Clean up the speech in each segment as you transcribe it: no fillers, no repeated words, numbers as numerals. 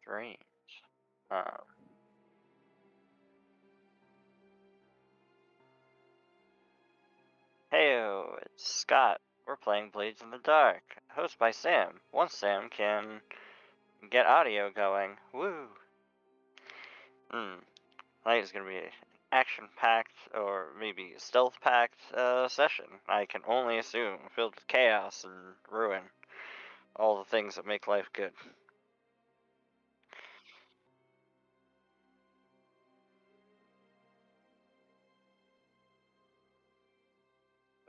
Strange. Um, Heyo, it's Scott. We're playing Blades in the Dark, hosted by Sam. One Sam can get audio going. Woo! I think it's gonna be an action-packed or maybe stealth-packed session. I can only assume, filled with chaos and ruin. All the things that make life good.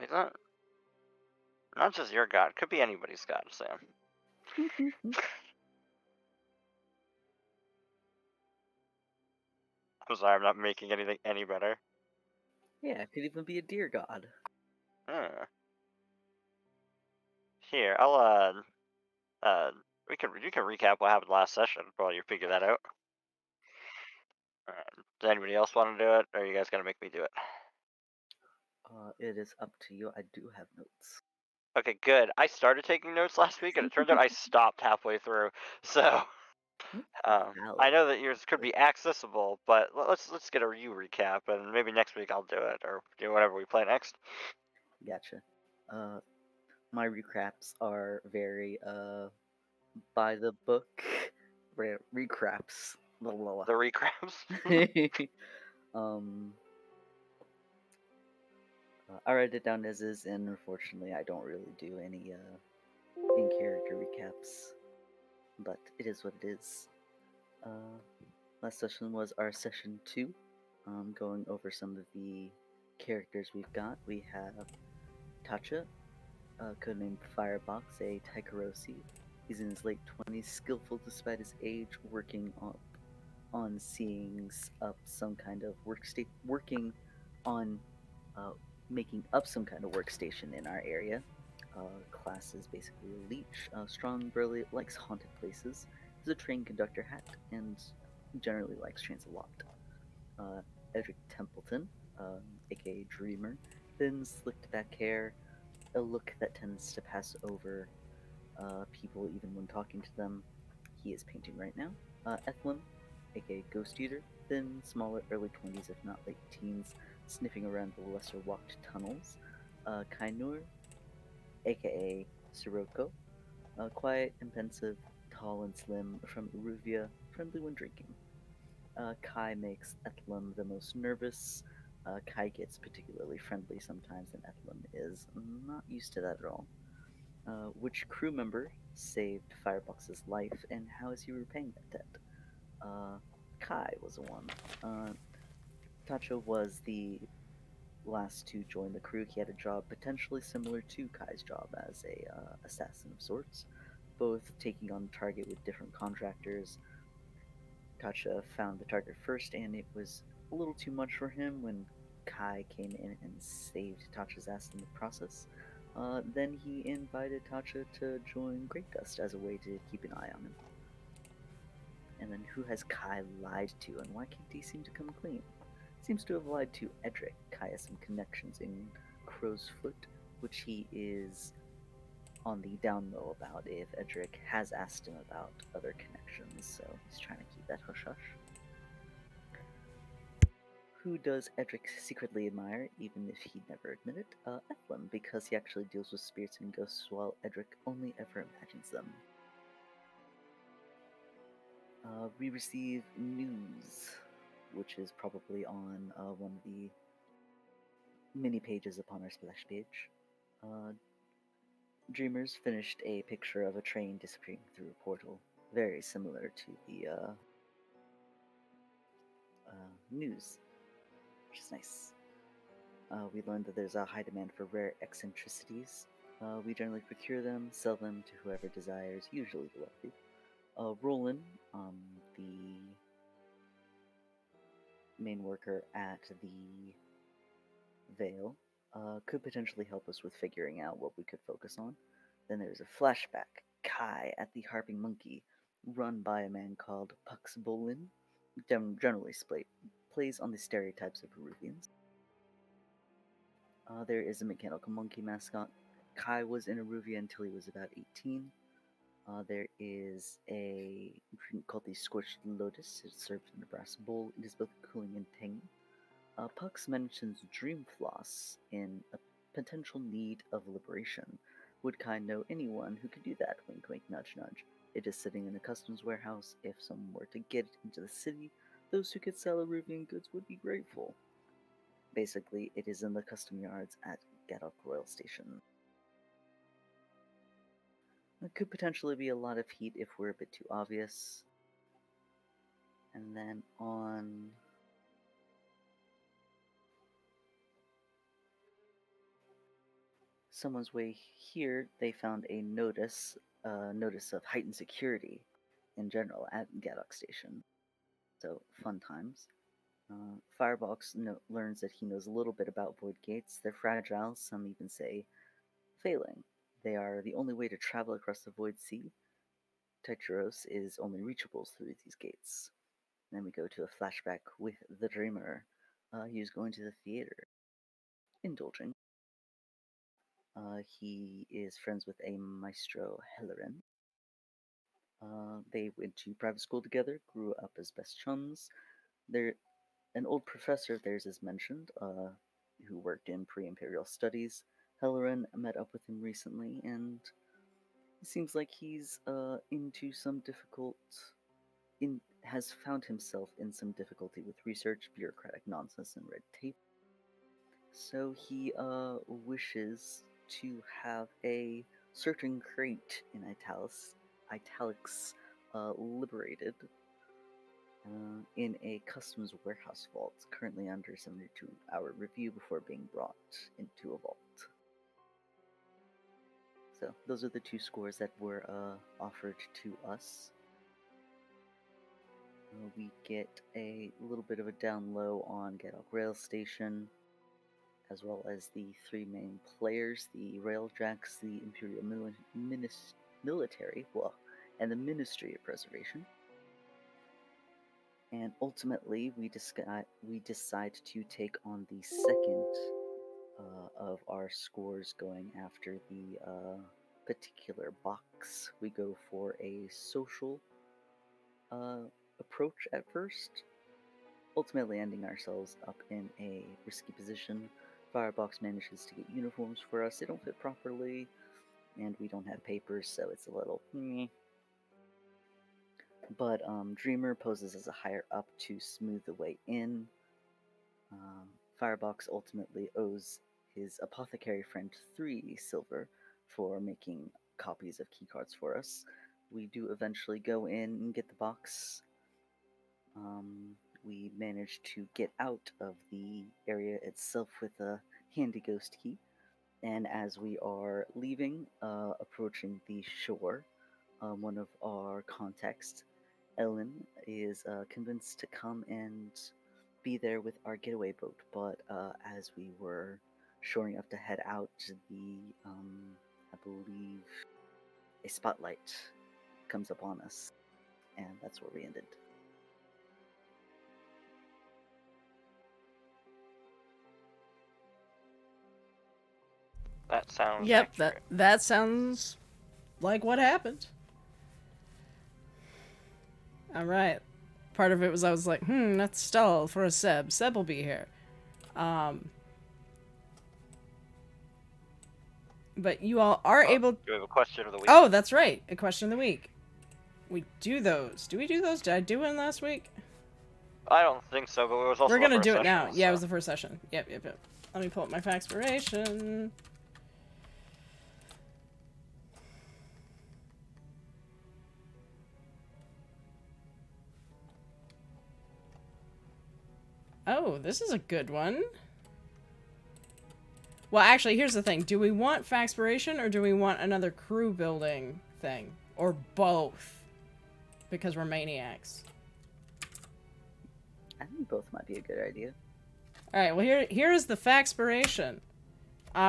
It's not just your god. Could be anybody's god, Sam. I'm sorry, I'm not making anything any better. Yeah, it could even be a deer god. Here, I'll you can recap what happened last session while you figure that out. Alright. Does anybody else want to do it, or are you guys gonna make me do it? It is up to you. I do have notes. Okay, good. I started taking notes last week, and it turned out I stopped halfway through. So, I Valid. know that yours could be accessible, but let's get a recap, and maybe next week I'll do it, or do whatever we play next. Gotcha. My recaps are very by the book. Recaps. The recaps. um, I write it down as is, and unfortunately, I don't really do any in character recaps. But it is what it is. Last session was our session 2, going over some of the characters we've got. We have Tacha, codenamed Firebox, a Taikarosi. He's in his late 20s, skillful despite his age, working on seeing up some kind of working on making up some kind of workstation in our area. Class is basically a leech, strong, burly, likes haunted places, is a train conductor hat, and generally likes trains a lot. Edric Templeton, aka Dreamer, thin, slicked back hair, a look that tends to pass over people even when talking to them. He is painting right now. Ethlam, aka Ghost Eater, thin, smaller, early 20s, if not late teens, sniffing around the lesser walked tunnels. Kainur, aka Sirocco, quiet and pensive, tall and slim, from Iruvia, friendly when drinking. Kai makes Ethlam the most nervous. Kai gets particularly friendly sometimes, and Ethlam is not used to that at all. Which crew member saved Firebox's life, and how is he repaying that debt? Kai was the one. Tacho was the last to join the crew. He had a job potentially similar to Kai's job as a assassin of sorts, both taking on the target with different contractors. Tacha found the target first, and it was a little too much for him when Kai came in and saved Tacha's ass in the process. Then he invited Tacha to join Gravedust as a way to keep an eye on him. And then who has Kai lied to, and why can't he seem to come clean? Seems to have lied to Edric. Kai has some connections in Crow's Foot, which he is on the down low about if Edric has asked him about other connections, so he's trying to keep that hush hush. Who does Edric secretly admire, even if he'd never admit it? Ethlam, because he actually deals with spirits and ghosts while Edric only ever imagines them. We receive news, which is probably on one of the mini pages upon our splash page. Dreamers finished a picture of a train disappearing through a portal, very similar to the news, which is nice. We learned that there's a high demand for rare eccentricities. We generally procure them, sell them to whoever desires, usually the wealthy. Roland, the main worker at the Vale, could potentially help us with figuring out what we could focus on. Then there's a flashback. Kai at the Harping Monkey, run by a man called Pux Bolin, generally plays on the stereotypes of Peruvians. There is a mechanical monkey mascot. Kai was in Aruvia until he was about 18. There is a drink called the Scorched Lotus. It's served in a brass bowl. It is both cooling and tangy. Pucks mentions Dream Floss in a potential need of liberation. Would kind know anyone who could do that? Wink, wink, nudge, nudge. It is sitting in a customs warehouse. If someone were to get it into the city, those who could sell Aruvian goods would be grateful. Basically, it is in the custom yards at Gaddoc Rail Station. It could potentially be a lot of heat if we're a bit too obvious. And then on someone's way here, they found a notice of heightened security in general at Gaddoc Station. So, fun times. Firebox learns that he knows a little bit about void gates. They're fragile, some even say failing. They are the only way to travel across the void sea. Tetros is only reachable through these gates. Then we go to a flashback with the Dreamer. He was going to the theater, indulging. He is friends with a maestro, Hellerin. They went to private school together, grew up as best chums. An old professor of theirs is mentioned, who worked in pre-imperial studies. Hellerin met up with him recently, and it seems like he's into some has found himself in some difficulty with research, bureaucratic nonsense, and red tape. So he wishes to have a certain crate in italics liberated in a customs warehouse vault, currently under 72-hour review before being brought into a vault. So those are the two scores that were offered to us. We get a little bit of a down low on Gaddoc Rail Station, as well as the three main players, the Railjacks, the Imperial Military, and the Ministry of Preservation. And ultimately, we decide to take on the second of our scores, going after the particular box. We go for a social approach at first, ultimately ending ourselves up in a risky position. Firebox manages to get uniforms for us. They don't fit properly, and we don't have papers, so it's a little But Dreamer poses as a higher up to smooth the way in. Firebox ultimately owes his apothecary friend 3 silver for making copies of keycards for us. We do eventually go in and get the box. We manage to get out of the area itself with a handy ghost key. And as we are leaving, approaching the shore, one of our contacts, Ellen, is convinced to come and be there with our getaway boat. But as we were shoring up to head out, I believe a spotlight comes upon us, and that's where we ended. That sounds Yep, accurate. that sounds like what happened. Alright. Part of it was I was like, let's stall for a Seb. Seb will be here. But you all are able... Do we have a question of the week? Oh, that's right. A question of the week. We do those. Do we do those? Did I do one last week? I don't think so, but it was also We're gonna do it session, now. Yeah, so. it was the first session. Yep. Let me pull up my Faxpiration. Oh, this is a good one. Well, actually, here's the thing. Do we want Faxpiration or do we want another crew building thing? Or both? Because we're maniacs. I think both might be a good idea. Alright, well here is the Faxpiration.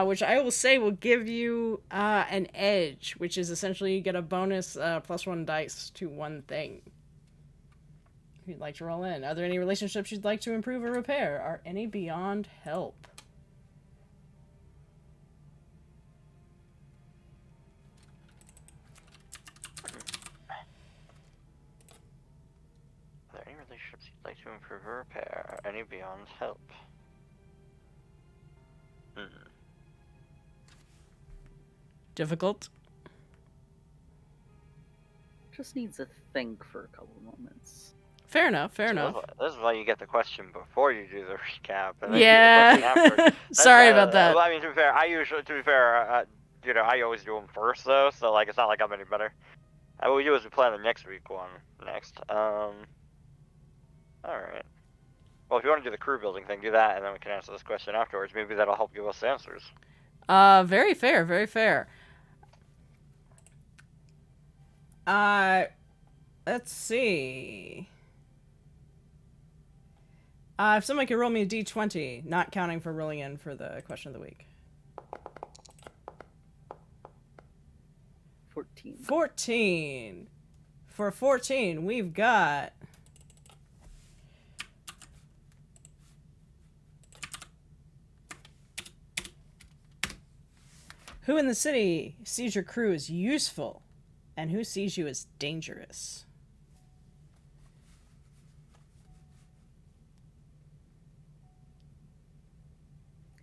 Which I will say will give you an edge, which is essentially you get a bonus +1 dice to one thing. If you'd like to roll in. Are there any relationships you'd like to improve or repair? Are any beyond help? to improve or repair any beyond help. Difficult? Just needs to think for a couple moments. Fair enough, fair So enough. This is why you get the question before you do the recap, and then Yeah. you get the question afterwards. Sorry about that. Well, I mean, to be fair, I always do them first, though, so, like, it's not like I'm any better. What we do is we plan the next week one next. Alright. Well, if you want to do the crew building thing, do that, and then we can answer this question afterwards. Maybe that'll help give us answers. Very fair, very fair. Let's see. If someone could roll me a d20, not counting for rolling in for the question of the week. 14. 14. For 14, we've got... Who in the city sees your crew as useful, and who sees you as dangerous?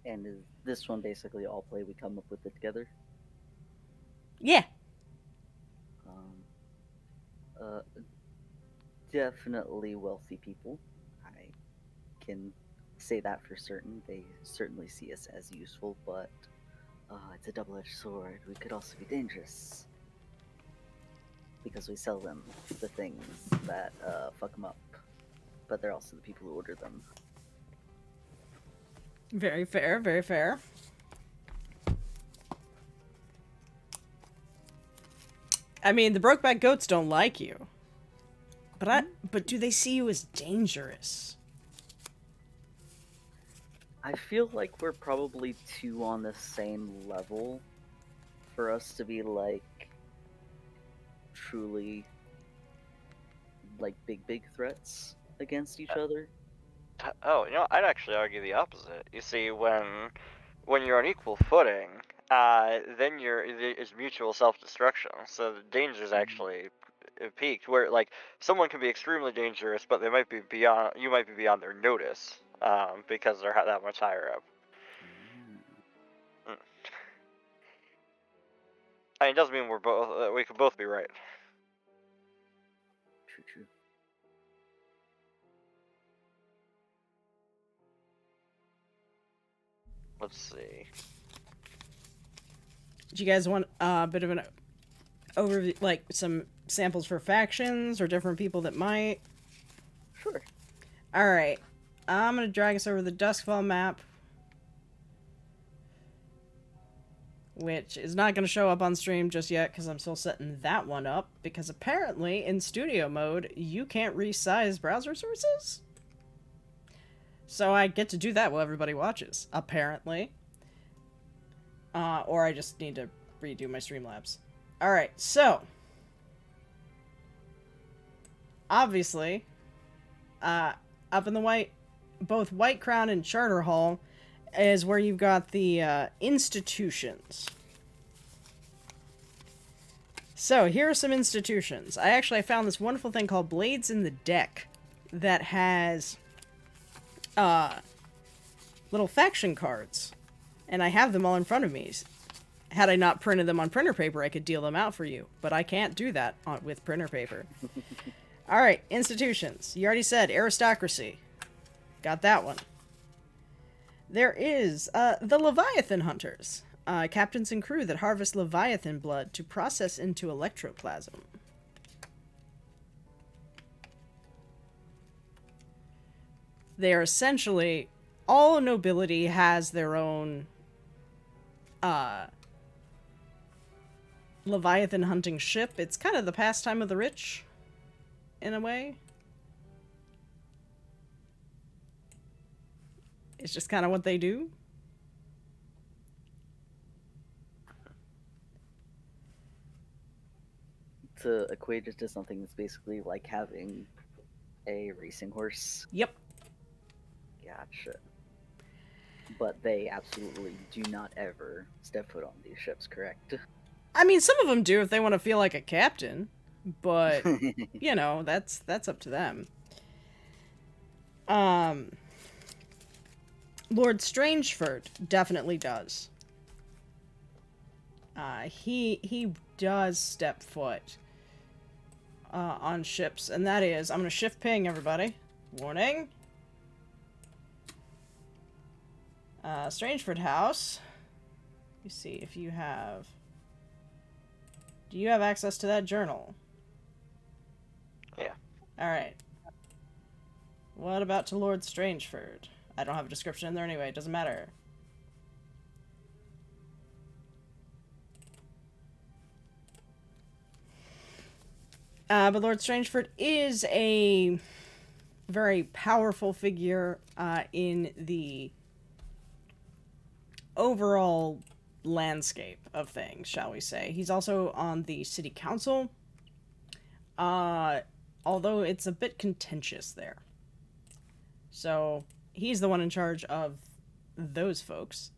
And is this one basically all play we come up with it together? Yeah. Definitely wealthy people. I can say that for certain. They certainly see us as useful, but it's a double-edged sword. We could also be dangerous. Because we sell them the things that fuck them up. But they're also the people who order them. Very fair, very fair. I mean, the Brokeback Goats don't like you. But do they see you as dangerous? I feel like we're probably two on the same level for us to be, like, truly, like, big threats against each other. Oh, I'd actually argue the opposite. You see, when you're on equal footing, then it's mutual self-destruction. So the danger is actually peaked. Where, like, someone can be extremely dangerous, but you might be beyond their notice, because they're that much higher up. I mean, it doesn't mean we could both be right. True. Let's see. Do you guys want a bit of an overview, like some samples for factions or different people that might? Sure. Alright. I'm going to drag us over the Duskfall map, which is not going to show up on stream just yet because I'm still setting that one up, because apparently in studio mode you can't resize browser sources. So I get to do that while everybody watches, apparently. Or I just need to redo my Streamlabs. Alright, so obviously, up in the both White Crown and Charterhall is where you've got the institutions. So here are some institutions. I found this wonderful thing called Blades in the Deck that has little faction cards, and I have them all in front of me. Had I not printed them on printer paper, I could deal them out for you, but I can't do that with printer paper. Alright, institutions. You already said aristocracy. Got that one. There is the Leviathan Hunters. Captains and crew that harvest Leviathan blood to process into electroplasm. They are essentially... all nobility has their own Leviathan hunting ship. It's kind of the pastime of the rich, in a way. It's just kind of what they do. To equate it to something that's basically like having a racing horse. Yep. Gotcha. But they absolutely do not ever step foot on these ships, correct? I mean, some of them do if they want to feel like a captain, but, you know, that's up to them. Lord Strangeford definitely does. He does step foot on ships, and that is, I'm gonna shift ping everybody. Warning. Strangeford House. You see if you have. Do you have access to that journal? Yeah. Alright. What about to Lord Strangeford? I don't have a description in there anyway, it doesn't matter. But Lord Strangeford is a very powerful figure in the overall landscape of things, shall we say. He's also on the city council, although it's a bit contentious there. So he's the one in charge of those folks.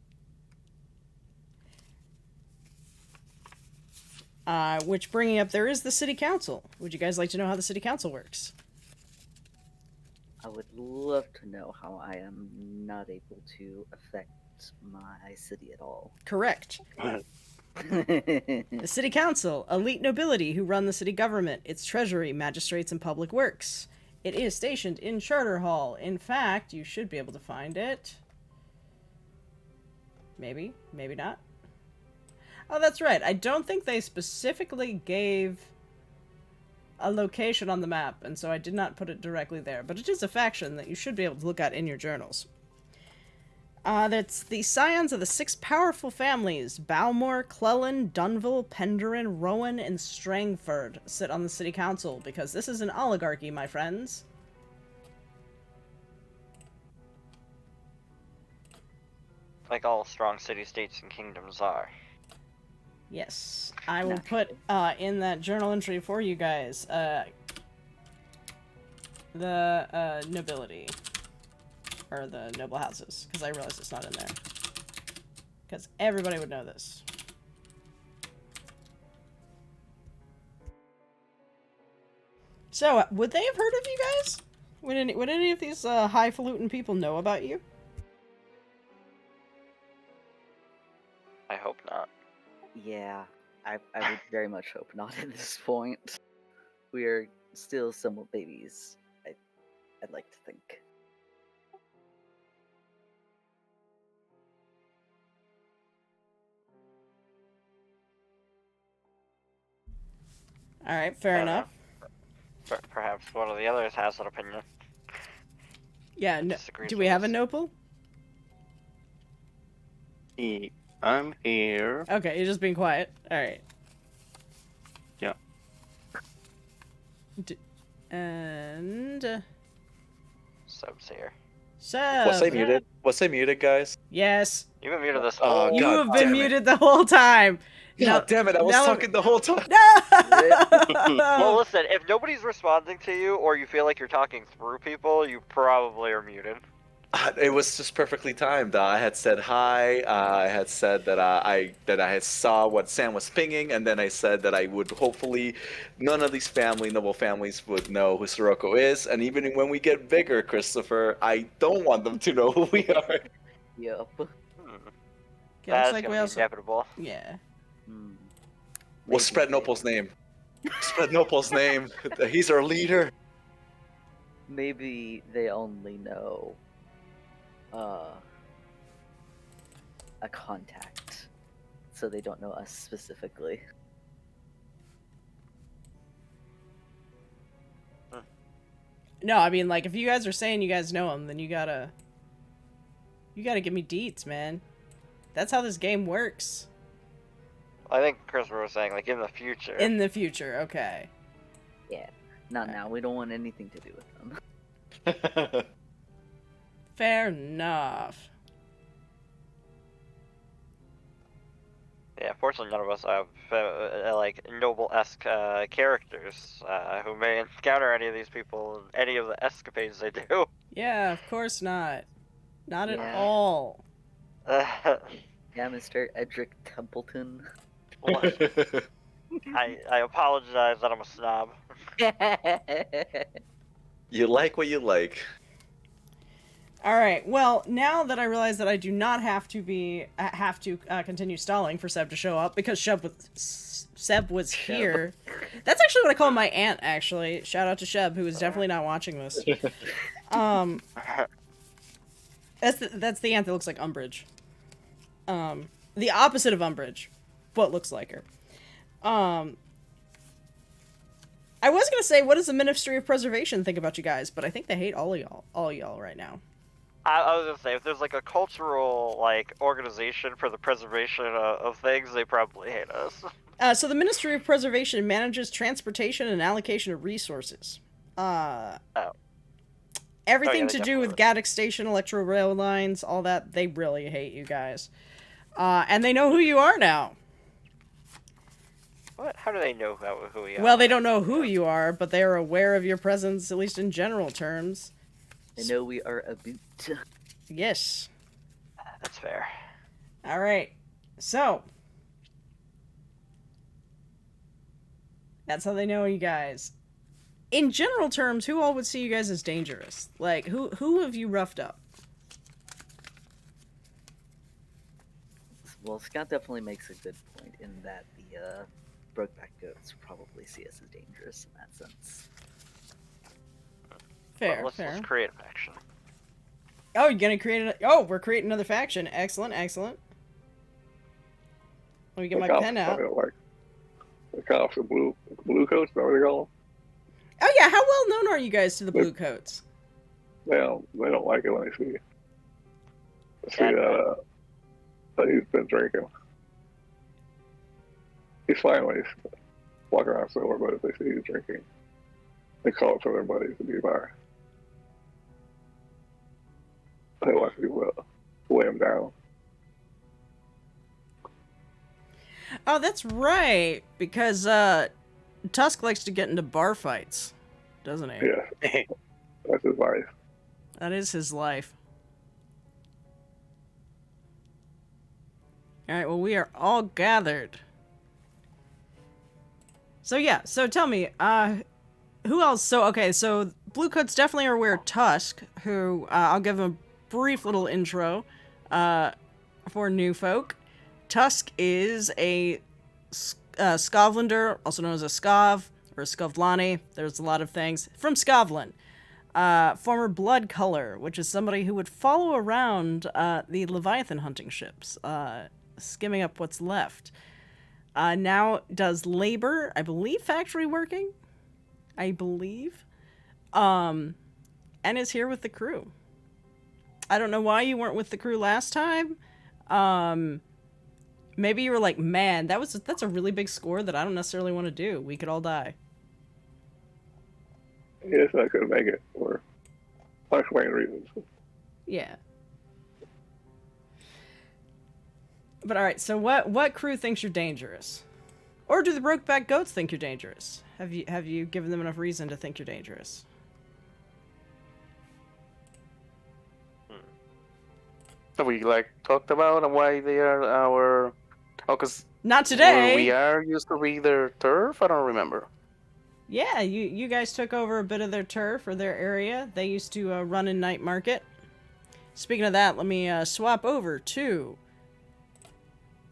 Which, bringing up, there is the city council. Would you guys like to know how the city council works? I would love to know how I am not able to affect my city at all. Correct. The city council, elite nobility who run the city government, its treasury, magistrates, and public works. It is stationed in Charterhall. In fact, you should be able to find it. Maybe, maybe not. Oh, that's right. I don't think they specifically gave a location on the map, and so I did not put it directly there. But it is a faction that you should be able to look at in your journals. That's the scions of the 6 powerful families. Balmore, Clellan, Dunville, Penderin, Rowan, and Strangford sit on the city council, because this is an oligarchy, my friends. Like all strong city-states and kingdoms are. Yes. I will put in that journal entry for you guys, the nobility. Or the noble houses, because I realize it's not in there. Because everybody would know this. So, would they have heard of you guys? Would any of these highfalutin people know about you? I hope not. Yeah, I would very much hope not at this point. We are still somewhat babies, I'd like to think. Alright, fair enough. Perhaps one of the others has an opinion. Yeah, no, Disagrees do with we have a us. noble? I'm here. Okay, you're just being quiet. Alright. Yeah. And... Subs here. So... Was I muted? Was I muted, guys? Yes. You've been muted this Oh, whole You God have been damn it. muted the whole time. God damn it, I was now- talking the whole time. No! Well, listen, if nobody's responding to you, or you feel like you're talking through people, you probably are muted. It was just perfectly timed. I had said hi. I had said that I had saw what Sam was pinging, and then I said that I would hopefully none of these noble families would know who Sirocco is. And even when we get bigger, Christopher, I don't want them to know who we are. Yup. Okay, That's looks like gonna we be also... inevitable. Yeah. Hmm. We'll Maybe spread they- Nopal's name. Spread Nopal's name. He's our leader. Maybe they only know a contact, so they don't know us specifically. No, I mean, like, if you guys are saying you guys know him, then you gotta give me deets, man. That's how this game works. I think Christopher was saying, like, in the future. In the future, okay. Yeah, not now. We don't want anything to do with them. Fair enough. Yeah, fortunately none of us have, like, noble-esque characters who may encounter any of these people in any of the escapades they do. Yeah, of course not. Not at Yeah. all. Yeah, Mr. Edric Templeton. I apologize that I'm a snob. You like what you like. All right. Well, now that I realize that I do not have to continue stalling for Seb to show up because Seb was here. That's actually what I call my aunt. Actually, shout out to Sheb, who is definitely not watching this. That's the aunt that looks like Umbridge. The opposite of Umbridge, but looks like her. I was gonna say, what does the Ministry of Preservation think about you guys? But I think they hate all y'all right now. I was gonna say, if there's like a cultural like organization for the preservation of things, they probably hate us. So the Ministry of Preservation manages transportation and allocation of resources. Everything to do with Gaddoc Station, electro rail lines, all that. They really hate you guys. And they know who you are now. What? How do they know who we are? Well, they don't know who you are, but they are aware of your presence, at least in general terms. They know we are a boot. Yes. That's fair. All right. So that's how they know you guys. In general terms, who all would see you guys as dangerous? Like, who have you roughed up? Well, Scott definitely makes a good point in that the Brokeback goats probably see us as dangerous in that sense. Fair, Well, fair. Let's create a faction. Oh, you're gonna create we're creating another faction. Excellent, excellent. Let me get my pen out. The cops, the blue coats, what they call Oh yeah, how well known are you guys to the blue coats? them? They don't like it when they see that he's been drinking. He's fine when he's walking around sober, but if they see he's drinking, they call it for their buddies to be by. They want to weigh him down. Oh, that's right, because Tusk likes to get into bar fights, doesn't he? Yeah, that's his life. That is his life. Alright, well, we are all gathered. So yeah, so tell me, who else? So, okay, so Bluecoats definitely are aware of Tusk, who, I'll give him a brief little intro, for new folk. Tusk is a Scovlander, also known as a Scov, or a Scovlani. There's a lot of things. From Scovlan. Former blood color, which is somebody who would follow around the Leviathan hunting ships, skimming up what's left. Now does labor, I believe factory working, I believe, and is here with the crew. I don't know why you weren't with the crew last time. Maybe you were like, man, that's a really big score that I don't necessarily want to do. We could all die. Yes, I could make it for unexplained reasons. Yeah. But alright, so what crew thinks you're dangerous? Or do the Brokeback Goats think you're dangerous? Have you given them enough reason to think you're dangerous? Have we talked about why they are our? Oh, cause not today. We are used to be their turf. I don't remember. Yeah, you guys took over a bit of their turf or their area. They used to run in night market. Speaking of that, let me swap over to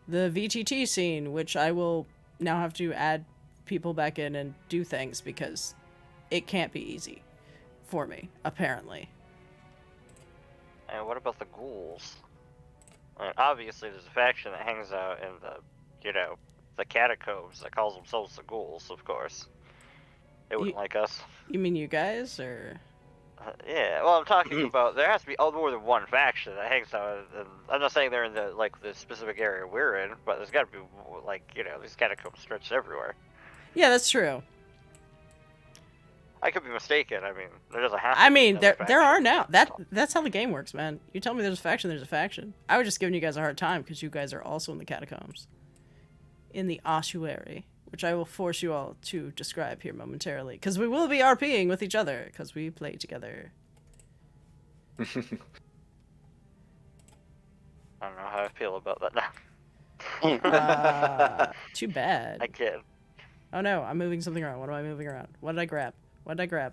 the VTT scene, which I will now have to add people back in and do things because it can't be easy for me, apparently. And what about the ghouls? I mean, obviously, there's a faction that hangs out in the catacombs that calls themselves the ghouls, of course. They wouldn't like us. You mean you guys, or? Yeah, well, I'm talking about, there has to be more than one faction that hangs out, and I'm not saying they're in the specific area we're in, but there's gotta be, these catacombs stretched everywhere. Yeah, that's true. I could be mistaken, I mean, there doesn't have to I be mean, another there are faction. now. That's how the game works, man. You tell me there's a faction, there's a faction. I was just giving you guys a hard time, because you guys are also in the catacombs. In the Ossuary, which I will force you all to describe here momentarily, because we will be RPing with each other, because we play together. I don't know how I feel about that now. Too bad. I kid. Oh no, I'm moving something around. What am I moving around? What did I grab? What did I grab?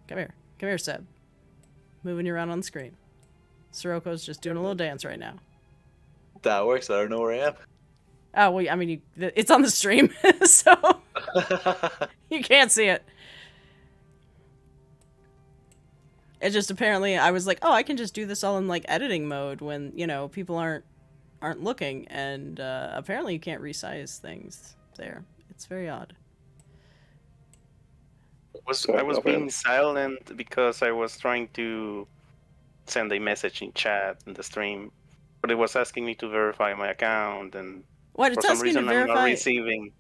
Come here. Come here, Seb. moving you around on the screen. Siroko's just doing a little dance right now. That works. I don't know where I am. Oh, well, I mean, it's on the stream, so you can't see it. It just apparently, I was like, oh, I can just do this all in, like, editing mode when, you know, people aren't looking, and apparently you can't resize things there. It's very odd. I was being silent because I was trying to send a message in chat in the stream, but it was asking me to verify my account, and What, for it's some asking you reason to I'm not verify? receiving.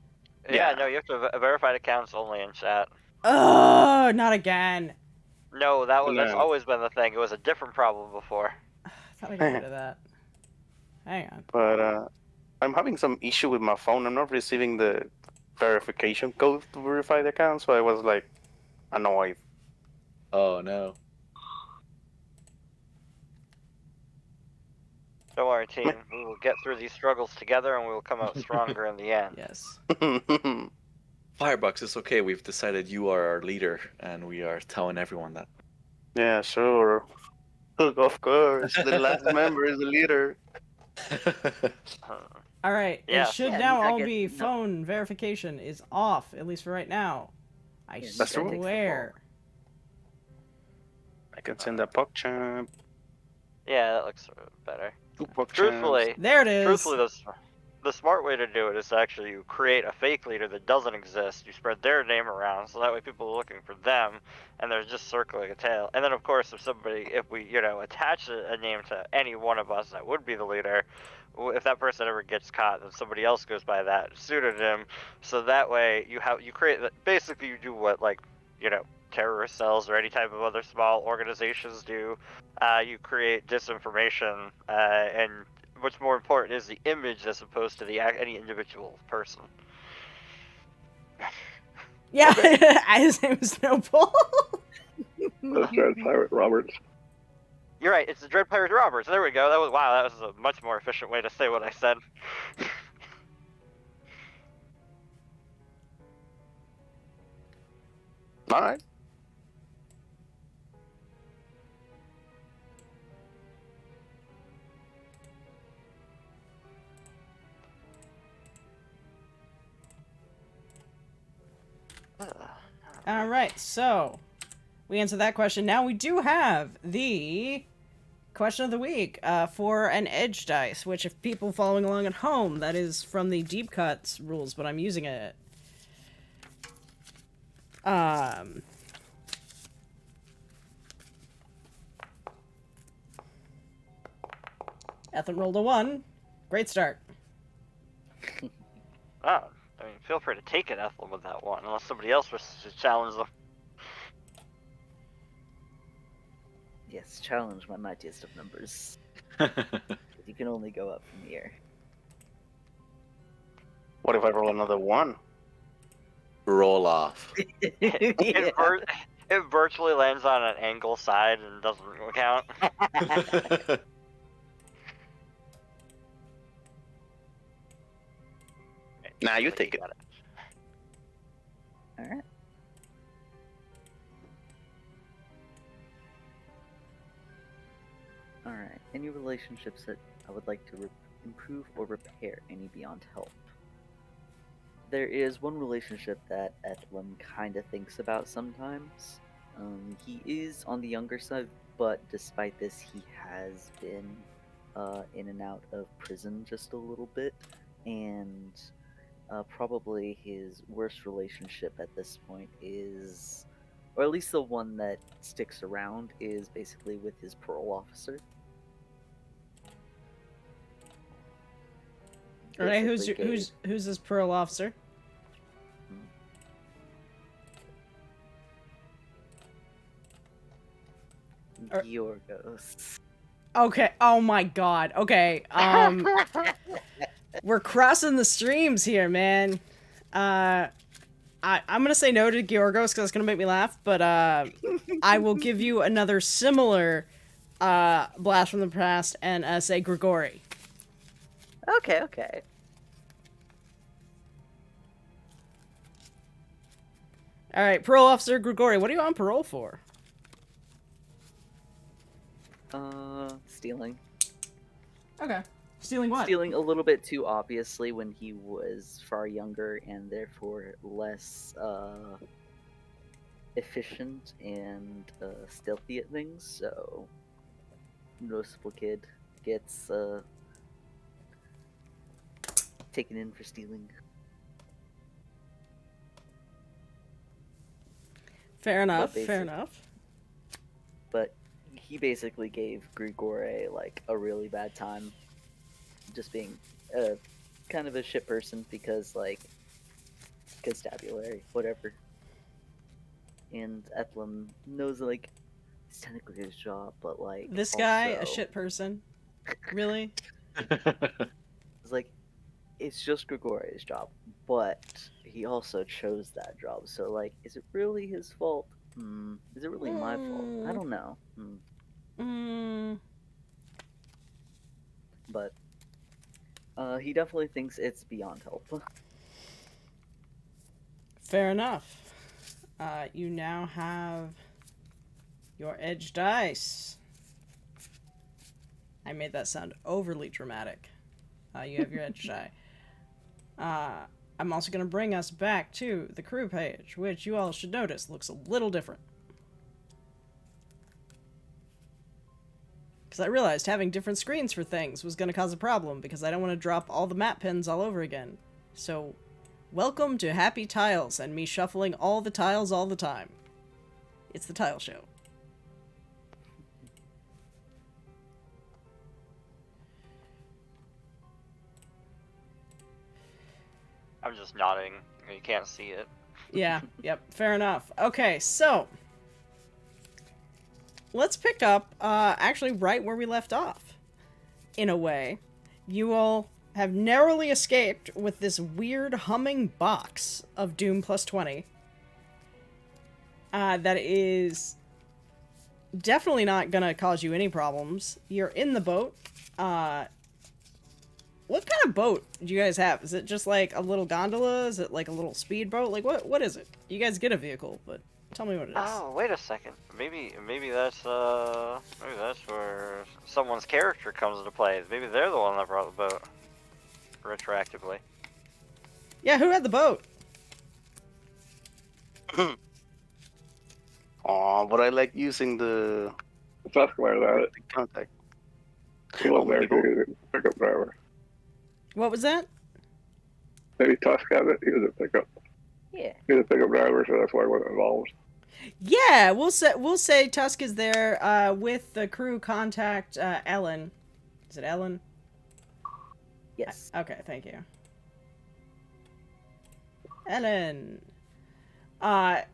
Yeah, Yeah. no, you have to verified accounts only in chat. Oh, not again. No, that's No. always been the thing. It was a different problem before. I thought I got rid of that. Hang on. But I'm having some issue with my phone. I'm not receiving the verification code to verify the account, so I was like annoyed. Oh no. Don't worry, team. We will get through these struggles together, and we will come out stronger in the end. Yes. Firebox, it's okay. We've decided you are our leader, and we are telling everyone that. Yeah, sure. Of course, the last member is the leader. All right. Yeah. It should Yeah, now I all guess- be no. phone verification is off, at least for right now. I Yeah, That's true. swear. I can send a PogChamp. Yeah, that looks better. 2 PogChamps. Truthfully, There it is. the smart way to do it is to actually you create a fake leader that doesn't exist. You spread their name around, so that way people are looking for them, and they're just circling a tail. And then, of course, if we, attach a name to any one of us that would be the leader, if that person ever gets caught, then somebody else goes by that pseudonym. So that way you create basically you do what terrorist cells or any type of other small organizations do. You create disinformation, and what's more important is the image as opposed to any individual person. Yeah, his name is Snowball. That's Dread Pirate Roberts. You're right. It's the Dread Pirate Roberts. There we go. That was a much more efficient way to say what I said. All right. All right, so we answered that question. Now we do have the question of the week for an edge dice, which if people following along at home, that is from the deep cuts rules, but I'm using it. Ethlam rolled a 1. Great start. Oh, I mean, feel free to take it, Ethel, with that one, unless somebody else wishes to challenge them. Yes, challenge my mightiest of numbers. You can only go up from here. What if I roll another 1? Roll off. It virtually lands on an angle side and doesn't count. Nah, you take it. Alright. Alright, any relationships that I would like to improve or repair any beyond help? There is one relationship that Ethlam kind of thinks about sometimes. He is on the younger side, but despite this, he has been in and out of prison just a little bit, and probably his worst relationship at this point is, or at least the one that sticks around, is basically with his parole officer. All right, who's Basically who's this parole officer? Georgos. Okay. Oh my god. Okay. We're crossing the streams here, man. I'm gonna say no to Georgos because it's gonna make me laugh, but I will give you another similar blast from the past and say Grigori. Okay. All right, parole officer Grigori, what are you on parole for? Stealing. Okay. Stealing what? Stealing a little bit too obviously when he was far younger and therefore less efficient and stealthy at things. So, noticeable kid gets taken in for stealing. Fair enough. But Fair enough. But he basically gave Grigore like a really bad time, just being kind of a shit person because like constabulary, whatever. And Ethlam knows like it's technically his job, but like This guy, a also- shit person. Really? It's like it's just Grigore's job, but he also chose that job. So like, is it really his fault? Is it really my fault? I don't know. But he definitely thinks it's beyond help. Fair enough. You now have your edge dice. I made that sound overly dramatic. You have your edge die. I'm also going to bring us back to the crew page, which you all should notice looks a little different. Because I realized having different screens for things was going to cause a problem, because I don't want to drop all the map pins all over again. So, welcome to Happy Tiles and me shuffling all the tiles all the time. It's the Tile Show. I'm just nodding. You can't see it. Yeah, yep, fair enough. Okay, so let's pick up actually right where we left off. In a way, you all have narrowly escaped with this weird humming box of Doom plus 20. That is definitely not gonna cause you any problems. You're in the boat. What kind of boat do you guys have? Is it just like a little gondola? Is it like a little speedboat? Like what is it? You guys get a vehicle, but tell me what it is. Oh, wait a second. Maybe that's where someone's character comes into play. Maybe they're the one that brought the boat retroactively. Yeah, who had the boat? Oh, but I like using the Tuscan that. contact. He was there too. He was a pickup driver. What was that? Maybe Tusk had it. He was a pickup. Yeah. He was a pickup driver, so that's why he wasn't involved. Yeah, we'll say Tusk is there with the crew contact Ellen. Is it Ellen? Yes. Okay, thank you. Ellen.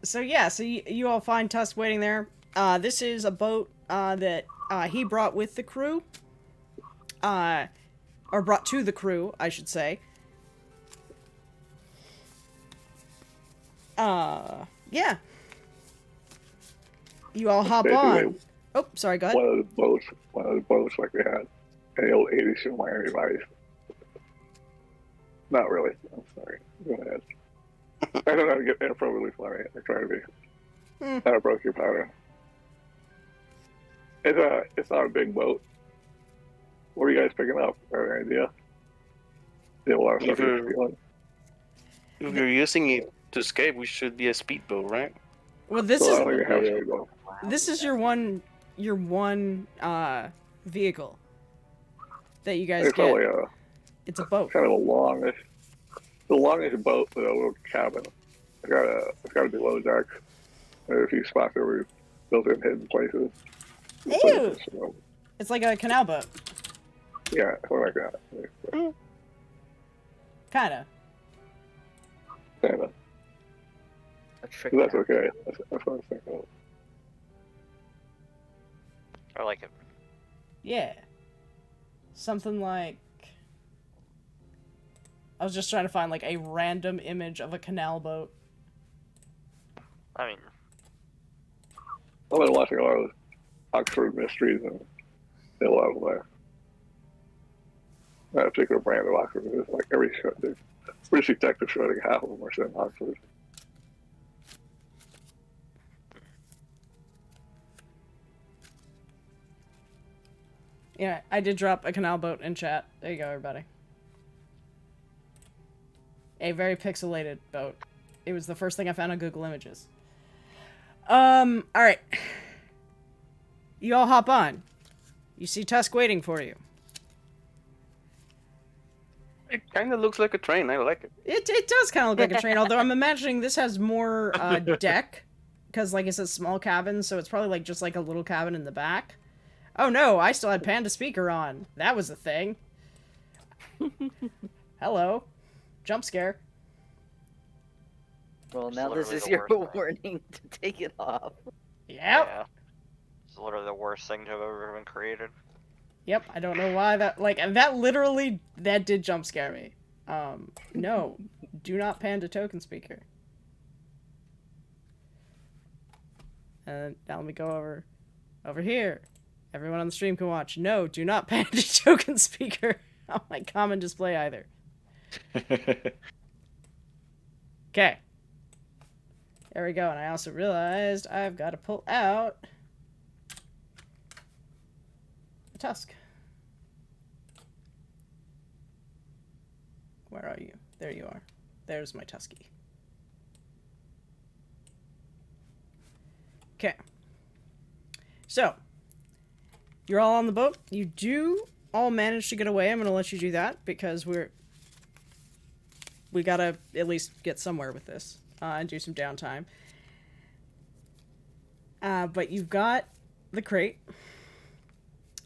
So you all find Tusk waiting there. This is a boat that he brought with the crew. Or brought to the crew, I should say. Yeah. You all hop Basically, on. Oh, sorry, go ahead. One of the boats like they had in the old 80s in Miami Vice. Not really. I'm sorry. Go ahead. I don't know how to get inappropriately funny. I'm trying to be. Kind of broke your powder. It's not a big boat. What are you guys picking up? Have any idea? They have a lot of stuff you're stealing. If you're using it to escape, we should be a speedboat, right? Well, this So I is don't think you have a speedboat. this is your one vehicle that you guys It's get. only It's a boat. kind of the longest boat with a little cabin. It's got a below deck. There's a few spots that were built in hidden places. Ew! So, It's like a canal boat. yeah, something like that. Kinda. Kind of. A trick. That's okay. That's what I was thinking of. I like it. Yeah. Something like... I was just trying to find like a random image of a canal boat. I mean, I've been watching a lot of Oxford mysteries and they love there. That particular brand of Oxford is like every show. British detective show, I think half of them are set in Oxford. Yeah, I did drop a canal boat in chat. There you go, everybody. A very pixelated boat. It was the first thing I found on Google Images. Alright. You all hop on. You see Tusk waiting for you. It kind of looks like a train. I like it. It does kind of look like a train, although I'm imagining this has more deck. Because, like, it's a small cabin, so it's probably, like, just like a little cabin in the back. Oh no, I still had Panda Speaker on. That was a thing. Hello. Jump scare. Well, It's now this literally is the your worst thing. warning to take it off. Yep. Yeah. It's literally the worst thing to have ever been created. Yep, I don't know why that, like, and that literally, that did jump scare me. No. Do not Panda Token Speaker. And now let me go over here. Everyone on the stream can watch. No, do not Panda Token Speaker on my common display either. Okay. There we go, and I also realized I've got to pull out a tusk. Where are you? There you are. There's my tusky. Okay. So, you're all on the boat. You do all manage to get away. I'm going to let you do that because we got to at least get somewhere with this and do some downtime. But you've got the crate.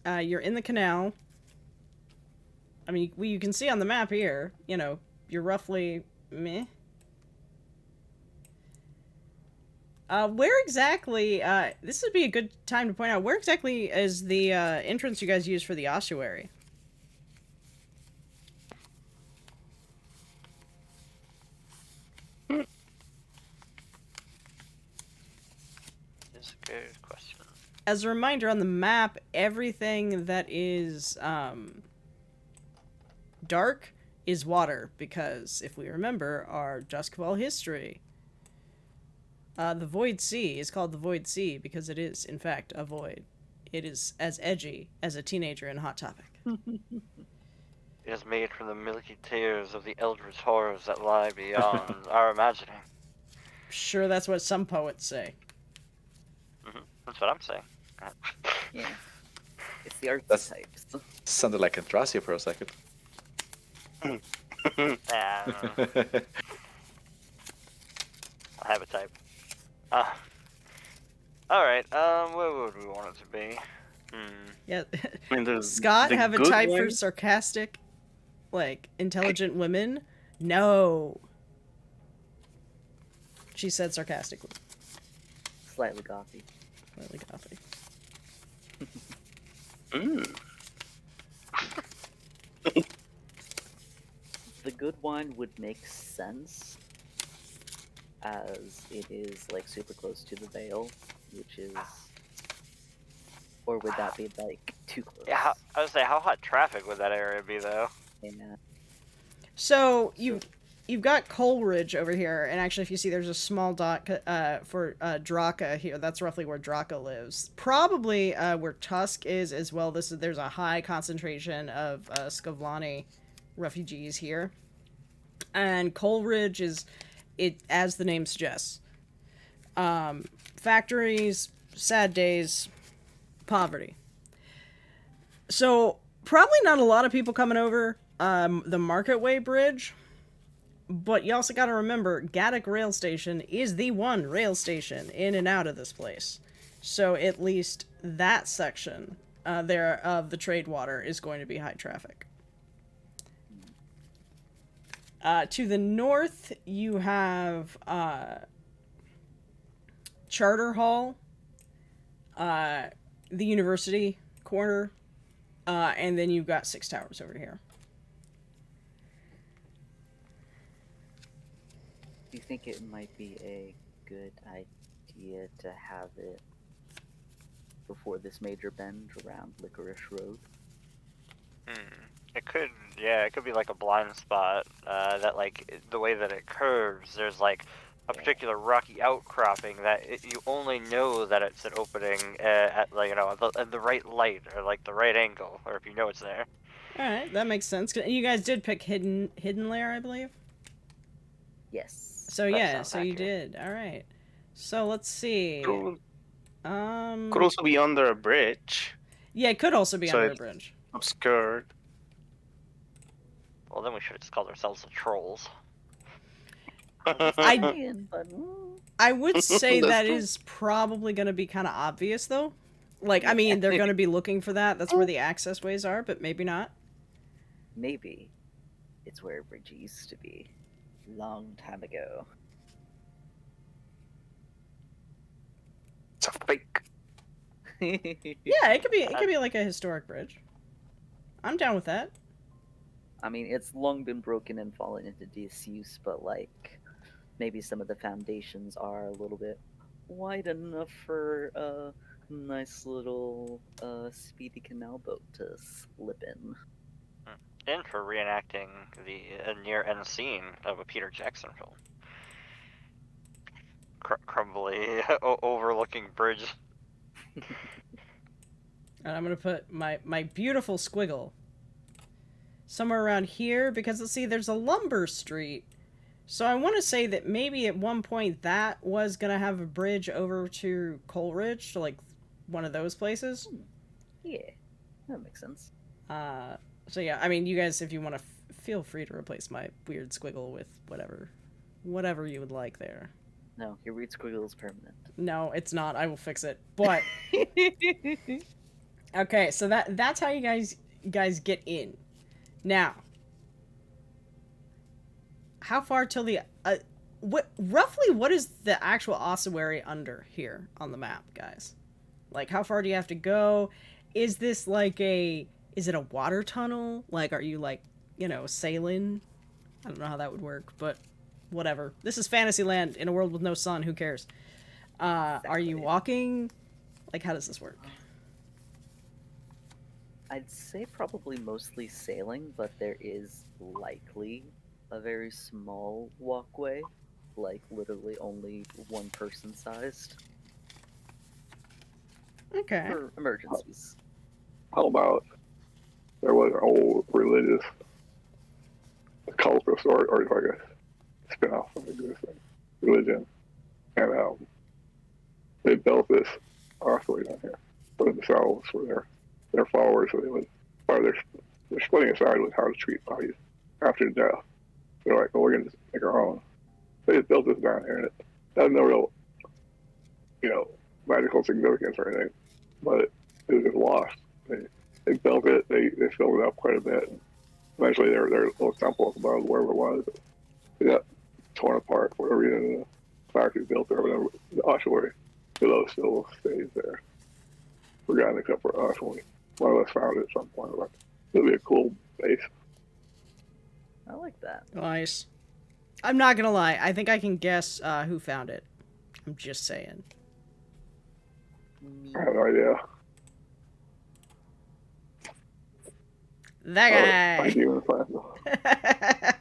You're in the canal. I mean, you can see on the map here, you know, you're roughly meh. Where exactly, this would be a good time to point out, where exactly is the entrance you guys use for the ossuary? It's a good question. As a reminder, on the map, everything that is dark is water, because if we remember our Duskfall history, the Void Sea is called the Void Sea because it is, in fact, a void. It is as edgy as a teenager in Hot Topic. It is made from the milky tears of the eldritch horrors that lie beyond our imagining. Sure, that's what some poets say. That's what I'm saying. Yeah. It's the That's- archetypes. Sounded like Andrasia for a second. I have a type. Alright, what would we want it to be? Yeah. I mean, Scott the have a good type for one- sarcastic, like, intelligent women? No. She said sarcastically. Slightly gothy. Slightly gothy. The good one would make sense, as it is like super close to the Vale, which is, or would that be like too close? Yeah, I would say, how hot traffic would that area be, though? Yeah. So you've got Coleridge over here, and actually, if you see, there's a small dot for Draka here. That's roughly where Draka lives. Probably where Tusk is as well. There's a high concentration of Skavlani refugees here, and Coleridge is, it as the name suggests, factories, sad days, poverty. So probably not a lot of people coming over the Marketway Bridge. But you also got to remember, Gaddoc Rail Station is the one rail station in and out of this place. So at least that section there of the trade water is going to be high traffic. To the north, you have Charterhall, the University corner, and then you've got Six Towers over here. Do you think it might be a good idea to have it before this major bend around Licorice Road? It could, yeah, it could be like a blind spot, that, like, the way that it curves, there's, like, a particular rocky outcropping that you only know that it's an opening at like at the right light or like the right angle, or if you know it's there. All right, that makes sense. You guys did pick hidden lair, I believe. Yes. So That yeah, sounds so you accurate. did. All right. So let's see. Could Um. also be under a bridge, Yeah, it could also be so under a it's bridge. obscured. Well, then we should have just called ourselves the trolls. Saying, but, I would say That's that true. is probably going to be kind of obvious, though. Like, I mean, they're going to be looking for that. That's where the access ways are, but maybe not. maybe it's where a bridge used to be. Long time ago. It's a fake. Yeah, it could be. It could be like a historic bridge. I'm down with that. I mean, it's long been broken and fallen into disuse, but like, maybe some of the foundations are a little bit wide enough for a nice little speedy canal boat to slip in. And for reenacting the near-end scene of a Peter Jackson film. Crumbly, overlooking bridge. And I'm gonna put my beautiful squiggle somewhere around here because let's see, there's a lumber street. So I want to say that maybe at one point that was gonna have a bridge over to Coleridge, to like one of those places. Yeah, that makes sense. So yeah, I mean, you guys, if you want to, feel free to replace my weird squiggle with whatever you would like there. No, your weird squiggle is permanent. No, it's not. I will fix it. But okay, so that's how you guys get in. Now, how far till the roughly what is the actual ossuary under here on the map, guys? Like, how far do you have to go? Is this like is it a water tunnel? Like, are you like, sailing? I don't know how that would work, but whatever. This is Fantasyland in a world with no sun. Who cares? Are you walking? Like, how does this work? I'd say probably mostly sailing, but there is likely a very small walkway, like literally only one person sized Okay. for emergencies. How about there was an old religious cultist or like a spin-off from this thing, religion, and they built this ossuary down here for themselves, for their followers, so they would, or they're splitting aside with how to treat bodies after death. They're like, well, we're gonna just make our own. They just built this down here, and it has no real, magical significance or anything, but it was just lost. They built it, they filled it up quite a bit, and eventually their little temple above wherever it was, it got torn apart for whatever reason. The factory built there, whatever, the ossuary still stays there. Forgotten except for us when one of us found it at some point. But it'll be a cool base. I like that. Nice. I'm not gonna lie. I think I can guess who found it. I'm just saying. Me. I have no idea. That Thank guy. you, Francis.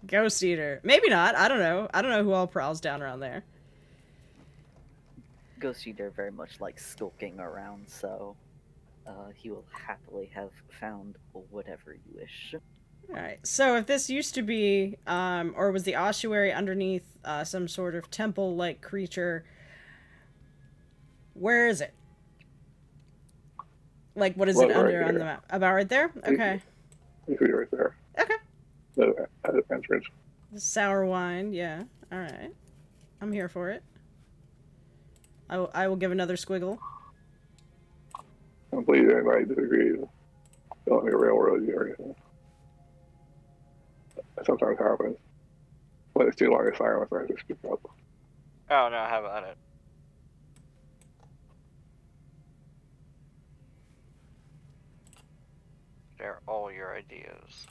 Ghost Eater. Maybe not. I don't know. I don't know who all prowls down around there. Ghost Eater very much likes skulking around, so he will happily have found whatever you wish. Alright, so if this used to be, or was the ossuary underneath some sort of temple-like creature, where is it? Like, what is it Right under on there. the map? About right there? Okay. You see right there. Okay. The entrance. Sour wine, yeah. Alright. I'm here for it. I will give another squiggle. And please, anybody disagrees, don't let me railroad you or anything. That sometimes happens. When it's too long a silence, I just speak up. Oh no, how about it? Share all your ideas.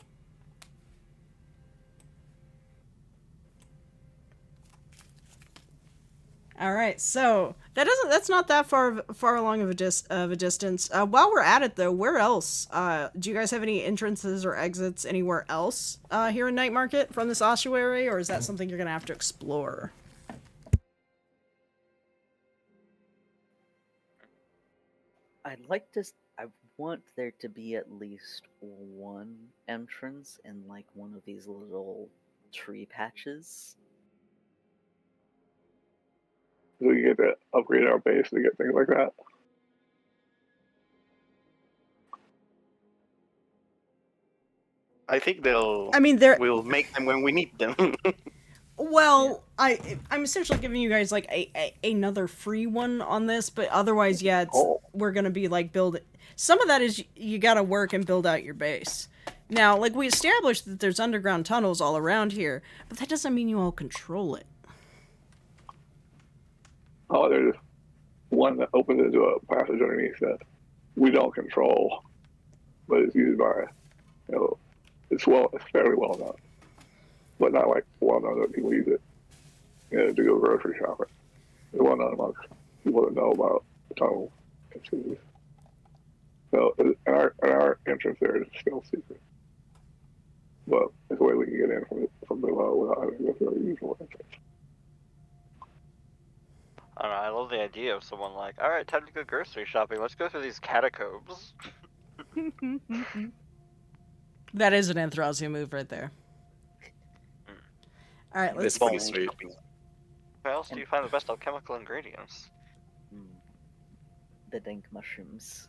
All right, so that's not that far along of a distance. While we're at it though, where else? Do you guys have any entrances or exits anywhere else here in Night Market from this ossuary, or is that something you're gonna have to explore? I'd like to. I want there to be at least one entrance in like one of these little tree patches. So we get to upgrade our base to get things like that. I think they'll. I mean, there. We'll make them when we need them. Well, I'm essentially giving you guys like another free one on this, but otherwise, yeah, we're gonna be like build. Some of that is you gotta work and build out your base. Now, like we established that there's underground tunnels all around here, but that doesn't mean you all control it. Oh, there's one that opens into a passage underneath that we don't control, but it's used by, it's fairly well known, but not like well known that people use it, to go grocery shopping. It's well known amongst people that know about the tunnel and cities. So, our entrance there is still secret, but it's a way we can get in from below without having to go through our usual entrance. I don't know, I love the idea of someone like, alright, time to go grocery shopping, let's go through these catacombs. That is an Anthrazia move right there. Alright, let's It's pretty sweet. Where else do you find the best alchemical ingredients? The dank mushrooms.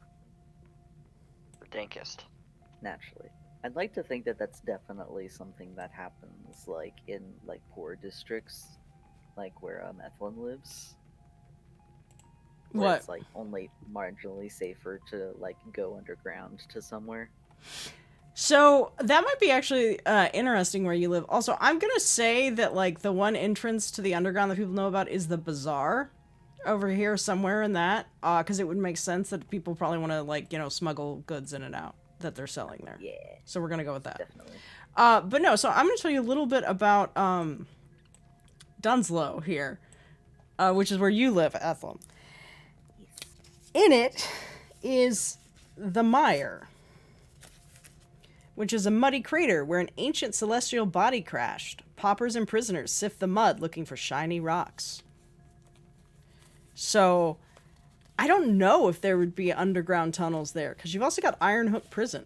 The dankest. Naturally. I'd like to think that that's definitely something that happens like in like poor districts, like where Ethlam lives. Where What? It's like only marginally safer to like go underground to somewhere. So that might be actually interesting where you live. Also, I'm gonna say that like the one entrance to the underground that people know about is the bazaar over here somewhere in that, because it would make sense that people probably want to like smuggle goods in and out that they're selling there. Yeah. So we're gonna go with that. Definitely. But no, so I'm gonna tell you a little bit about Dunslow here, which is where you live, Ethlam. In it is the Mire, which is a muddy crater where an ancient celestial body crashed. Paupers and prisoners sift the mud looking for shiny rocks. So, I don't know if there would be underground tunnels there, because you've also got Ironhook Prison.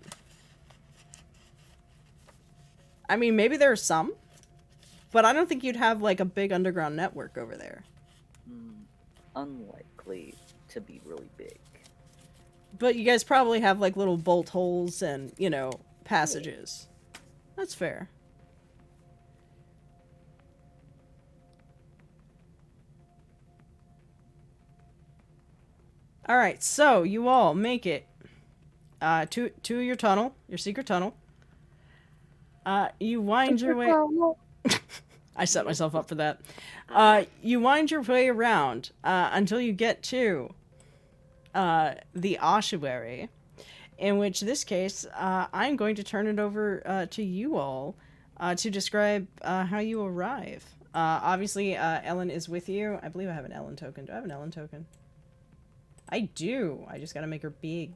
I mean, maybe there are some, but I don't think you'd have, like, a big underground network over there. Unlikely to be really big. But you guys probably have, like, little bolt holes and, passages. That's fair. Alright, so you all make it to your tunnel, your secret tunnel. You wind your way... I set myself up for that. You wind your way around until you get to the ossuary, in which this case, I'm going to turn it over to you all to describe how you arrive. Obviously, Ellen is with you. I believe I have an Ellen token. Do I have an Ellen token? I do. I just gotta make her big.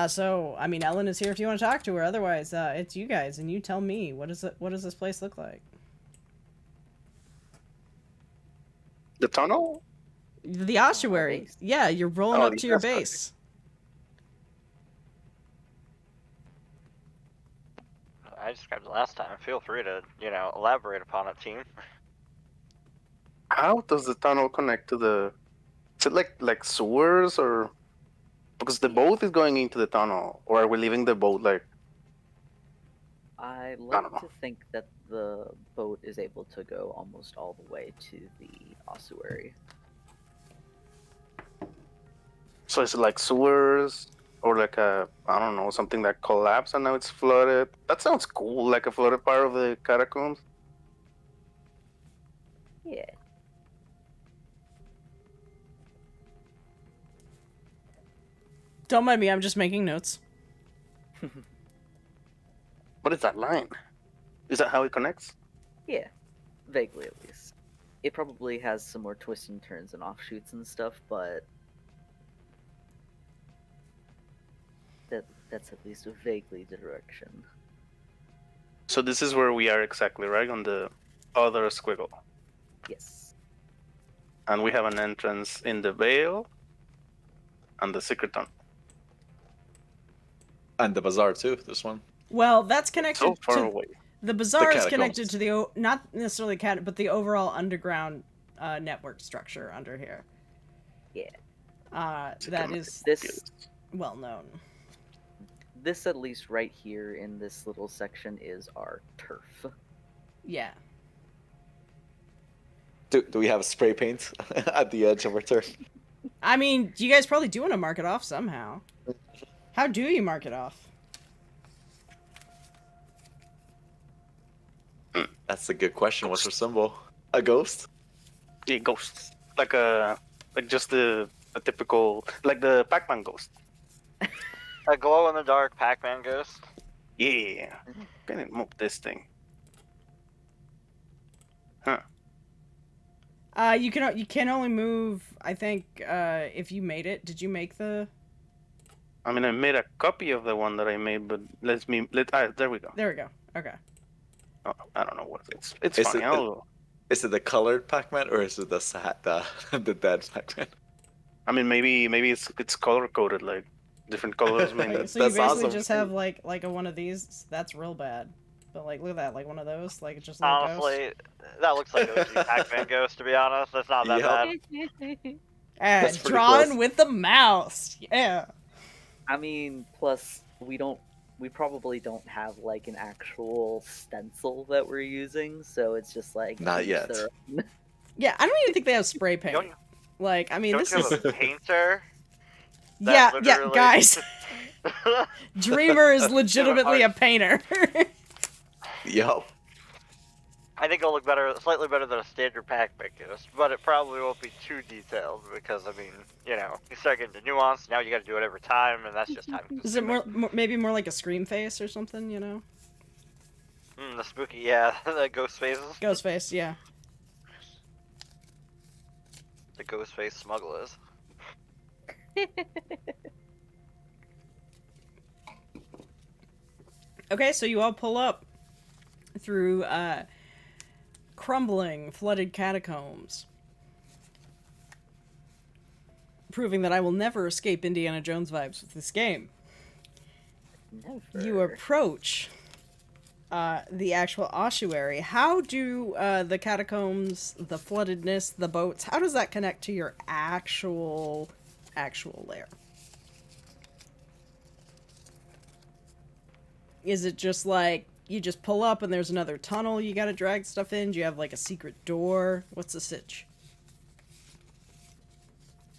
So, I mean, Ellen is here if you want to talk to her. Otherwise, it's you guys, and you tell me, what does this place look like? The tunnel? The ossuary. Yeah, you're rolling up to your base. I described it last time. Feel free to, elaborate upon it, team. How does the tunnel connect to the... Is it like sewers, or... Because the boat is going into the tunnel, or are we leaving the boat like... I like to think that the boat is able to go almost all the way to the ossuary. So is it like sewers, or like I don't know, something that collapsed and now it's flooded? That sounds cool, like a flooded part of the catacombs. Yeah. Don't mind me, I'm just making notes. What is that line? Is that how it connects? Yeah, vaguely at least. It probably has some more twists and turns and offshoots and stuff, but that's at least vaguely the direction. So this is where we are exactly, right? On the other squiggle. Yes. And we have an entrance in the Vale and the Secret Tunnel. And the bazaar too. This one. Well, that's connected So far to away. the bazaar is catacombs. connected to the not necessarily but the overall underground network structure under here. Yeah. That is This well known. this at least right here in this little section is our turf. Yeah. Do we have spray paint at the edge of our turf? I mean, you guys probably do want to mark it off somehow. How do you mark it off? That's a good question. What's our symbol? A ghost? Yeah, ghosts. Like just a typical, like the Pac-Man ghost. A glow-in-the-dark Pac-Man ghost. Yeah. Can I move this thing? Huh. You can only move, I think, if you made it. Did you make the? I mean, I made a copy of the one that I made, but there we go. There we go. Okay. Oh, I don't know what it's Is fine. it- Is it the colored Pac-Man or is it the the dead Pac-Man? I mean, maybe it's color coded, like different colors. Maybe. Okay, so you That's basically awesome. just have like a one of these. That's real bad. But like, look at that, like one of those, like just a little ghost. Honestly, that looks like a Pac-Man ghost, to be honest. That's not that Yep. bad. That's pretty Drawn close. with the mouse. Yeah. I mean, plus we probably don't have like an actual stencil that we're using, so it's just like Not each yet. their own. Yeah, I don't even think they have spray paint. Don't, Like, I mean, don't this you is have a painter? yeah, that yeah, literally- guys. Dreamer is legitimately a painter. Yup. I think it'll look slightly better than a standard Pac-Man ghost, but it probably won't be too detailed because, I mean, you know, you start getting into nuance, now you gotta do it every time, and that's just time Is it consuming. maybe more like a scream face or something? You know, The spooky, yeah, the ghost faces. ghost face. Yeah. The ghost face smugglers. Okay, so you all pull up through crumbling, flooded catacombs, proving that I will never escape Indiana Jones vibes with this game. Never. You approach the actual ossuary. How do the catacombs, the floodedness, the boats, how does that connect to your actual lair? Is it just like you just pull up and there's another tunnel you gotta drag stuff in? Do you have like a secret door? What's the sitch?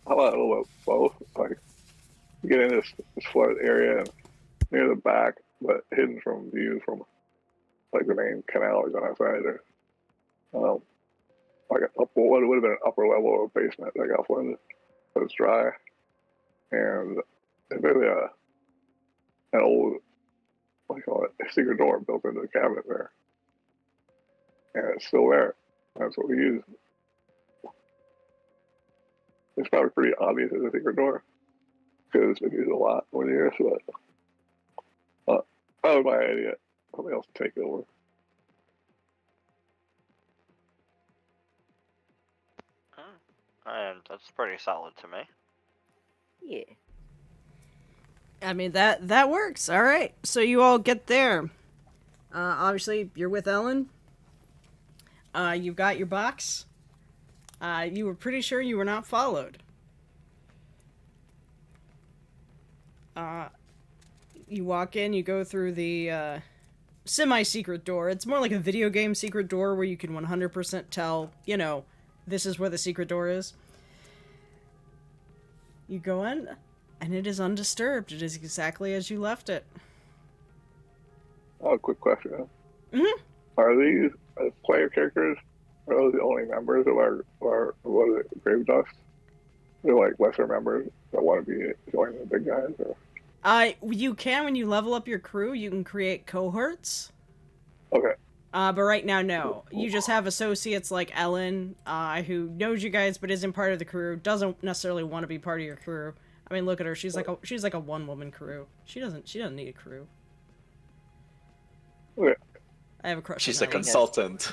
How about a little bit of both? Like, you get in this flooded area and near the back, but hidden from view from like the main canal is on that side there. Like what would have been an upper level or a basement that got flooded, but it's dry, and it's really an old, what do you call it, a secret door built into the cabinet there, and it's still there. That's what we use. It's probably pretty obvious as a secret door because it's been used a lot over the years, but that was my idea. Somebody else take it over. And that's pretty solid to me. Yeah. I mean, that works. All right. So you all get there. Obviously, you're with Ellen. You've got your box. You were pretty sure you were not followed. You walk in, you go through the semi-secret door. It's more like a video game secret door where you can 100% tell, you know, this is where the secret door is. You go in, and it is undisturbed. It is exactly as you left it. Oh, quick question. Mhm. Are these player characters? Are those the only members of our what is it, Gravedust? They're like lesser members that want to be joining the big guys. Or... You can, when you level up your crew, you can create cohorts. Okay. But right now, no. You just have associates like Ellen, who knows you guys but isn't part of the crew. Doesn't necessarily want to be part of your crew. I mean, look at her. She's like a one-woman crew. She doesn't need a crew. Yeah. I have a crush. She's on a Ellen. consultant.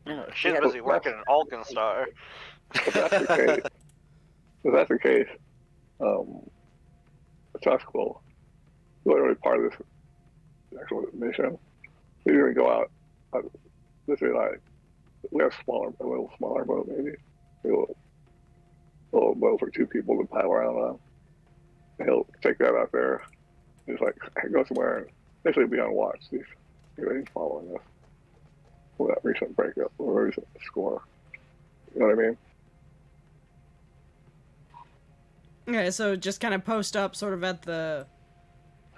No, She's yeah, busy working in Alkenstar. If that's the case, Tusk will literally part of this actual mission. He's gonna go out. This is like we have a little smaller boat maybe. A little boat for 2 people to paddle around on. And he'll take that out there. Just like go somewhere and basically be on watch. See if anybody's following us for that recent breakup or recent score. You know what I mean? Okay, so just kind of post up sort of at the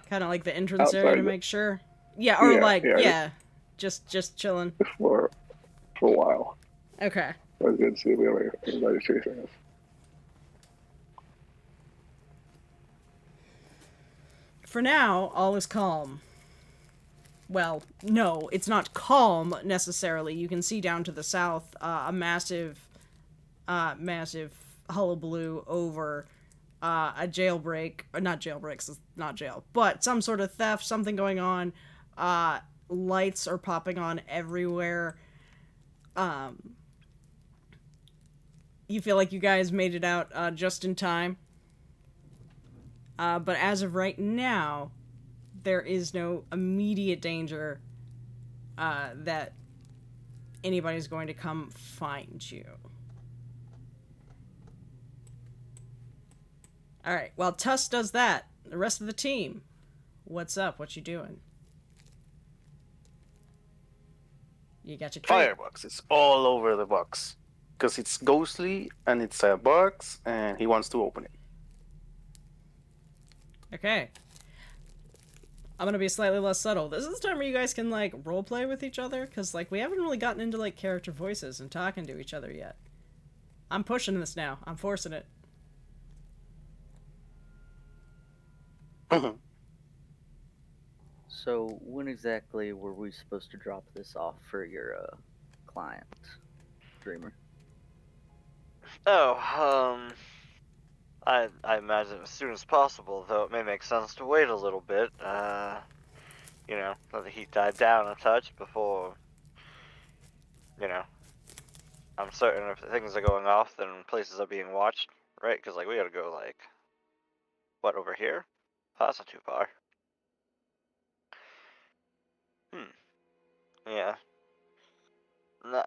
kind of like the entrance Outside area to the- make sure. Yeah, or yeah. Just chilling. Just for a while. Okay. I did see if we have anybody chasing us. For now, all is calm. Well, no, it's not calm necessarily. You can see down to the south a massive hullabaloo over a jailbreak. Or not jailbreaks, it's not jail, but some sort of theft, something going on. Lights are popping on everywhere. You feel like you guys made it out just in time. But as of right now, there is no immediate danger that anybody's going to come find you. Alright, while Tusk does that, the rest of the team, what's up? What you doing? You got your trade. Firebox is all over the box. Because it's ghostly, and it's a box, and he wants to open it. Okay. I'm gonna be slightly less subtle. This is the time where you guys can, like, roleplay with each other, because, like, we haven't really gotten into, like, character voices and talking to each other yet. I'm pushing this now. I'm forcing it. So when exactly were we supposed to drop this off for your client, Dreamer? Oh, I imagine as soon as possible, though it may make sense to wait a little bit, you know, let the heat die down a touch before, you know, I'm certain if things are going off, then places are being watched, right? Because, like, we gotta go, like, what, over here? Oh, that's not too far. Yeah.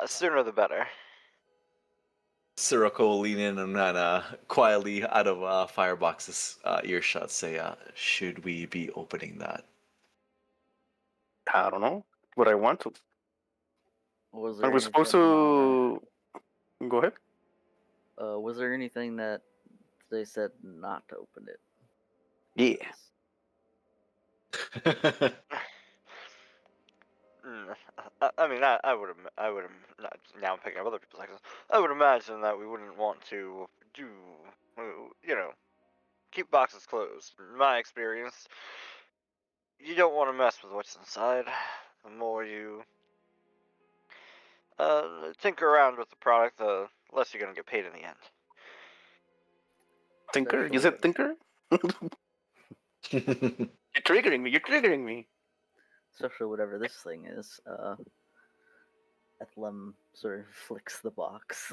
Sooner the better. Sirocco will lean in and quietly out of Firebox's earshot say, should we be opening that? I don't know, but I want to. Was I there was supposed anything, to... Go ahead. was there anything that they said not to open it? Yeah. I mean, I would not, now I'm picking up other people's accents. I would imagine that we wouldn't want to do, you know, keep boxes closed. In my experience, you don't want to mess with what's inside. The more you tinker around with the product, the less you're gonna get paid in the end. Tinker? You said Tinker? You're triggering me. You're triggering me. Especially whatever this thing is. Ethlam sort of flicks the box.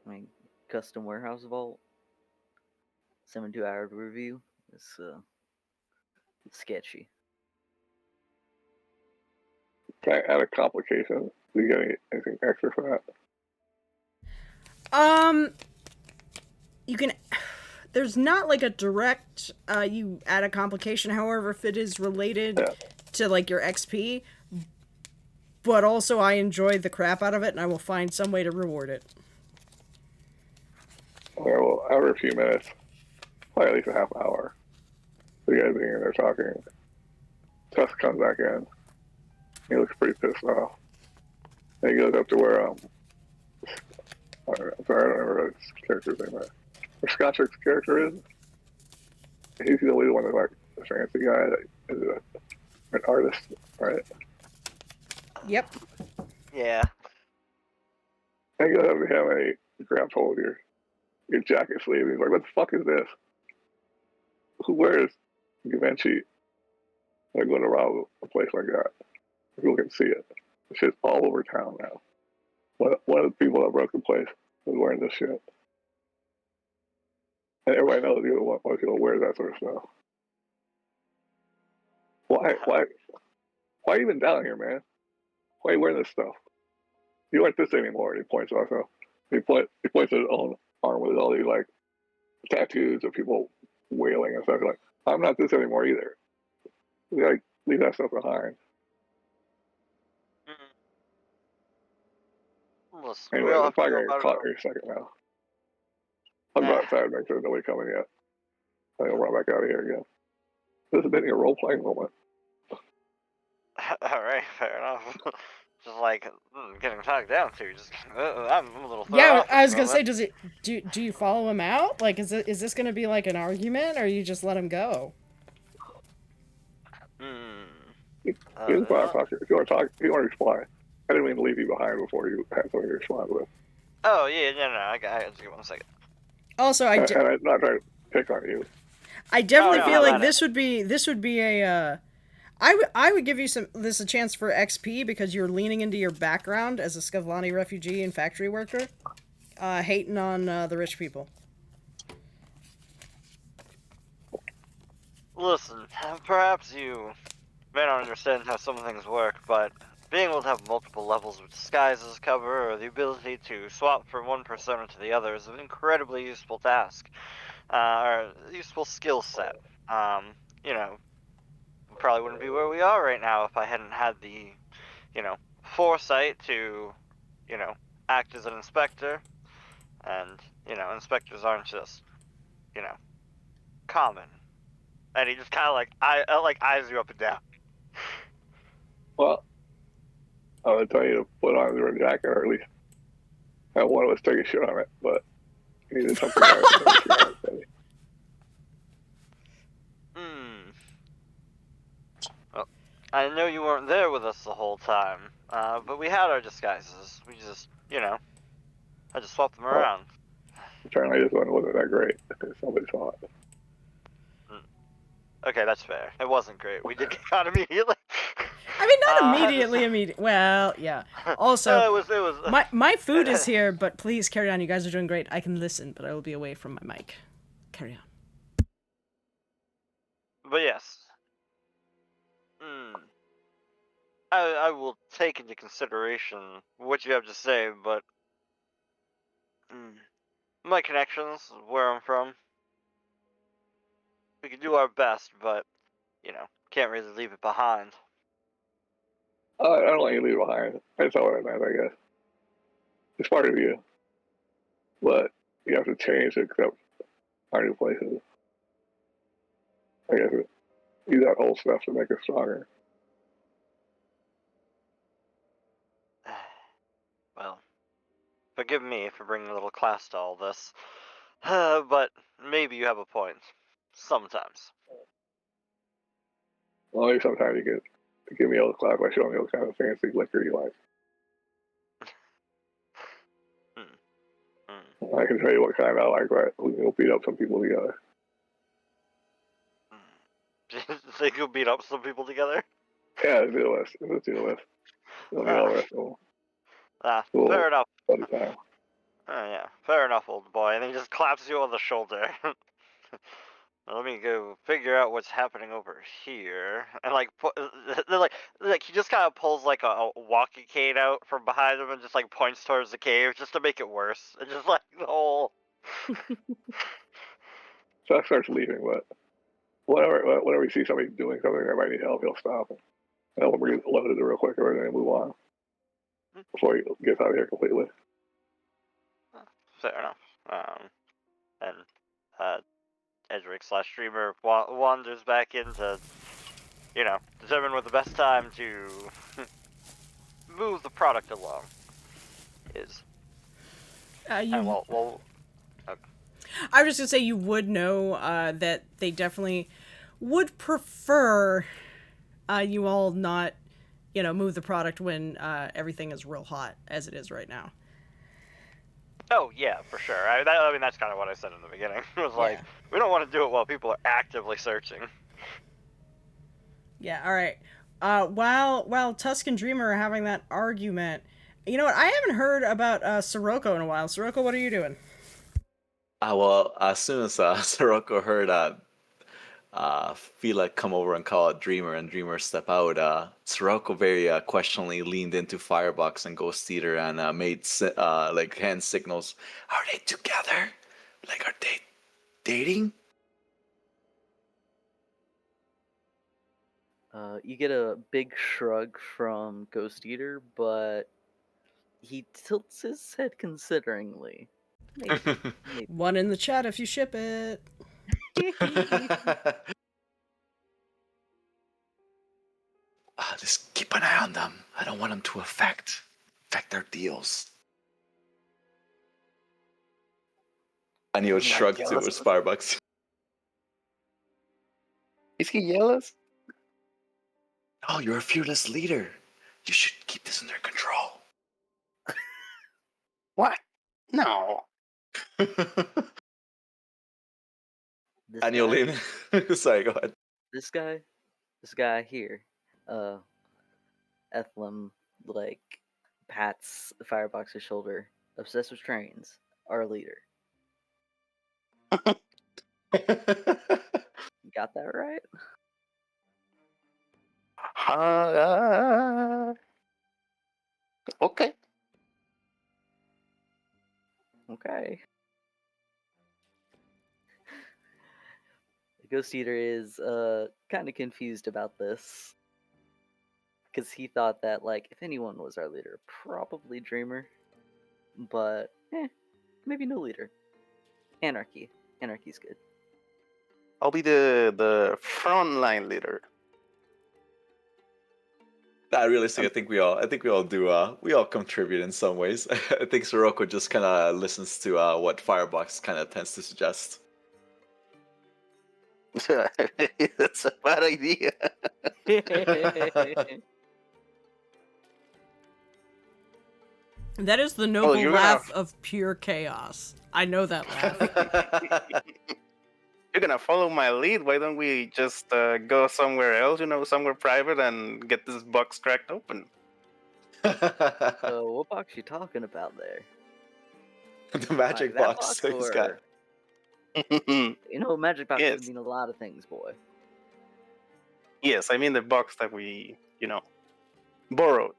I mean, custom warehouse vault. 72-hour review is sketchy. Can I add a complication? Do you get anything extra for that? You can... There's not, like, a direct, you add a complication, however, if it is related to, like, your XP. But also, I enjoy the crap out of it, and I will find some way to reward it. Okay, well, every few minutes, probably at least a half hour, the guys being in there talking, Tusk comes back in. He looks pretty pissed off. And he goes up to where, I'm sorry, I don't remember his character's name, where Scotric's character is. He's the only one that's like the fancy guy that is an artist, right? Yep. Yeah. And you have a grab hold of your jacket sleeve. And he's like, what the fuck is this? Who wears Givenchy? Like going around a place like that. People can see it. It's shit's all over town now. One of the people that broke the place was wearing this shit. And everybody knows you're the one who wears that sort of stuff. Why even down here, man? Why are you wearing this stuff? You aren't this anymore. And he points also. He points at his own arm with all these like tattoos of people wailing and stuff. Like, I'm not this anymore either. Like, leave that stuff behind. Listen, Anyway, I'm probably gonna get caught here in a second now. I'll go outside and make sure there's nobody coming yet. I think I'll run back out of here again. This has been a role-playing moment. Alright, fair enough. Just like getting talked down to. Just I'm a little thrown Yeah, off I was at gonna the say, does it? Do you follow him out? Like, is this gonna be like an argument, or you just let him go? moment. You can talk if you want to talk. If you want to respond. I didn't mean to leave you behind before you had something to respond with. Oh yeah, no, I just give 1 second. Also, And I'm not trying to pick on you. I definitely no, feel no, like no. this would be a. I would give you a chance for XP because you're leaning into your background as a Skavlani refugee and factory worker, hating on the rich people. Listen, perhaps you may not understand how some things work, but being able to have multiple levels of disguise as cover, or the ability to swap from one persona to the other, is an incredibly useful task, or useful skill set. You know, we probably wouldn't be where we are right now if I hadn't had the, foresight to, act as an inspector. And, inspectors aren't just, common. And he just kind of eyes you up and down. Well, I would tell you to put on your jacket, or at least have one of us take a shit on it. But you needed something else to take a shit on it. Well, I know you weren't there with us the whole time, but we had our disguises. We just, I just swapped them around. Apparently, this one wasn't that great. Somebody saw it. Okay, that's fair. It wasn't great. We did get caught immediately. I mean, not immediately. Well, yeah. Also, No, it was. my food is here, but please carry on. You guys are doing great. I can listen, but I will be away from my mic. Carry on. But yes. I will take into consideration what you have to say, but my connections, where I'm from, we can do our best, but can't really leave it behind. I don't want you to leave it behind. That's all I meant, I guess. It's part of you. But you have to change to accept our new places. I guess use that old stuff to make us stronger. Well, forgive me for bringing a little class to all this, but maybe you have a point. Sometimes. Well, maybe sometimes you can give me a little class by showing me what kind of fancy liquor you like. I can tell you what kind I like, right? We can go beat up some people together. They could beat up some people together? Yeah, let's do the list. Let's do the list. Let me all the rest of them. Cool. Fair enough. Buddy time. Yeah, fair enough, old boy. And he just claps you on the shoulder. Let me go figure out what's happening over here. And like he just kind of pulls like a walking cane out from behind him and just like points towards the cave just to make it worse. And just like the whole. So I start leaving, but whenever you see somebody doing something that might need help, he'll stop and help him reload it real quick and then move on before he gets out of here completely. Fair enough. And Edric / streamer wanders back in to, determine what the best time to move the product along is. Okay. I was just gonna say you would know that they definitely would prefer you all not, move the product when everything is real hot as it is right now. Oh yeah, for sure. I mean, that's kind of what I said in the beginning. It was like, we don't want to do it while people are actively searching. Yeah. All right. While Tusk and Dreamer are having that argument, you know what? I haven't heard about Sirocco in a while. Sirocco, what are you doing? Well, as soon as Sirocco heard Fila come over and call out Dreamer and Dreamer step out, Sirocco very questioningly leaned into Firebox and Ghost Eater and made like hand signals. Are they together? Like, are they dating? You get a big shrug from Ghost Eater, but he tilts his head consideringly. Maybe. One in the chat if you ship it. Just keep an eye on them. I don't want them to affect their deals. And he would shrug to his Firebox. Is he jealous? Oh, you're a fearless leader. You should keep this under control. What? No. And you'll lean. Sorry, go ahead. This guy here, Ethlam, like, pats Firebox's shoulder. Obsessed with trains, our leader. Got that right? Okay. Okay. The Ghost Eater is kind of confused about this. Because he thought that, like, if anyone was our leader, probably Dreamer. But, maybe no leader. Anarchy. Anarchy's good. I'll be the frontline leader. Realistic. I think we all do. We all contribute in some ways. I think Sirocco just kind of listens to what Firebox kind of tends to suggest. That's a bad idea. That is the noble you're laugh of pure chaos. I know that laugh. You're gonna follow my lead. Why don't we just go somewhere else, somewhere private, and get this box cracked open? So, what box you talking about there? The magic Like, that box. box He's got. Magic box Yes. can mean a lot of things, boy. Yes, I mean the box that we, borrowed.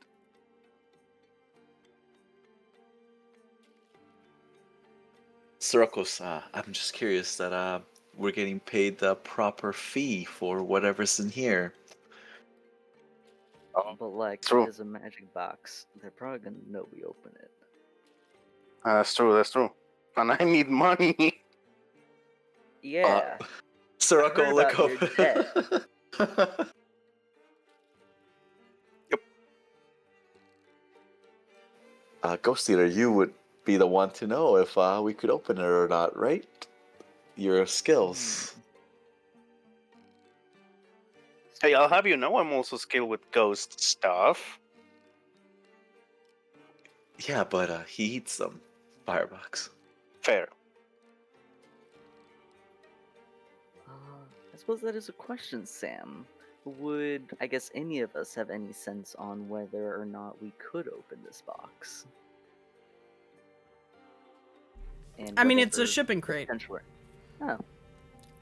Sirocco's, I'm just curious that we're getting paid the proper fee for whatever's in here. But, like, true. as a magic box, they're probably gonna know we open it. That's true. And I need money. Yeah. Sirocco will look about your over. Yep. Ghost Eater, you would be the one to know if we could open it or not, right? Your skills. Hey, I'll have you know I'm also skilled with ghost stuff. Yeah, but he eats them. Firebox. Fair. I suppose that is a question, Sam. Would, I guess, any of us have any sense on whether or not we could open this box? And I mean, it's a whatever shipping crate. potential- Oh.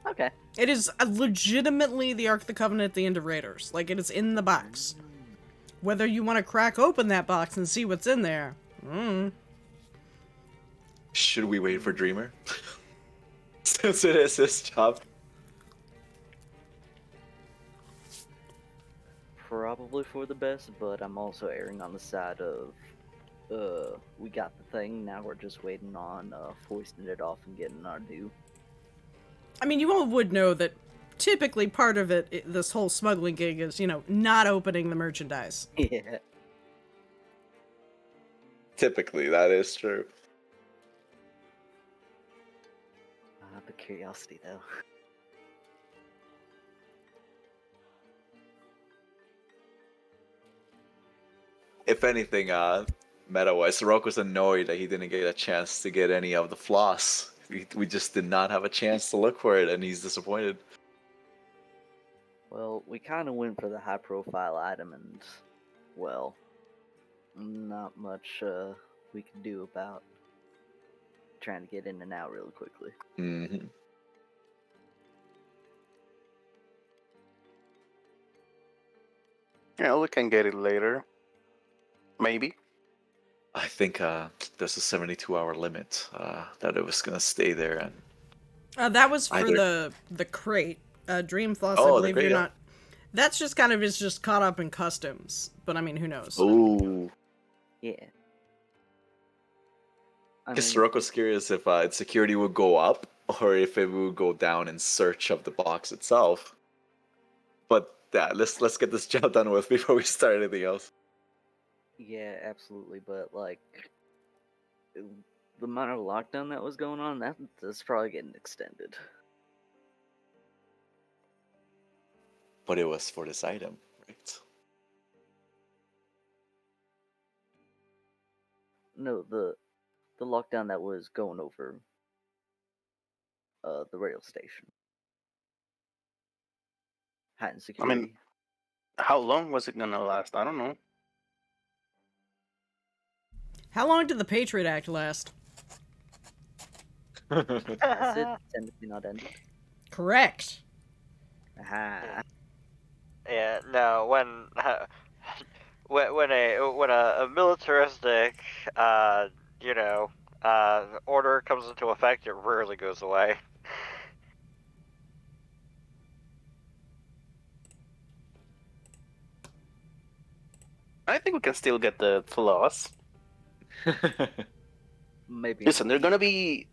Okay. It is legitimately the Ark of the Covenant at the end of Raiders. Like, it is in the box. Whether you want to crack open that box and see what's in there. Should we wait for Dreamer? Since it is his job. Probably for the best, but I'm also erring on the side of, we got the thing, now we're just waiting on foisting it off and getting our due. I mean, you all would know that typically part of this whole smuggling gig is, not opening the merchandise. Yeah. Typically, that is true. But curiosity, though. if anything, meta-wise, Soroko's annoyed that he didn't get a chance to get any of the floss. We just did not have a chance to look for it, and he's disappointed. Well, we kind of went for the high-profile item, and, well, not much we could do about trying to get in and out really quickly. Mm-hmm. Yeah, we can get it later. Maybe. I think there's a 72-hour limit that it was gonna stay there, and That was for Either- the crate. Dream Floss, Oh, I the believe crate, you're yeah. not. That's just kind of is just caught up in customs, but I mean, who knows? ooh. Yeah. I I guess mean, Soroko's curious if its security would go up or if it would go down in search of the box itself. But yeah, let's get this job done with before we start anything else. yeah, absolutely, but, like, the amount of lockdown that was going on, that's probably getting extended. But it was for this item, right? No, the lockdown that was going over the rail station. Heightened security. How long was it gonna last? I don't know. How long did the Patriot Act last? Is it technically not ended? Correct. Aha. Yeah, no, when a militaristic order comes into effect, it rarely goes away. I think we can still get the floss. Maybe. Listen, they're gonna be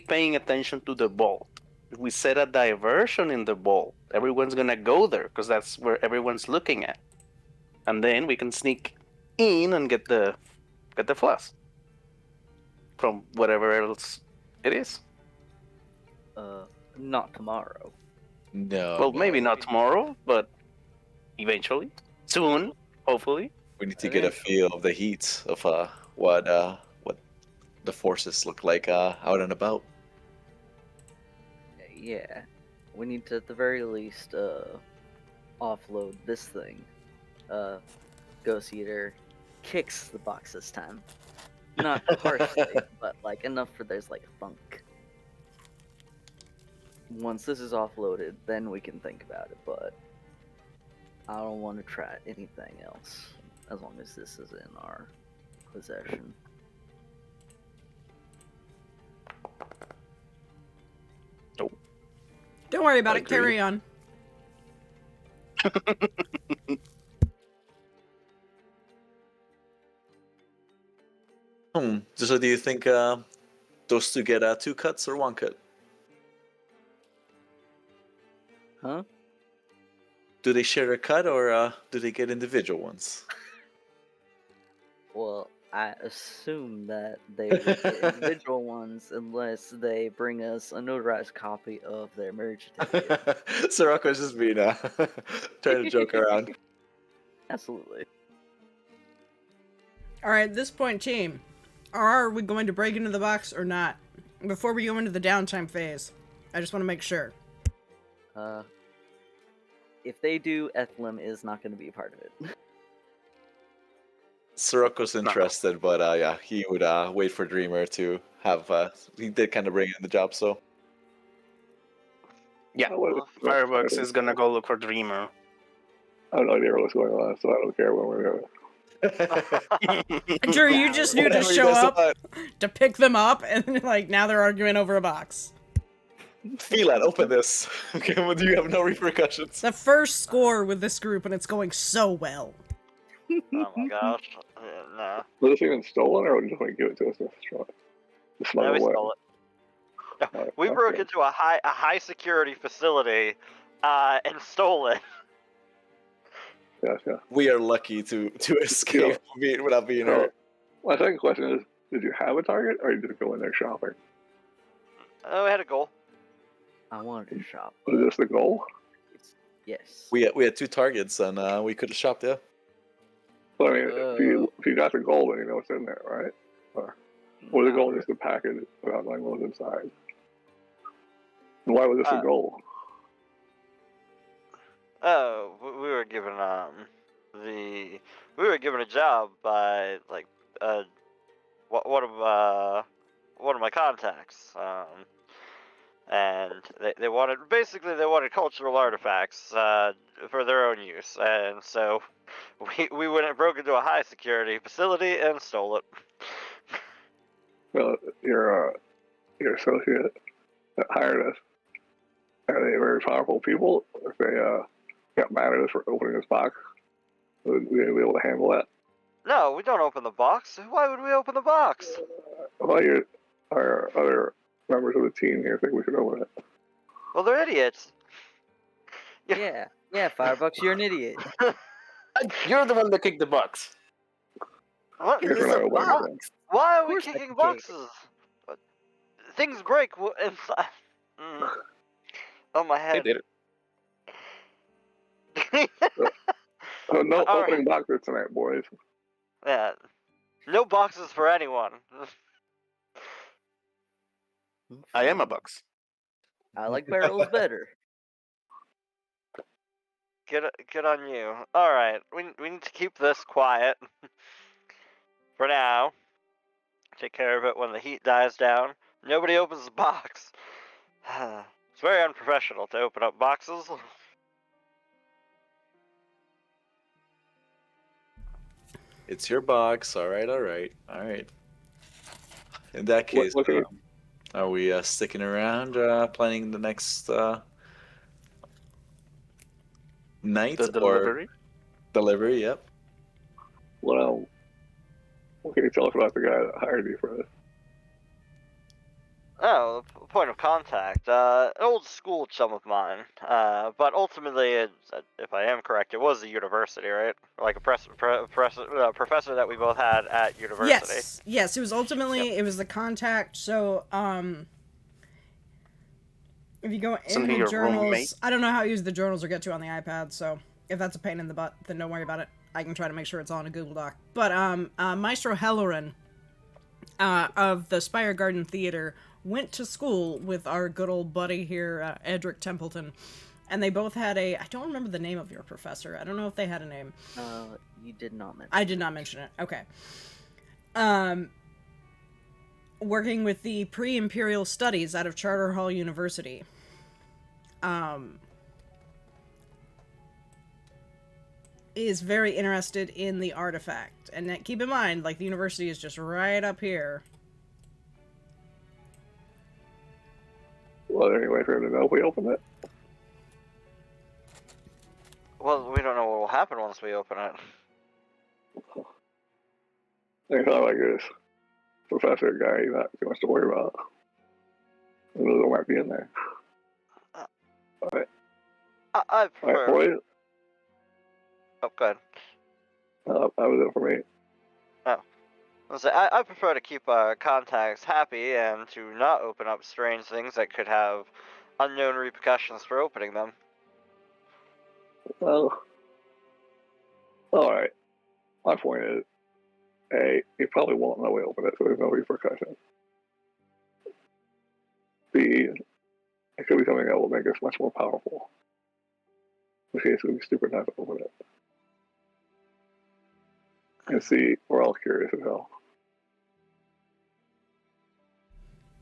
paying attention to the vault. If we set a diversion in the vault, everyone's gonna go there because that's where everyone's looking at, and then we can sneak in and get the floss from whatever else it is. Not tomorrow. No. Well, maybe not tomorrow, but eventually, soon, hopefully. We need to get a feel of the heat of what the forces look like out and about. Yeah. We need to, at the very least, offload this thing. Ghost Eater kicks the box this time. Not harshly, but, like, enough for there's, like, a thunk. Once this is offloaded, then we can think about it, but I don't want to try anything else as long as this is in our possession. Don't worry about I it. Carry on. So do you think those two get 2 cuts or 1 cut? Huh? Do they share a cut or do they get individual ones? Well, I assume that they would get individual ones unless they bring us a notarized copy of their marriage certificate. Soroko's just being trying to joke around. Absolutely. All right, at this point, team, are we going to break into the box or not? Before we go into the downtime phase, I just want to make sure. If they do, Ethlam is not going to be a part of it. Soroko's interested, but yeah, he would wait for Dreamer to have. He did kind of bring in the job, so. Yeah, Firebucks is gonna go look for Dreamer. I have no idea what's going on, so I don't care when we're going. Drew, you just knew to Whatever he show does up about- to pick them up, and like now they're arguing over a box. Phelan, open this. Okay, well, you have no repercussions. The first score with this group, and it's going so well. Oh my gosh. No. Was this even stolen, or would you just want to give it to us to destroy it? To No, smuggle we away? stole it. No, we Okay. broke into a high security facility and stole it. Yeah. We are lucky to escape without being So, hurt. my second question is, did you have a target, or you just go in there shopping? Oh, we had a goal. I wanted to shop. Was this the goal? Yes. We had 2 targets, and we could have shopped, yeah. So I mean, if you got the gold, then you know what's in there, right? Or the gold is the package without knowing what was inside. And why was this a gold? Oh, we were given we were given a job by like one of my contacts, and they wanted cultural artifacts for their own use, and so we went and broke into a high security facility and stole it. Well, your associate that hired us, are they very powerful people? If they got mad at us for opening this box, would we be able to handle that? No, we don't open the box. Why would we open the box? Well, our other members of the team here think we should open it. Well, they're idiots. Yeah, Firebucks, you're an idiot. You're the one that kicked the box. What? Here's when I open it. Why are we course I kicking can kick. boxes? Things break inside. On my They head. did it. No All opening boxes tonight, boys. Yeah. No boxes for anyone. I am a box. I like barrels better. Good on you. All right, we need to keep this quiet for now. Take care of it when the heat dies down. Nobody opens the box. It's very unprofessional to open up boxes. It's your box. All right. In that case, are we sticking around, planning the next night The delivery? or delivery? Yep. Well, what can you tell us about the guy that hired you for this? Oh, the point of contact. An old school chum of mine. But ultimately, if I am correct, it was the university, right? Like a professor that we both had at university. Yes. It was ultimately it was the contact. So, if you go in the journals, roommate? I don't know how to use the journals or get to on the iPad. So, if that's a pain in the butt, then don't worry about it. I can try to make sure it's all in a Google Doc. But Maestro Halloran of the Spire Garden Theater went to school with our good old buddy here, Edric Templeton, and they both had I don't remember the name of your professor. I don't know if they had a name. You did not mention. I did not mention it. Okay. Working with the pre-imperial studies out of Charterhall University. Is very interested in the artifact. And keep in mind, like, the university is just right up here. Well, anyway, for him to know if we open it. Well, we don't know what will happen once we open it. It's not like this professor guy, he's not too much to worry about. I know there might be in there. Alright. I prefer... Alright, boys. Oh, go ahead. That was it for me. I prefer to keep our contacts happy and to not open up strange things that could have unknown repercussions for opening them. Well, alright. My point is, A, he probably won't know we open it, so there's no repercussion. B, it could be something that will make us much more powerful. In which case, it would be stupid not to open it. And C, we're all curious as hell.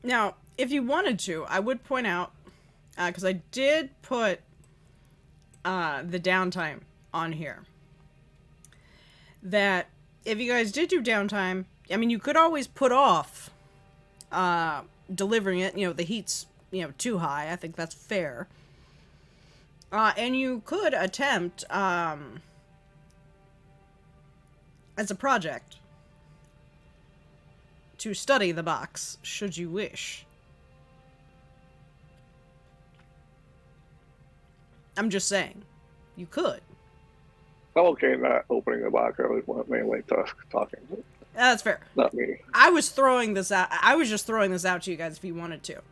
Now, if you wanted to, I would point out, because I did put the downtime on here, that if you guys did do downtime, I mean, you could always put off delivering it. You know, the heat's, too high. I think that's fair. And you could attempt, as a project, to study the box, should you wish. I'm just saying, you could. I'm okay not opening the box. I was mainly Tusk talking. That's fair. Not me. I was throwing this out. I was just throwing this out to you guys if you wanted to.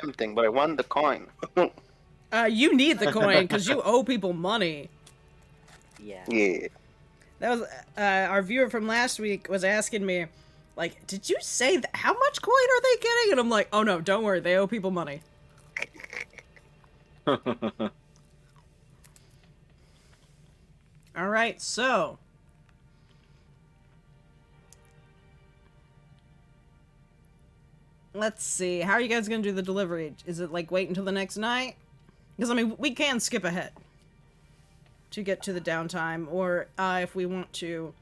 Tempting, but I won the coin. You need the coin because you owe people money. Yeah. Yeah. That was our viewer from last week was asking me, like, did you say that? How much coin are they getting? And I'm like, oh no, don't worry, they owe people money. All right, so let's see. How are you guys gonna do the delivery? Is it like wait until the next night? Because I mean, we can skip ahead to get to the downtime, or if we want to,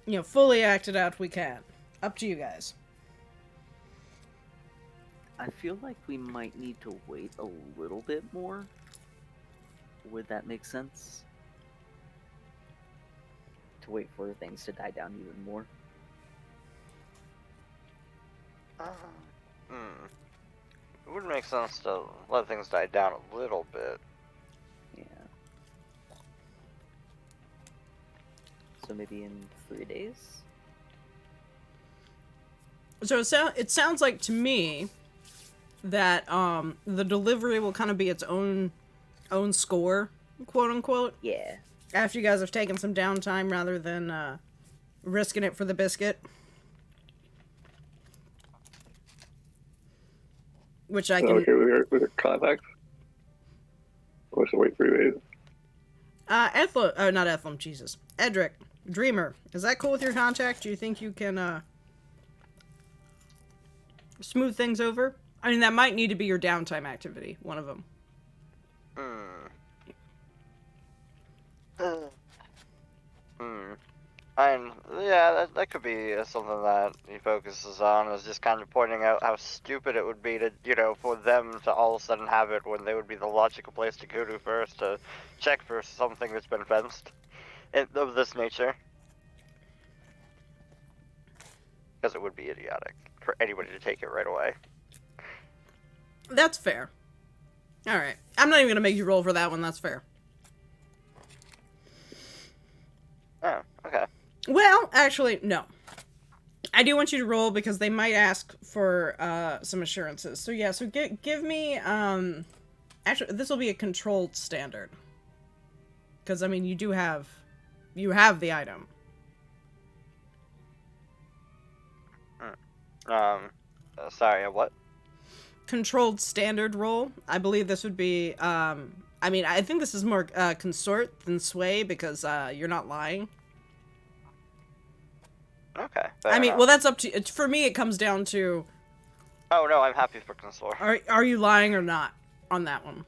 you know, fully act it out, we can. Up to you guys. I feel like we might need to wait a little bit more. Would that make sense? To wait for things to die down even more. It would make sense to let things die down a little bit. Yeah. So maybe in 3 days? So it sounds like to me that the delivery will kind of be its own score, quote unquote. Yeah. After you guys have taken some downtime rather than risking it for the biscuit. Which I can... Okay with your contact? Or should I wait 3 days? Ethlam, not Ethlam, Jesus. Edric, Dreamer, is that cool with your contact? Do you think you can, smooth things over? I mean, that might need to be your downtime activity, one of them. And yeah, that could be something that he focuses on, is just kind of pointing out how stupid it would be to, you know, for them to all of a sudden have it when they would be the logical place to go to first to check for something that's been fenced of this nature. Because it would be idiotic for anybody to take it right away. That's fair. Alright. I'm not even going to make you roll for that one, that's fair. Oh, okay. Well, actually, no. I do want you to roll because they might ask for some assurances. So yeah, so give me actually this will be a controlled standard. Cuz I mean, you have the item. Sorry, what? Controlled standard roll. I believe this would be I mean, I think this is more consort than sway because you're not lying. Okay. I mean, well, that's up to... For me, it comes down to... Oh, no, I'm happy for consort. Are you lying or not on that one?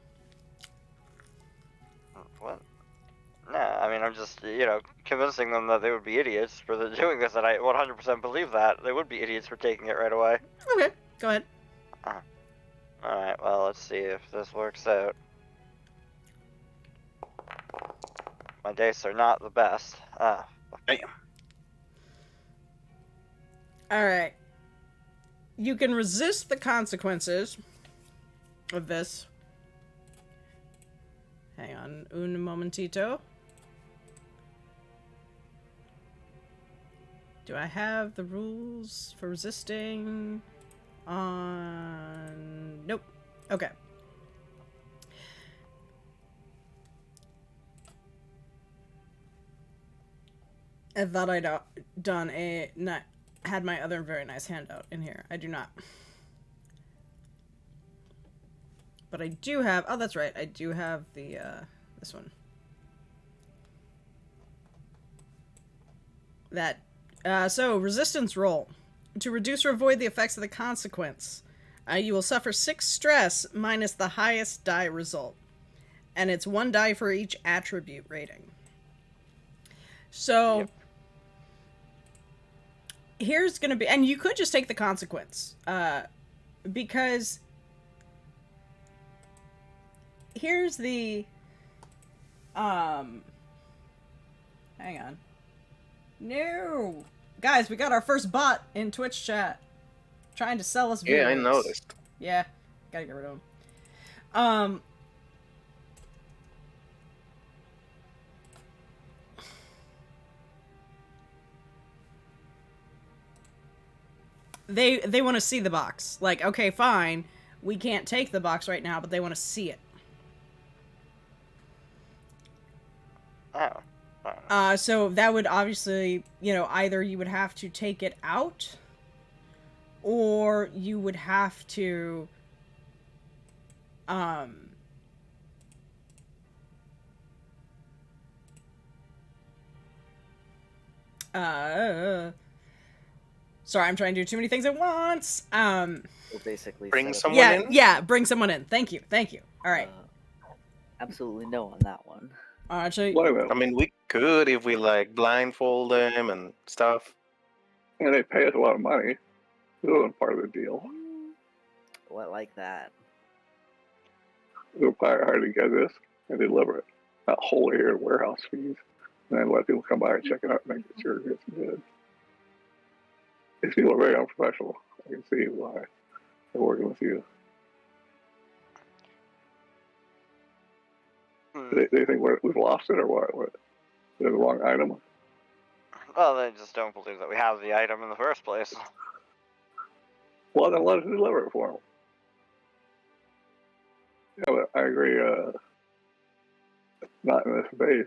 What? Nah, I mean, I'm just, you know, convincing them that they would be idiots for doing this, and I 100% believe that. They would be idiots for taking it right away. Okay, go ahead. Alright, well, let's see if this works out. My dice are not the best. Damn. Alright. You can resist the consequences of this. Hang on, un momentito. Do I have the rules for resisting on... Nope. Okay. I thought I'd done had my other very nice handout in here. I do not. But I do have... Oh, that's right. I do have the, this one. That... so, resistance roll. To reduce or avoid the effects of the consequence, you will suffer 6 stress minus the highest die result. And it's 1 die for each attribute rating. So... Yep. Here's gonna be... And you could just take the consequence. Because... Here's the... Hang on. No! Guys, we got our first bot in Twitch chat. Trying to sell us viewers. Yeah, I noticed. Yeah. Gotta get rid of him. They want to see the box. Like, okay, fine. We can't take the box right now, but they want to see it. Oh. So that would obviously, either you would have to take it out, or you would have to, sorry, I'm trying to do too many things at once. We'll basically Bring set up- someone in? Yeah, bring someone in. Thank you. All right. Absolutely no on that one. Actually, Wait a minute. I mean, we could if we like blindfold them and stuff. And they pay us a lot of money. It wasn't part of the deal. What like that? It was hard to get this and deliver it. Not wholly here warehouse fees. And then let people come by and check it out and make sure it's good. These people are very unprofessional. I can see why they're working with you. They think we've lost it or what? They're the wrong item? Well, they just don't believe that we have the item in the first place. Well, then let us deliver it for them. Yeah, but I agree, not in this base.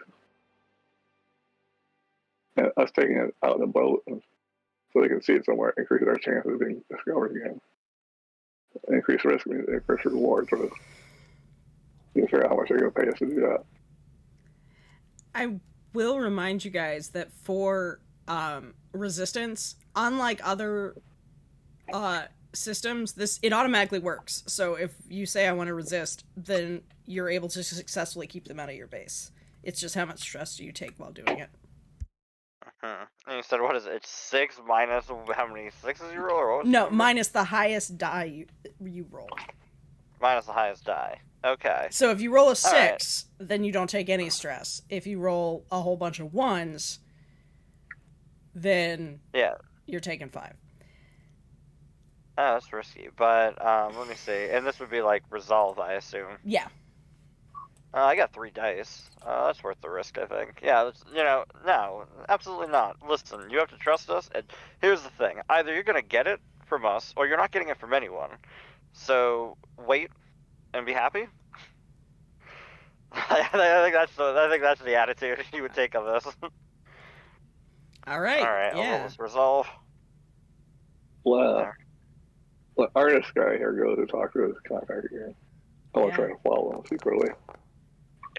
And us taking it out in the boat so they can see it somewhere increases our chances of being discovered again. Increase risk means increase reward for this. You can figure out how much they're going to pay us to do that. I will remind you guys that for resistance, unlike other systems, it automatically works. So if you say I want to resist, then you're able to successfully keep them out of your base. It's just how much stress do you take while doing it. And you said, what is it? It's 6 minus how many 6s you roll? Or what was No, the number? minus the highest die you roll. Minus the highest die. Okay. So if you roll a 6, then you don't take any stress. If you roll a whole bunch of 1s, then you're taking 5. Oh, that's risky. But let me see. And this would be like resolve, I assume. Yeah. I got 3 dice. That's worth the risk, I think. Yeah, no, absolutely not. Listen, you have to trust us. And here's the thing: either you're gonna get it from us, or you're not getting it from anyone. So wait and be happy. I think that's the attitude you would take of this. All right. All right. Yeah. Let's resolve. Well, let artist guy here go to talk to his contact again. I want to try to follow him secretly.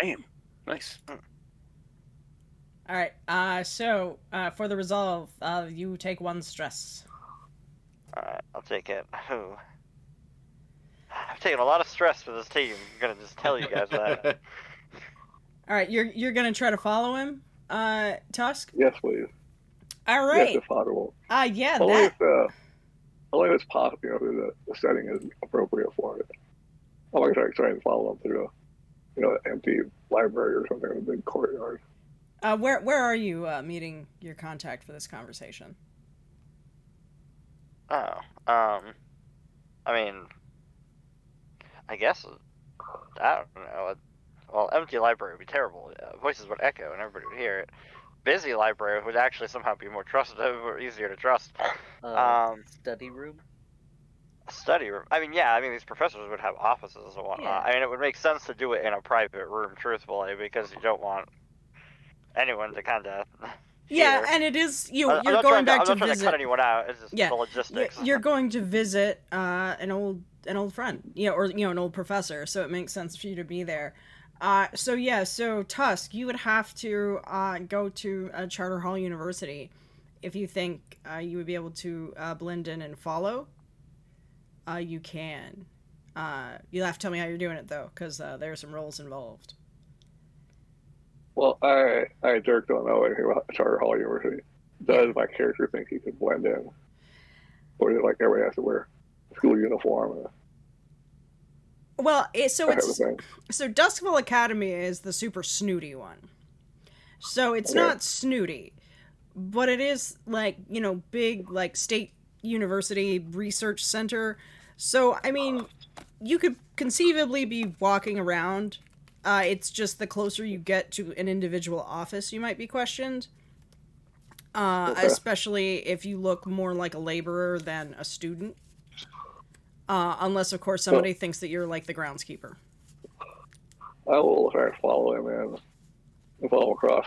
Damn. Nice. All right. So for the resolve, you take 1 stress. All right, I'll take it. Ooh. I've taken a lot of stress for this team. I'm gonna just tell you guys that. All right. You're gonna try to follow him, Tusk. Yes, please. All right. Yes, if possible. Yeah. Only if it's possible, the setting is appropriate for it. I'm not going to try and follow them through an empty library or something in a big courtyard. Where are you meeting your contact for this conversation? Oh, I mean, I guess I don't know. Well, empty library would be terrible. Voices would echo and everybody would hear it. Busy library would actually somehow be more trusted or easier to trust. Study room? Study room. I mean, these professors would have offices and whatnot. Yeah. I mean, it would make sense to do it in a private room, truthfully, because you don't want anyone to kind of. Yeah, and it is you're I'm going back I'm to not trying visit. to cut anyone out. It's just the logistics. You're going to visit an old friend, or an old professor, so it makes sense for you to be there. So Tusk, you would have to go to Charterhall University if you think you would be able to blend in and follow. You can. You'll have to tell me how you're doing it though, because there are some roles involved. Well, I Dirk don't know anything about Charterhall University. Does my character think he can blend in? Or is it like everybody has to wear a school uniform? Well, so Duskville Academy is the super snooty one. So it's not snooty, but it is like, big like state university research center. So, I mean, you could conceivably be walking around. It's just the closer you get to an individual office, you might be questioned. Especially if you look more like a laborer than a student. Unless, of course, somebody thinks that you're like the groundskeeper. I will try to follow him and follow him across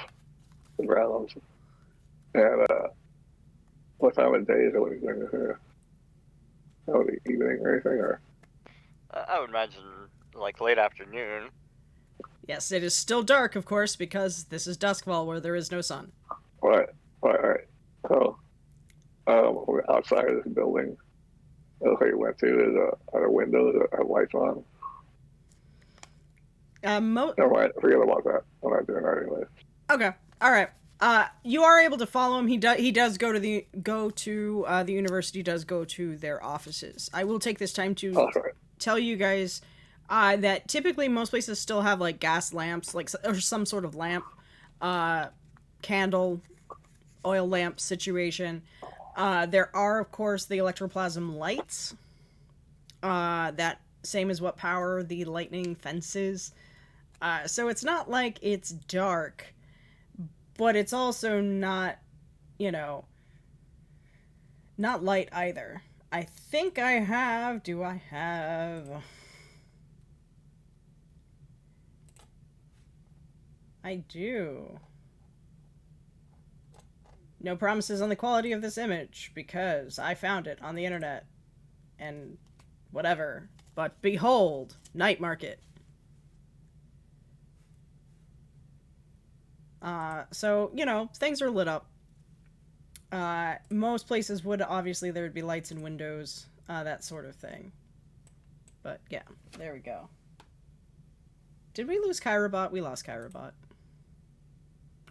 the grounds. And what time of day is it when he's doing this? Evening or anything? Or I would imagine like late afternoon. Yes, it is still dark, of course, because this is Duskfall, where there is no sun. right. So, outside of this building, it looks like you went to, there's other windows that have lights on. Never mind, forget about that. I'm not doing that anyway. Okay, all right. You are able to follow him. He does go to the university. Does go to their offices. I will take this time to tell you guys that typically most places still have like gas lamps, like or some sort of lamp, candle, oil lamp situation. There are of course the electroplasm lights. That same as what power the lightning fences. So it's not like it's dark, but it's also not, not light either. I think I have... Do I have... I do. No promises on the quality of this image, because I found it on the internet. And whatever. But behold, night market. So, things are lit up. Most places would, obviously, there would be lights and windows, that sort of thing. But, yeah, there we go. Did we lose Kyrobot? We lost Kyrobot.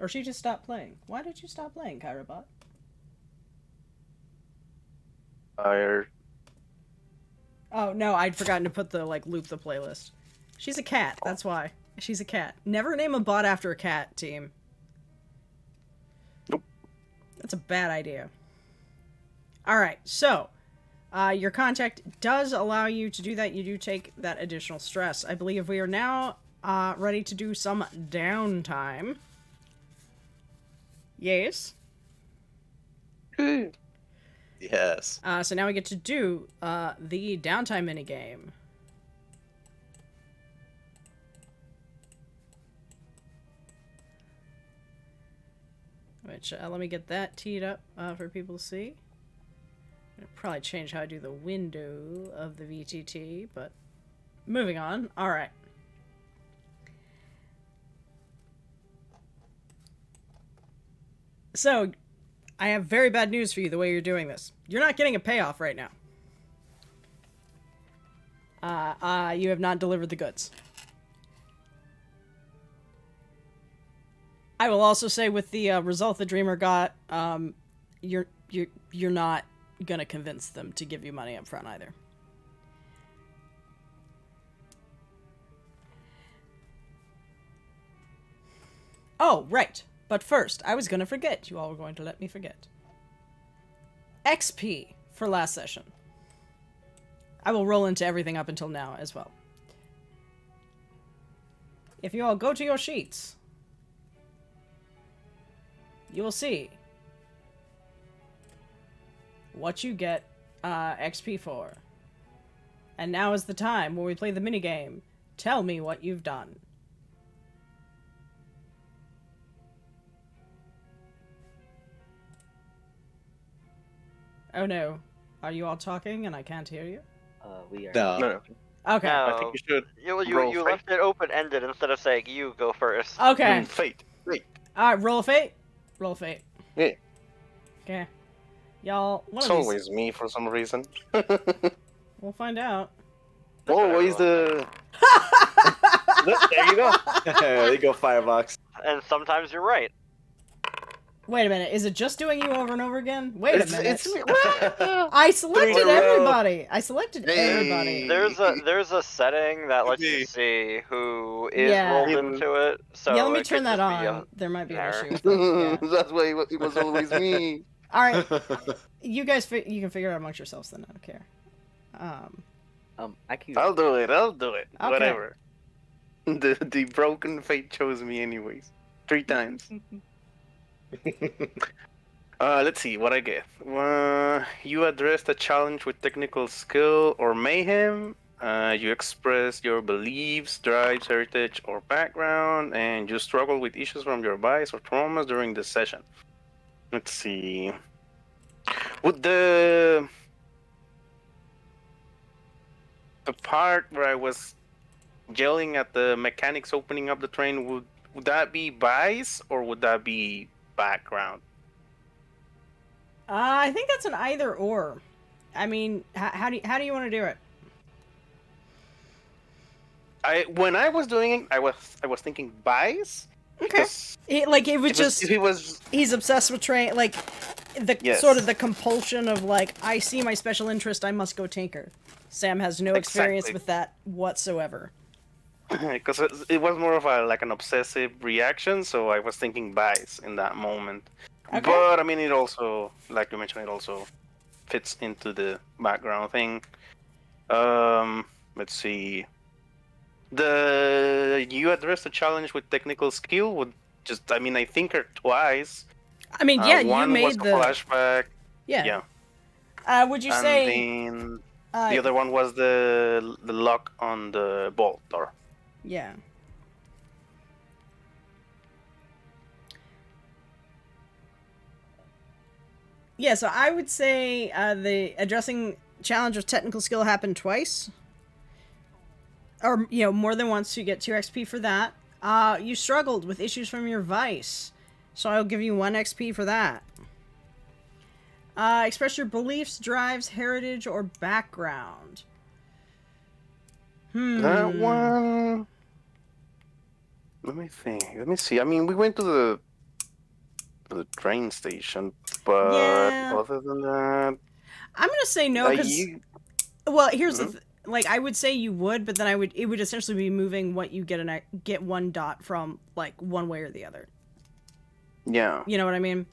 Or she just stopped playing. Why did you stop playing, Kyrobot? Tired. Oh, no, I'd forgotten to put the, loop the playlist. She's a cat, that's why. She's a cat. Never name a bot after a cat, team. Nope. That's a bad idea. Alright, so, your contact does allow you to do that. You do take that additional stress. I believe we are now ready to do some downtime. Yes? Yes. So now we get to do the downtime minigame. Which, let me get that teed up for people to see. I'll probably change how I do the window of the VTT, but moving on. Alright. So, I have very bad news for you the way you're doing this. You're not getting a payoff right now. You have not delivered the goods. I will also say with the result the Dreamer got, you're not gonna convince them to give you money up front either. Oh, right. But first, I was gonna forget. You all were going to let me forget. XP for last session. I will roll into everything up until now as well. If you all go to your sheets, you will see what you get XP for. And now is the time where we play the minigame. Tell me what you've done. Oh no. Are you all talking and I can't hear you? We are. No. Okay. No, I think you should. you left it open-ended instead of saying you go first. Okay. Fate. Alright, roll a fate. Roll a fate. Yeah. Okay. Y'all, one It's of these... always me for some reason. We'll find out. Always the. Look, there you go. There you go, Firebox. And sometimes you're right. Wait a minute, is it just doing you over and over again? Wait a minute. It's what? I selected Three in a row. everybody. I selected everybody. There's a setting that lets you see who is Yeah. rolled into it. So Yeah, let me it turn could that just be on. There might be an error. issue with it. Yeah. That's why it was always me. All right, you guys, you can figure it out amongst yourselves then. I don't care. I can. I'll do it. Okay. Whatever. The broken fate chose me anyways. 3 times. Let's see what I get. You addressed a challenge with technical skill or mayhem. You express your beliefs, drives, heritage, or background, and you struggle with issues from your bias or traumas during the session. Let's see. Would the part where I was yelling at the mechanics opening up the train, would that be bias or would that be background? I think that's an either or. I mean, how do you want to do it? When I was doing it, I was thinking bias. Okay. It was just if he was he's obsessed with train, like the Yes. sort of the compulsion of like, I see my special interest, I must go tinker. Sam has no experience Exactly. with that whatsoever. because it was more of an obsessive reaction, so I was thinking bias in that moment. Okay. But I mean, it also, like you mentioned, it also fits into the background thing. Let's see. You addressed the challenge with technical skill. I think her twice. I mean, yeah, you One was made a the flashback. yeah. Yeah. Would you And say then the other one was the lock on the bolt door. yeah? Yeah, so I would say the addressing challenge with technical skill happened twice. Or, more than once, you get 2 XP for that. You struggled with issues from your vice, so I'll give you 1 XP for that. Express your beliefs, drives, heritage, or background. That one. Let me think. Let me see. I mean, we went to the train station, but Yeah. other than that, I'm gonna say no, because... Well, here's Mhm. the like, I would say you would, but then it would essentially be moving what you get 1 dot from, like, one way or the other. Yeah. You know what I mean?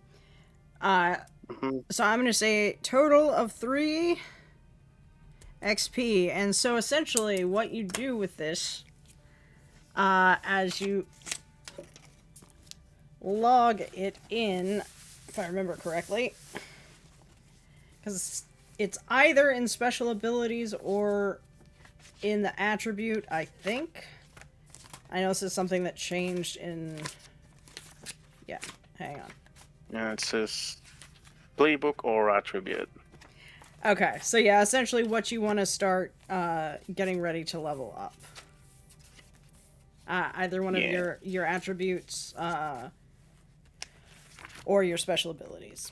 Mhm. So I'm gonna say total of 3 XP, and so essentially what you do with this, as you log it in, if I remember correctly, because it's either in special abilities or in the attribute, I think. I know this is something that changed in... Yeah, hang on. Yeah, it says playbook or attribute. Okay, so yeah, essentially what you want to start getting ready to level up. Either one of your attributes or your special abilities.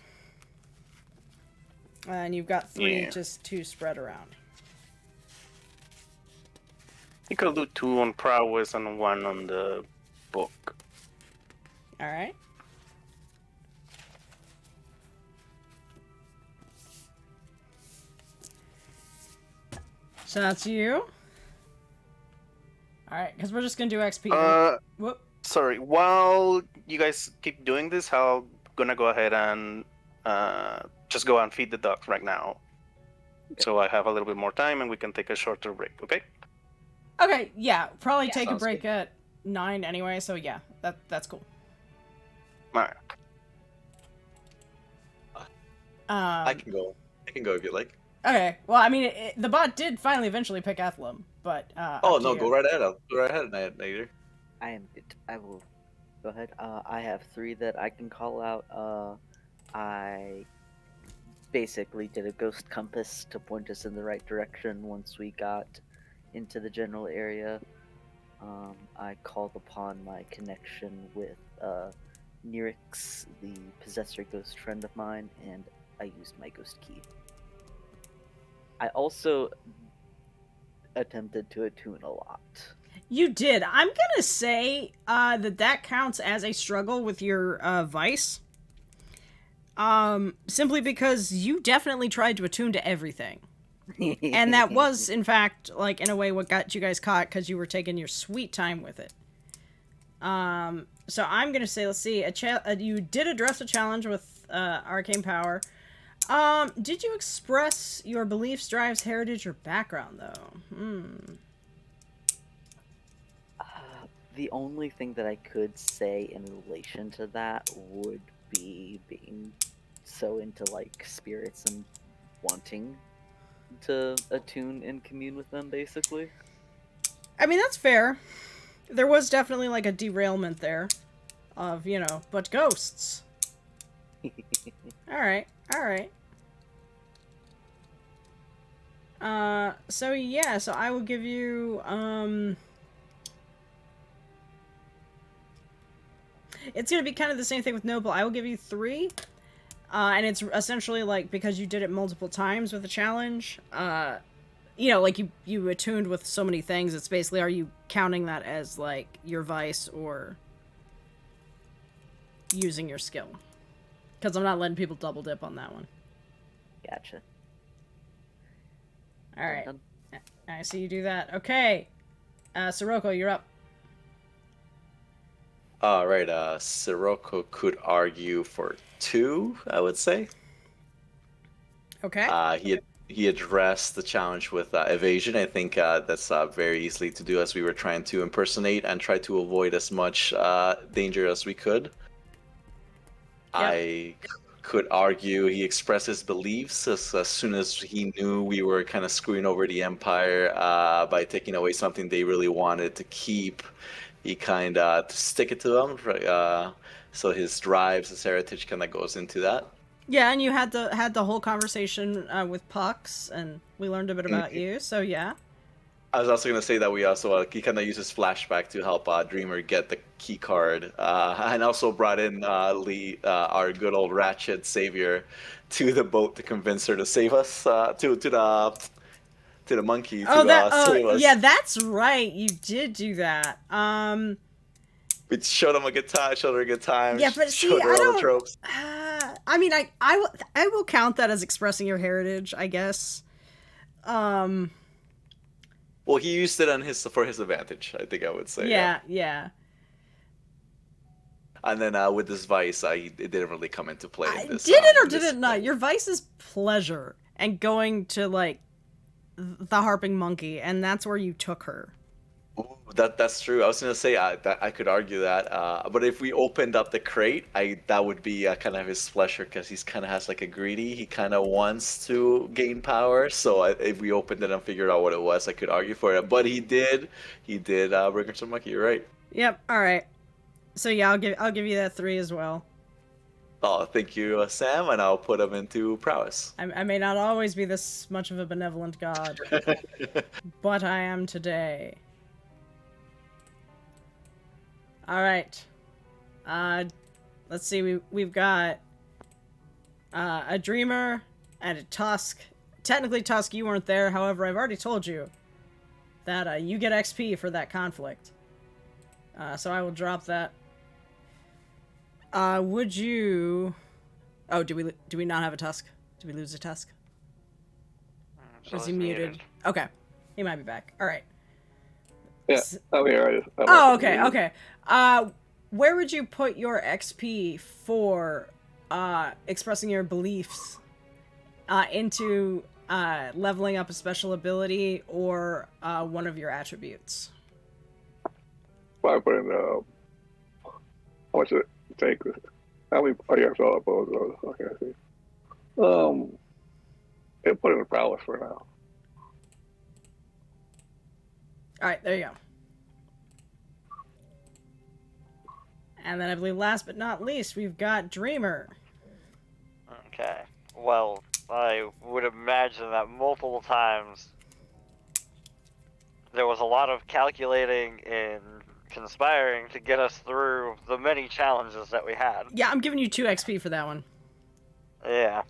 And you've got 3 just to spread around. You could do 2 on prowess and 1 on the book. Alright. So that's you. Alright, because we're just going to do XP. Whoop. Sorry, while you guys keep doing this, I'm gonna go ahead and just go and feed the dogs right now. So I have a little bit more time and we can take a shorter break, okay? Okay, yeah, probably take a sounds break good. at 9 anyway, so yeah, that's cool. Alright. I can go if you like. Okay, well, I mean, the bot did finally eventually pick Ethlam, but, Oh up to no, you. go right ahead. I'll go right ahead, Nader. I am good. I will go ahead. I have 3 that I can call out. I basically did a ghost compass to point us in the right direction once we got into the general area. I called upon my connection with Nirix, the possessor ghost friend of mine, and I used my ghost key. I also attempted to attune a lot. You did. I'm gonna say that counts as a struggle with your vice. Simply because you definitely tried to attune to everything. And that was, in fact, like, in a way what got you guys caught, because you were taking your sweet time with it. So I'm gonna say, let's see, you did address a challenge with arcane power. Did you express your beliefs, drives, heritage, or background, though? The only thing that I could say in relation to that would be being so into, like, spirits and wanting to attune and commune with them, basically. I mean, that's fair. There was definitely like a derailment there of, but ghosts. Alright, alright. So yeah, so I will give you, it's gonna be kind of the same thing with Noble. I will give you 3. And it's essentially like, because you did it multiple times with the challenge, like you attuned with so many things, it's basically, are you counting that as like your vice or using your skill? Because I'm not letting people double dip on that one. Gotcha. Alright. Done. I see you do that. Okay. Sirocco, you're up. All right, Sirocco could argue for 2, I would say. Okay. He addressed the challenge with evasion. I think that's very easily to do, as we were trying to impersonate and try to avoid as much danger as we could. I could argue he expressed his beliefs as soon as he knew we were kind of screwing over the Empire by taking away something they really wanted to keep. He kind of stick it to them, so his drives, his heritage kind of goes into that. Yeah, and you had the whole conversation with Pucks, and we learned a bit about you, so yeah. I was also going to say that we also, he kind of uses flashback to help Dreamer get the key card, and also brought in Lee, our good old Ratchet savior, to the boat to convince her to save us, to the monkey to save us. Yeah, that's right. You did do that. We showed him a good time, showed her a good time. Yeah, but see, showed her I all don't. the tropes. I mean, I will count that as expressing your heritage, I guess. Well, he used it for his advantage, I think I would say. Yeah. And then with this vice, it didn't really come into play. Did it or did it not? Your vice is pleasure and going to like the harping monkey, and that's where you took her. Ooh, that's true. I was gonna say that I could argue that, but if we opened up the crate, that would be kind of his pleasure, because he's kind of has like a greedy. He kind of wants to gain power. So if we opened it and figured out what it was, I could argue for it. But he did bring her some monkey. You're right. Yep. All right. So yeah, I'll give you that 3 as well. Oh, thank you, Sam, and I'll put him into prowess. I may not always be this much of a benevolent god, but I am today. All right. Let's see. We've got a Dreamer and a Tusk. Technically, Tusk, you weren't there. However, I've already told you that you get XP for that conflict. So I will drop that. Would you? Oh, do we not have a Tusk? Did we lose a Tusk? So Is he muted? Okay, he might be back. All right. Yeah, I'm here. Oh, okay. Where would you put your XP for expressing your beliefs into leveling up a special ability or one of your attributes? I put in how much it take? How many? Oh yeah, so those. Okay, I see. It put in the prowess for now. All right, there you go. And then I believe last but not least, we've got Dreamer. Okay. Well, I would imagine that multiple times there was a lot of calculating and conspiring to get us through the many challenges that we had. Yeah, I'm giving you 2 XP for that one. Yeah.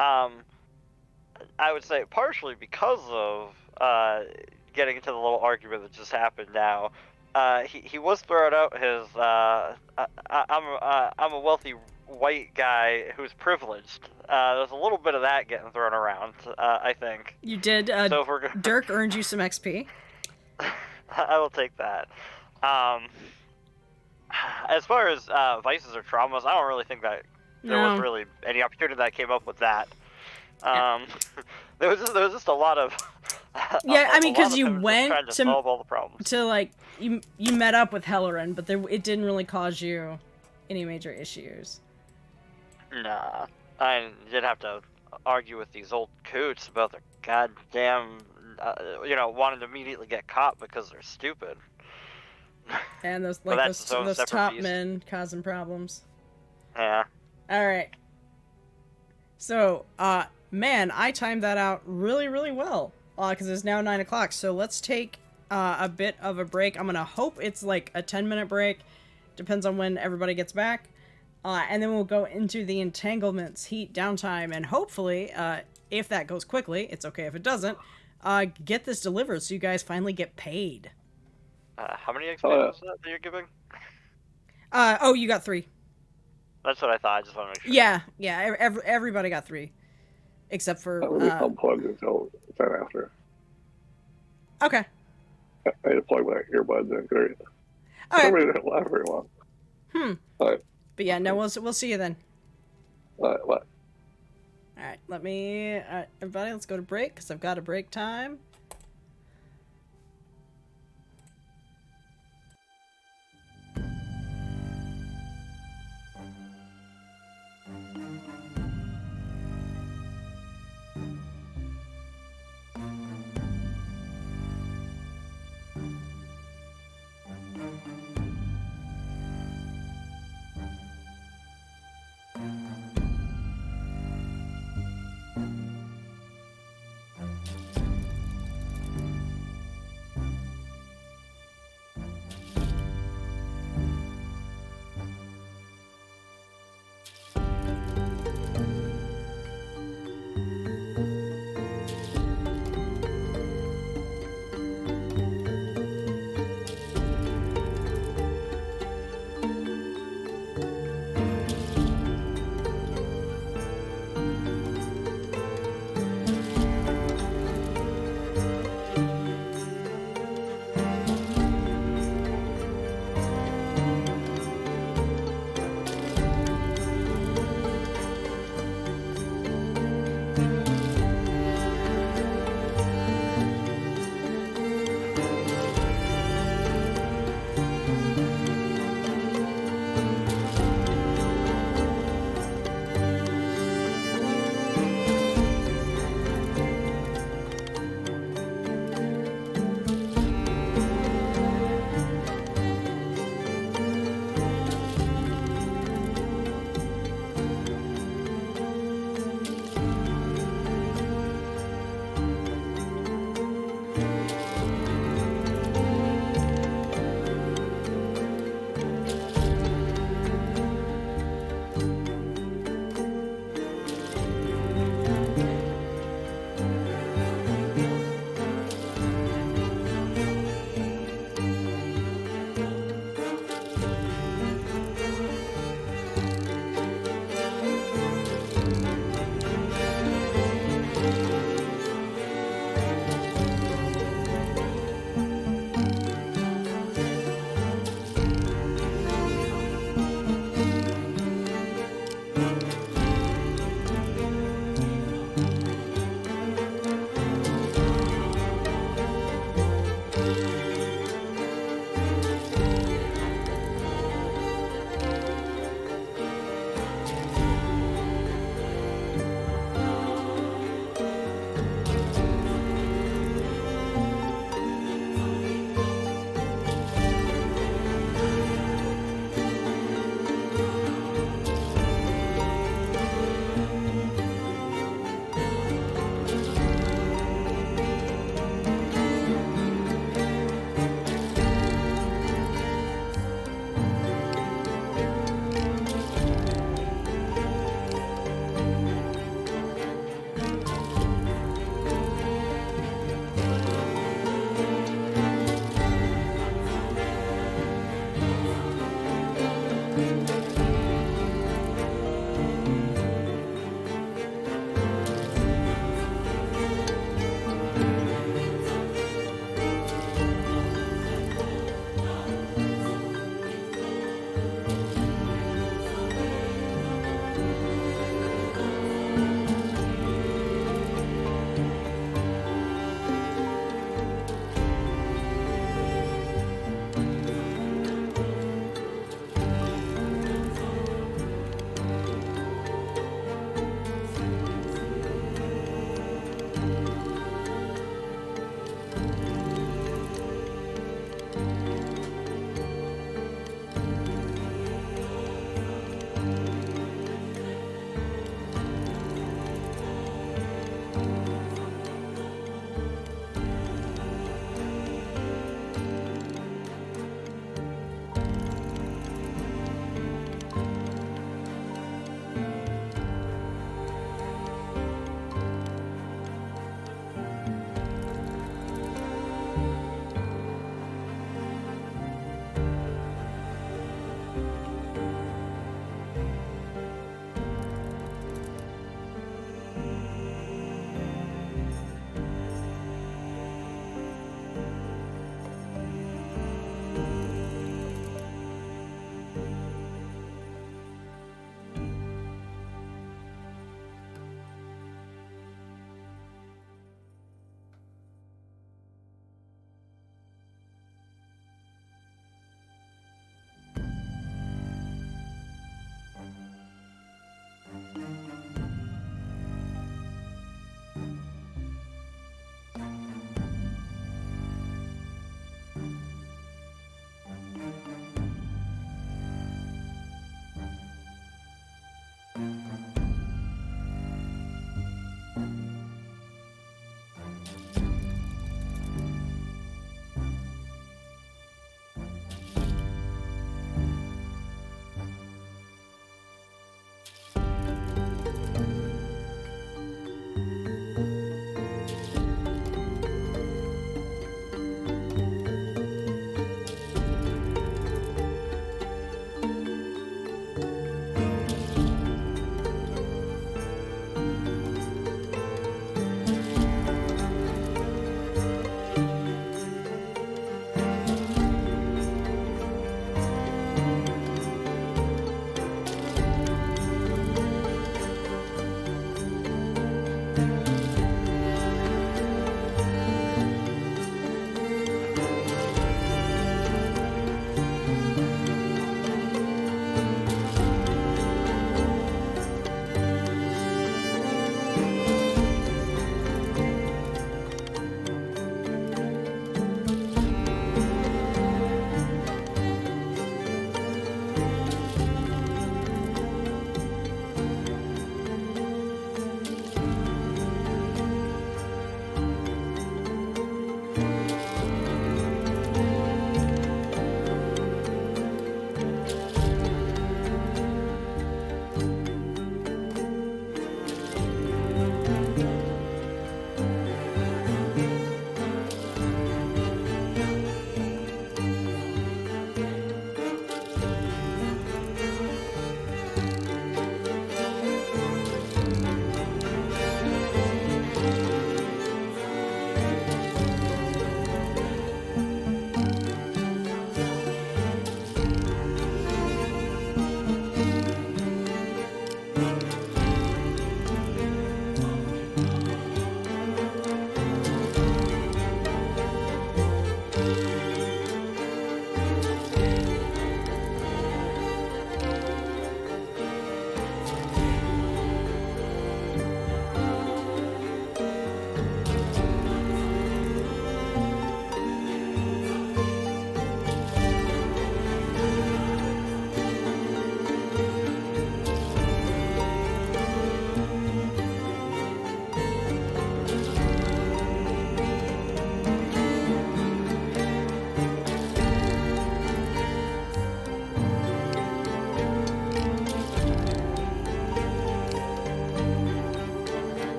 I would say partially because of getting into the little argument that just happened now. He was throwing out his I'm a wealthy white guy who's privileged. There's a little bit of that getting thrown around, I think. You did. So if we're Dirk earned you some XP. I will take that. As far as vices or traumas, I don't really think that there was really any opportunity that came up with that. There was just a lot of yeah, I mean, because you went trying to solve all the problems. To like you met up with Hellerin, but it didn't really cause you any major issues. Nah, I did have to argue with these old coots about their goddamn, wanting to immediately get caught because they're stupid. And those But like that's its own those separate top beast. men causing problems. Yeah. All right. So, man, I timed that out really, really well. Because it's now 9 o'clock. So let's take a bit of a break. I'm gonna hope it's like a 10-minute break. Depends on when everybody gets back. And then we'll go into the entanglements, heat, downtime, and hopefully, if that goes quickly, it's okay if it doesn't, get this delivered so you guys finally get paid. How many XP was that you're giving? Oh, you got 3. That's what I thought. I just want to make sure. Yeah, everybody got 3. Except for, I'm going to unplug until 10 after. Okay. I had to plug my earbuds in. Great. Okay. Somebody didn't laugh very long. Alright. But yeah, no, we'll see you then. What? Alright, let me... everybody, let's go to break, because I've got a break time.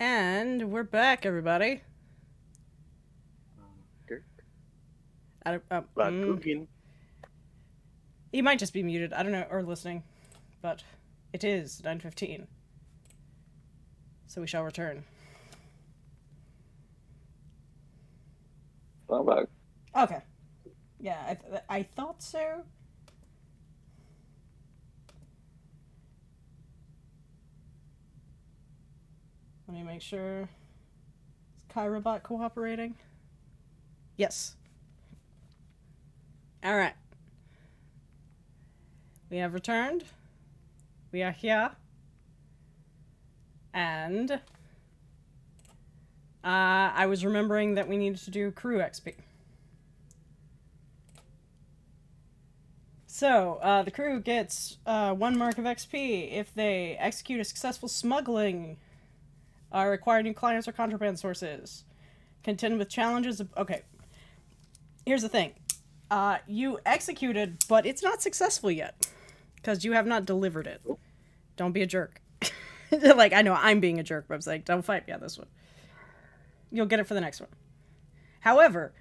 And we're back, everybody. Dirk? Cooking. He might just be muted. I don't know, or listening. But it is 9:15. So we shall return. I'm back. Okay. Yeah, I thought so. Let me make sure. Is Kyrobot cooperating? Yes. Alright. We have returned. We are here. And I was remembering that we needed to do crew XP. So, the crew gets 1 mark of XP if they execute a successful smuggling, acquire new clients or contraband sources, contend with challenges of... Okay, here's the thing. You executed, but it's not successful yet, because you have not delivered it. Don't be a jerk. Like, I know I'm being a jerk, but I was like, don't fight me on this one. You'll get it for the next one. However,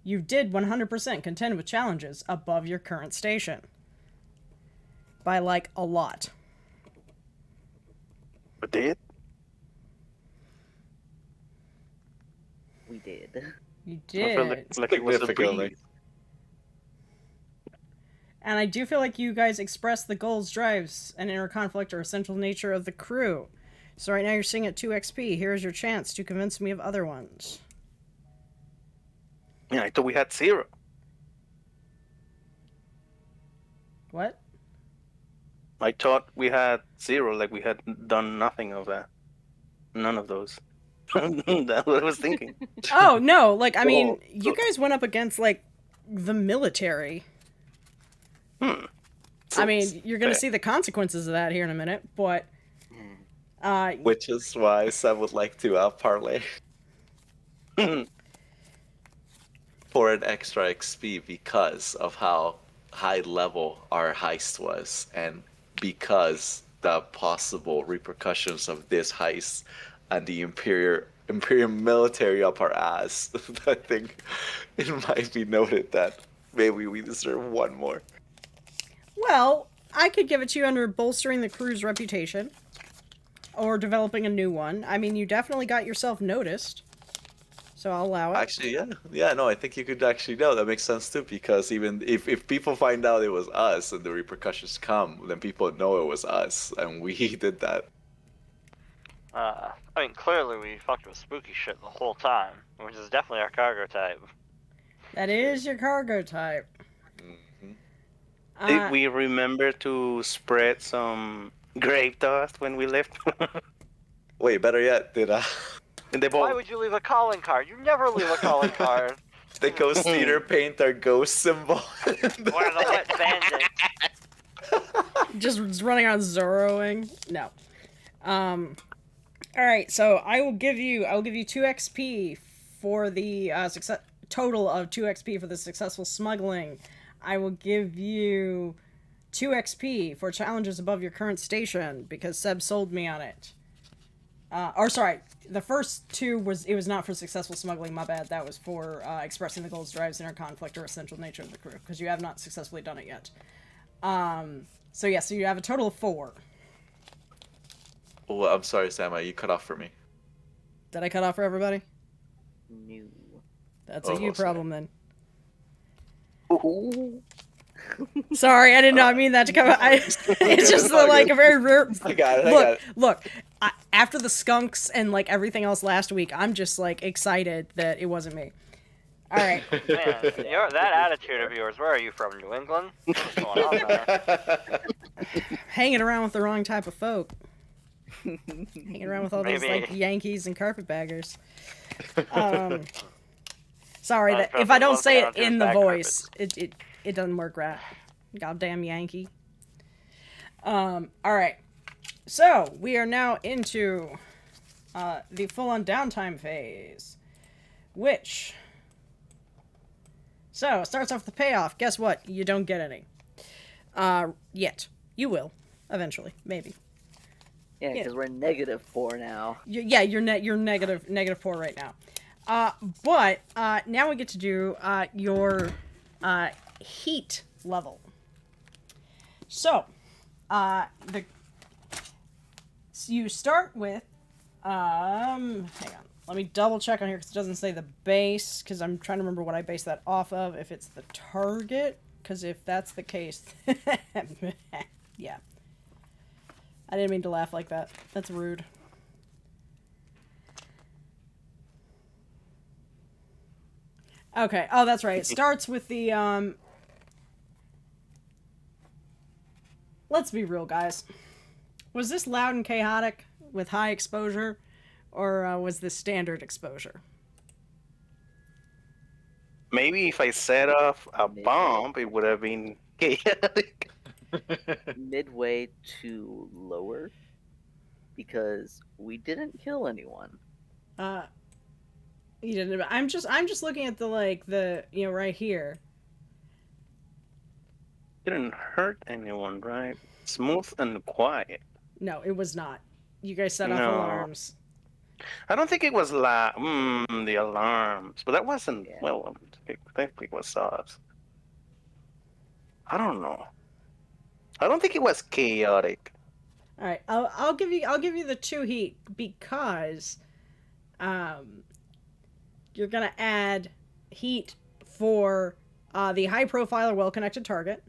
you did 100% contend with challenges above your current station. By, like, a lot. But did? We did. You I feel did. like it was a Significantly. breeze. And I do feel like you guys expressed the goals, drives, and inner conflict or essential nature of the crew. So right now you're sitting at 2 XP. Here's your chance to convince me of other ones. Yeah, I thought we had 0. What? I thought we had 0, like we had done nothing of that. None of those. That's what I was thinking. Oh, no. Like, I mean, Well, you guys went up against, like, the military. I mean, you're going to see the consequences of that here in a minute, but... Which is why Seb would like to parlay for an extra XP because of how high level our heist was, and because the possible repercussions of this heist and the Imperial military up our ass. I think it might be noted that maybe we deserve 1 more. Well, I could give it to you under bolstering the crew's reputation. Or developing a new one. I mean, you definitely got yourself noticed. So I'll allow it. Actually, yeah. Yeah, no, I think you could actually know. That makes sense too, because even if people find out it was us and the repercussions come, then people know it was us, and we did that. I mean, clearly we fucked with spooky shit the whole time, which is definitely our cargo type. That is your cargo type. Did we remember to spread some Gravedust when we left? Wait, better yet, did In the Why boat. would you leave a calling card? You never leave a calling card. the ghost leader paint our ghost symbol? We're the wet bandit. Just running around Zoroing? No. Alright, so I will give you 2 XP for the success total of 2 XP for the successful smuggling. I will give you 2 XP for challenges above your current station because Seb sold me on it. Or sorry, the first 2 was not for successful smuggling, my bad. That was for expressing the goals, drives, inner conflict, or essential nature of the crew, because you have not successfully done it yet. So yeah, so you have a total of 4. Oh, I'm sorry, Sam. You cut off for me. Did I cut off for everybody? No. That's a you Almost, problem then. Ooh. Sorry, I did not mean that to come out. It's just like a very rare... I got it. Look, after the skunks and like everything else last week, I'm just like excited that it wasn't me. All right. Man, that attitude of yours, where are you from, New England? What's going on there? Hanging around with the wrong type of folk. Hanging around with all those like Yankees and carpetbaggers. Sorry that if I don't say it in the voice, it doesn't work right. Goddamn Yankee. All right. So we are now into the full-on downtime phase, which. So it starts off with the payoff. Guess what? You don't get any. Yet. You will. Eventually. Maybe. Yeah, Yeah. because we're -4 now. You're negative 4 right now. But now we get to do your heat level. So, you start with hang on. Let me double check on here because it doesn't say the base, because I'm trying to remember what I base that off of. If it's the target, because if that's the case, yeah. I didn't mean to laugh like that. That's rude. Okay. Oh, that's right. It starts with the Let's be real, guys. Was this loud and chaotic with high exposure, or was this standard exposure? Maybe if I set off a bomb, it would have been chaotic. Midway to lower, because we didn't kill anyone. You didn't. I'm just looking at the right here. Didn't hurt anyone, right? Smooth and quiet. No, it was not. You guys set off No. alarms. I don't think it was the alarms, but that wasn't. Yeah. Well, I think it was us. I don't know. I don't think it was chaotic. All right, I'll give you the 2 heat because, you're gonna add heat for the high profile or well connected target,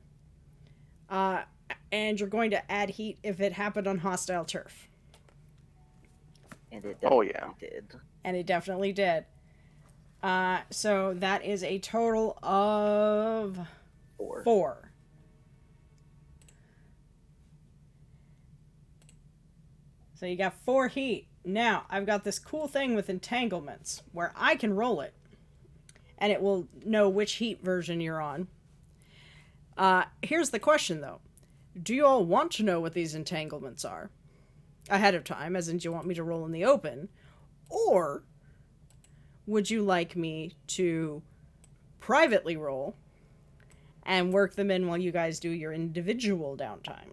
and you're going to add heat if it happened on hostile turf. And it Oh, definitely yeah. did. And it definitely did. So that is a total of 4. So you got 4 heat. Now, I've got this cool thing with entanglements, where I can roll it, and it will know which heat version you're on. Here's the question, though. Do you all want to know what these entanglements are ahead of time, as in do you want me to roll in the open, or would you like me to privately roll and work them in while you guys do your individual downtime?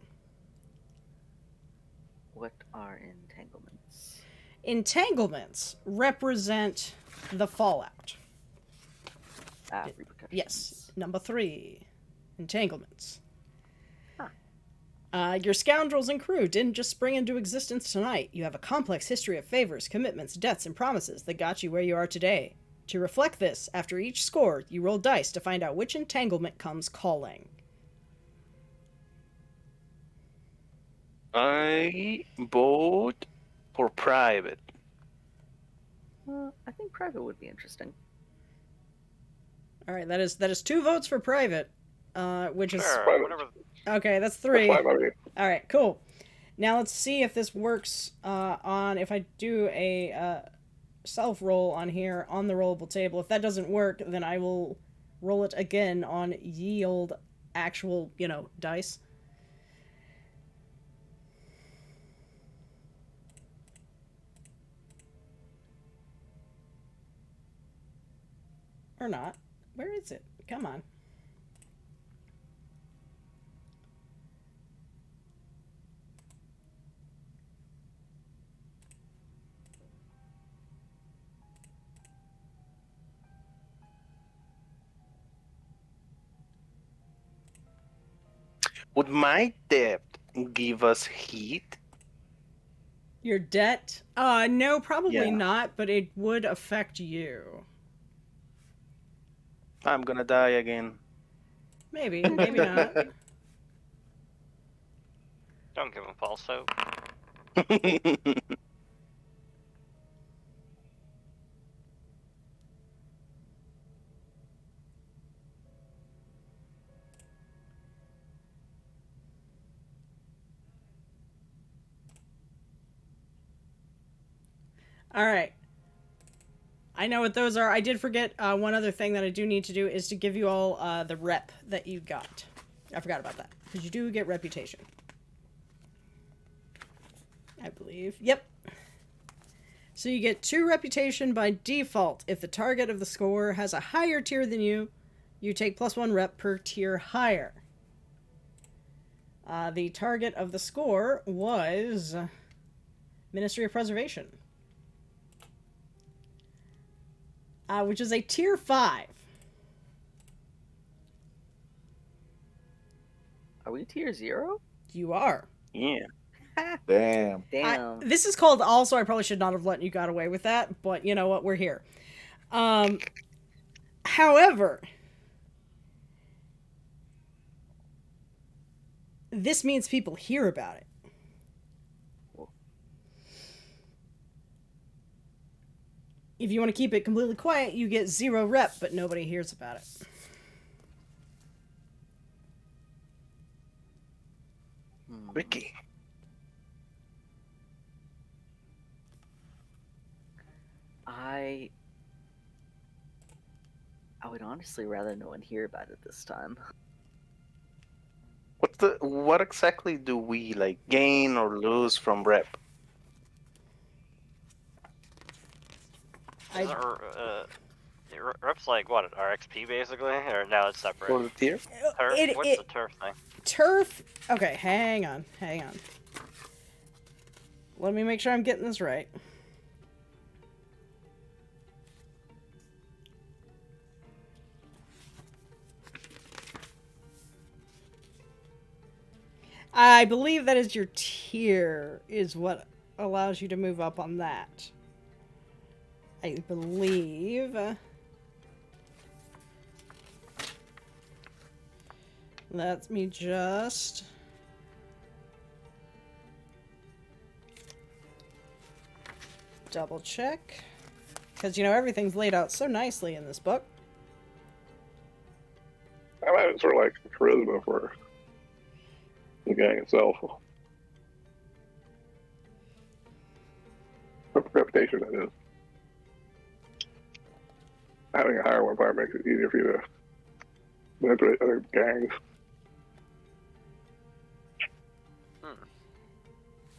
What are entanglements? Entanglements represent the fallout. Repercussions. Yes. Number 3. Entanglements. Your scoundrels and crew didn't just spring into existence tonight. You have a complex history of favors, commitments, debts, and promises that got you where you are today. To reflect this, after each score, you roll dice to find out which entanglement comes calling. I vote for private. I think private would be interesting. All right, that is 2 votes for private, which is Sure, whatever. okay. That's 3. That's fine by me. All right, cool. Now let's see if this works on if I do a self roll on here on the rollable table. If that doesn't work, then I will roll it again on ye old actual dice. Or not. Where is it? Come on. Would my debt give us heat? Your debt? No, probably Yeah. not, but it would affect you. I'm gonna die again. Maybe, maybe not. Don't give him false hope. All right. I know what those are. I did forget one other thing that I do need to do is to give you all the rep that you got. I forgot about that. Because you do get reputation. I believe. Yep. So you get 2 reputation by default. If the target of the score has a higher tier than you, you take +1 rep per tier higher. The target of the score was Ministry of Preservation, which is a tier 5. Are we tier 0? You are. Yeah. Damn. Damn. This is called also. I probably should not have let you got away with that, but you know what? We're here. However, this means people hear about it. If you want to keep it completely quiet, you get 0 rep, but nobody hears about it. Ricky. I would honestly rather no one hear about it this time. What exactly do we like gain or lose from rep? Rep's like what? Our XP basically, or now it's separate. For the tier? Turf? What's the turf thing? Turf. Okay, hang on. Let me make sure I'm getting this right. I believe that is your tier, is what allows you to move up on that. I believe. Let me just... double check. Because, you know, everything's laid out so nicely in this book. I imagine it's sort of like charisma for the gang itself. Reputation, that is. Having a higher one probably makes it easier for you to manipulate other gangs.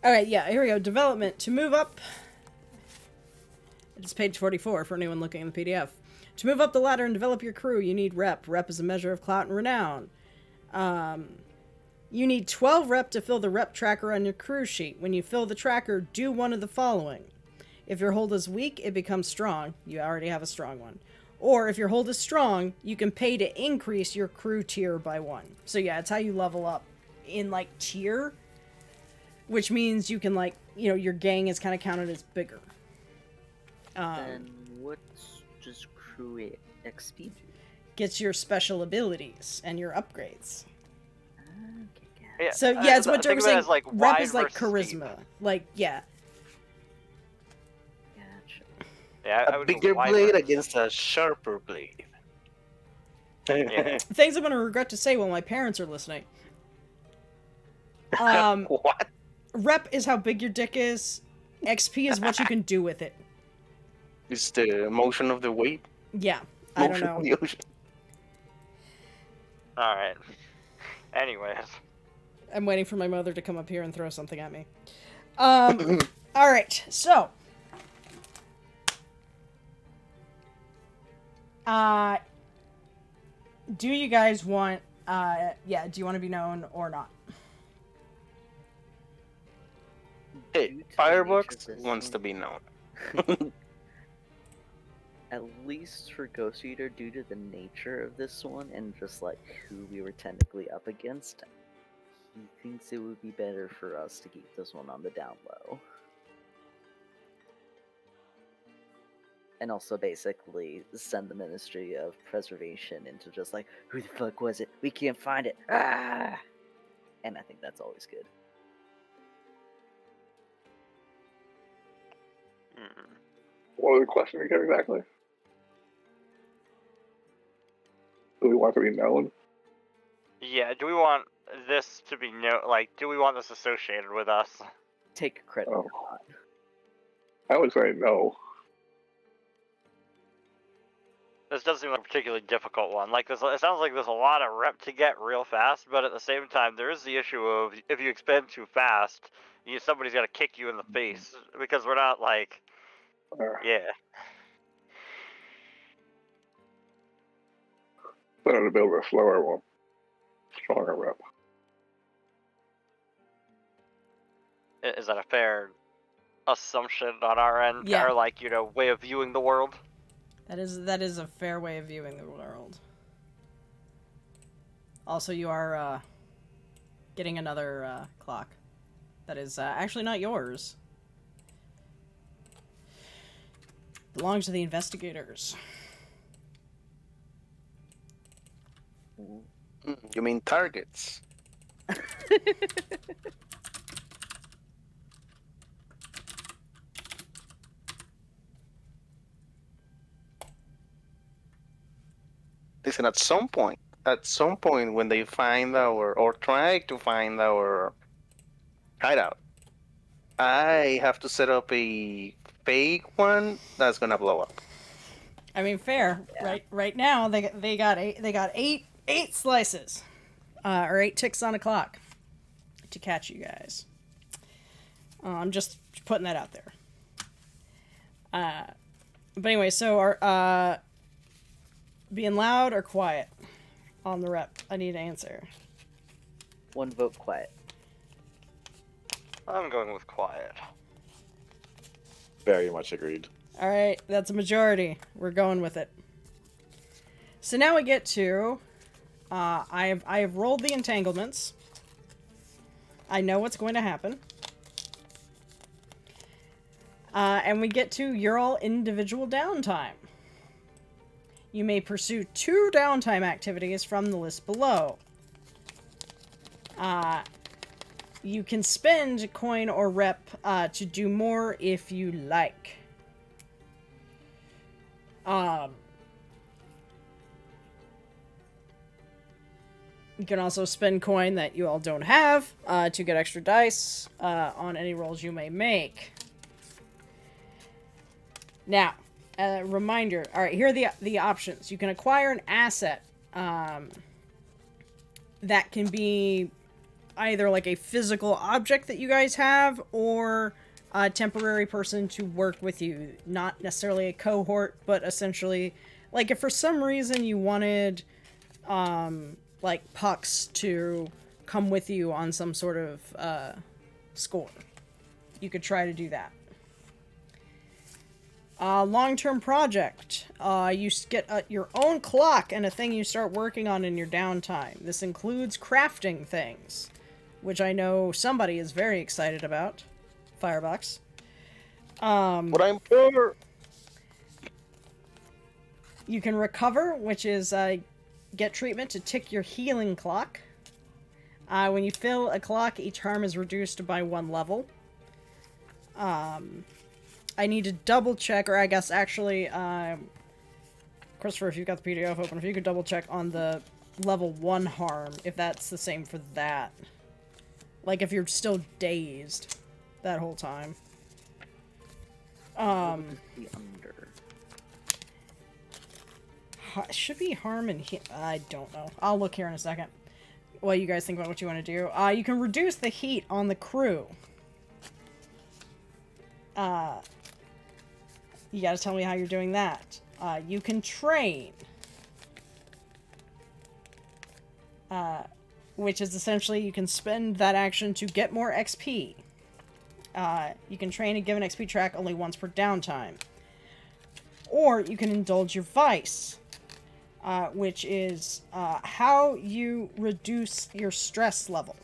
Alright, yeah, here we go. Development. To move up... It's page 44 for anyone looking in the PDF. To move up the ladder and develop your crew, you need rep. Rep is a measure of clout and renown. You need 12 rep to fill the rep tracker on your crew sheet. When you fill the tracker, do one of the following. If your hold is weak, it becomes strong. You already have a strong one. Or if your hold is strong, you can pay to increase your crew tier by 1. So yeah, it's how you level up in, like, tier. Which means you can, like, you know, your gang is kind of counted as bigger. Then what does crew XP do? Gets your special abilities and your upgrades. Okay, Yeah, So yeah, it's what think Dirk was of it saying. as, like, Rep wide is like versus deep. charisma. Like, yeah. gotcha. Yeah, I A would go bigger wide blade versus- against a sharper blade. Yeah. Things I'm gonna regret to say while my parents are listening. What? Rep is how big your dick is. XP is what you can do with it. It's the motion of the weight. Yeah, I don't Motion know. of the ocean. All right. Anyways, I'm waiting for my mother to come up here and throw something at me. All right, so. Do you guys want, do you want to be known or not? Hey, Due to the nature Firebox of this wants to one- be known. At least for Ghost Eater, due to the nature of this one and just like who we were technically up against, he thinks it would be better for us to keep this one on the down low. And also basically send the Ministry of Preservation into just like, who the fuck was it? We can't find it. Ah! And I think that's always good. What was the question again exactly? Do we want to be known? yeah. Do we want this to be do we want this associated with us? Take credit Oh. or not. I would say no. This does seem like a particularly difficult one. Like this, it sounds like there's a lot of rep to get real fast, but at the same time, there is the issue of if you expand too fast, somebody's got to kick you in the face because we're not like, yeah. Better to build a slower one, stronger rep. Is that a fair assumption on our end, Yeah. our like way of viewing the world. That is a fair way of viewing the world. Also, you are getting another clock. That is actually not yours. Belongs to the investigators. You mean targets? Listen, at some point, when they find or try to find our hideout, I have to set up a fake one that's gonna blow up. I mean, fair. Yeah. Right now they got eight slices, or 8 ticks on a clock to catch you guys. I'm just putting that out there. But anyway, so are being loud or quiet on the rep? I need an answer. 1 vote quiet. I'm going with quiet. Very much agreed. All right, that's a majority. We're going with it. So now we get to, I have rolled the entanglements. I know what's going to happen. And we get to your all individual downtime. You may pursue 2 downtime activities from the list below. You can spend coin or rep to do more if you like. You can also spend coin that you all don't have to get extra dice on any rolls you may make. Now, reminder. All right, here are the options. You can acquire an asset that can be either like a physical object that you guys have or a temporary person to work with you. Not necessarily a cohort, but essentially, like if for some reason you wanted like pucks to come with you on some sort of score, you could try to do that. Long-term project. You get your own clock and a thing you start working on in your downtime. This includes crafting things, which I know somebody is very excited about. Firebox. But I'm poor. You can recover, which is get treatment to tick your healing clock. When you fill a clock, each harm is reduced by 1 level. I need to double check, or I guess actually, Christopher, if you've got the PDF open, if you could double check on the level 1 harm, if that's the same for that. Like if you're still dazed that whole time. The under. Should be harm and I don't know. I'll look here in a second. While you guys think about what you want to do. You can reduce the heat on the crew. You gotta tell me how you're doing that. You can train. Which is essentially you can spend that action to get more XP. You can train a given XP track only once per downtime. Or you can indulge your vice. Which is how you reduce your stress level.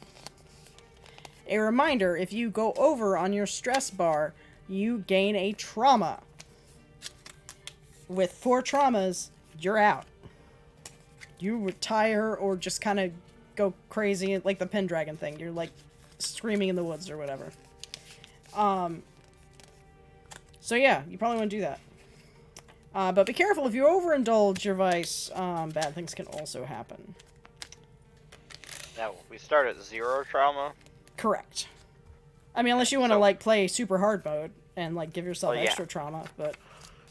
A reminder, if you go over on your stress bar, you gain a trauma. With 4 traumas, you're out. You retire or just kind of go crazy, like the Pendragon thing. You're like screaming in the woods or whatever. So yeah, you probably want to do that. But be careful, if you overindulge your vice, bad things can also happen. Now, we start at 0 trauma. Correct. I mean, unless you want to, like, play super hard mode and, like, give yourself Well, yeah. extra trauma, but...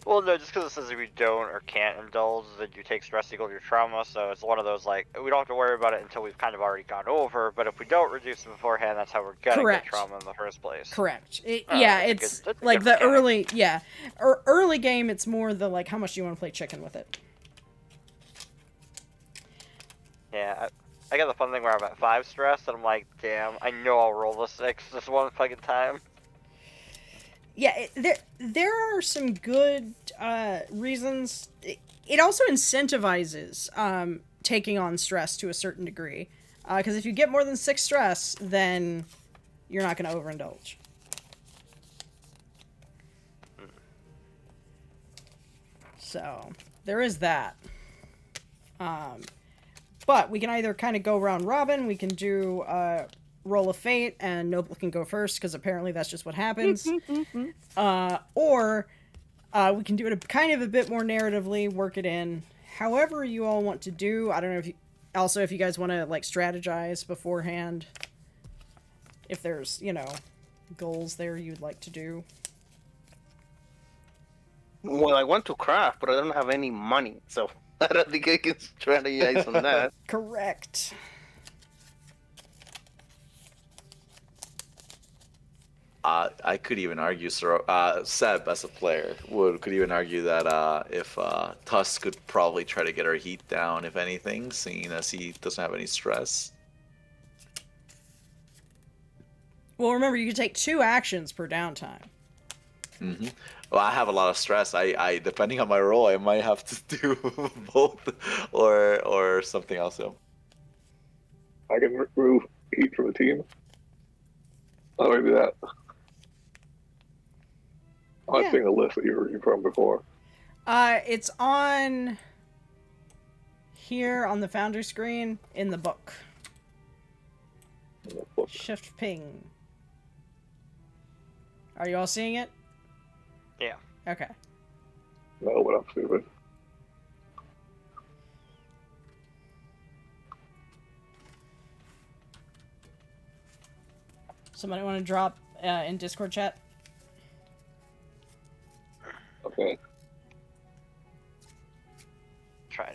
Well, no, just because it says if you don't or can't indulge, then you take stress equal to your trauma, so it's one of those, like, we don't have to worry about it until we've kind of already gone over, but if we don't reduce it beforehand, that's how we're gonna Correct. get trauma in the first place. Correct. Oh, Yeah, that's it's, a good like, the mechanic. early... Yeah. Early game, it's more the, like, how much do you want to play chicken with it. Yeah, I got the fun thing where I'm at 5 stress, and I'm like, damn, I know I'll roll the 6 this one fucking time. yeah, there are some good reasons. It also incentivizes taking on stress to a certain degree, because if you get more than 6 stress, then you're not going to overindulge. So there is that. But we can either kind of go round robin. We can do roll of fate, and Noble can go first because apparently that's just what happens. Or we can do it kind of a bit more narratively, work it in. However you all want to do. I don't know if you also if you guys want to like strategize beforehand. If there's goals there you'd like to do. Well, I want to craft, but I don't have any money, so I don't think I can strategize on that. Correct. I could even argue, Seb, as a player, could even argue that if Tusk could probably try to get our heat down, if anything, seeing as he doesn't have any stress. Well, remember, you can take 2 actions per downtime. Mm-hmm. Well, I have a lot of stress. I depending on my role, I might have to do both or something else. I can remove heat from the team. How do I do that? I've seen the list that you were reading from before. It's on here on the Foundry screen in the book. Shift ping. Are you all seeing it? Yeah. Okay. No, but I'm stupid. Somebody want to drop in Discord chat? Okay. Try to.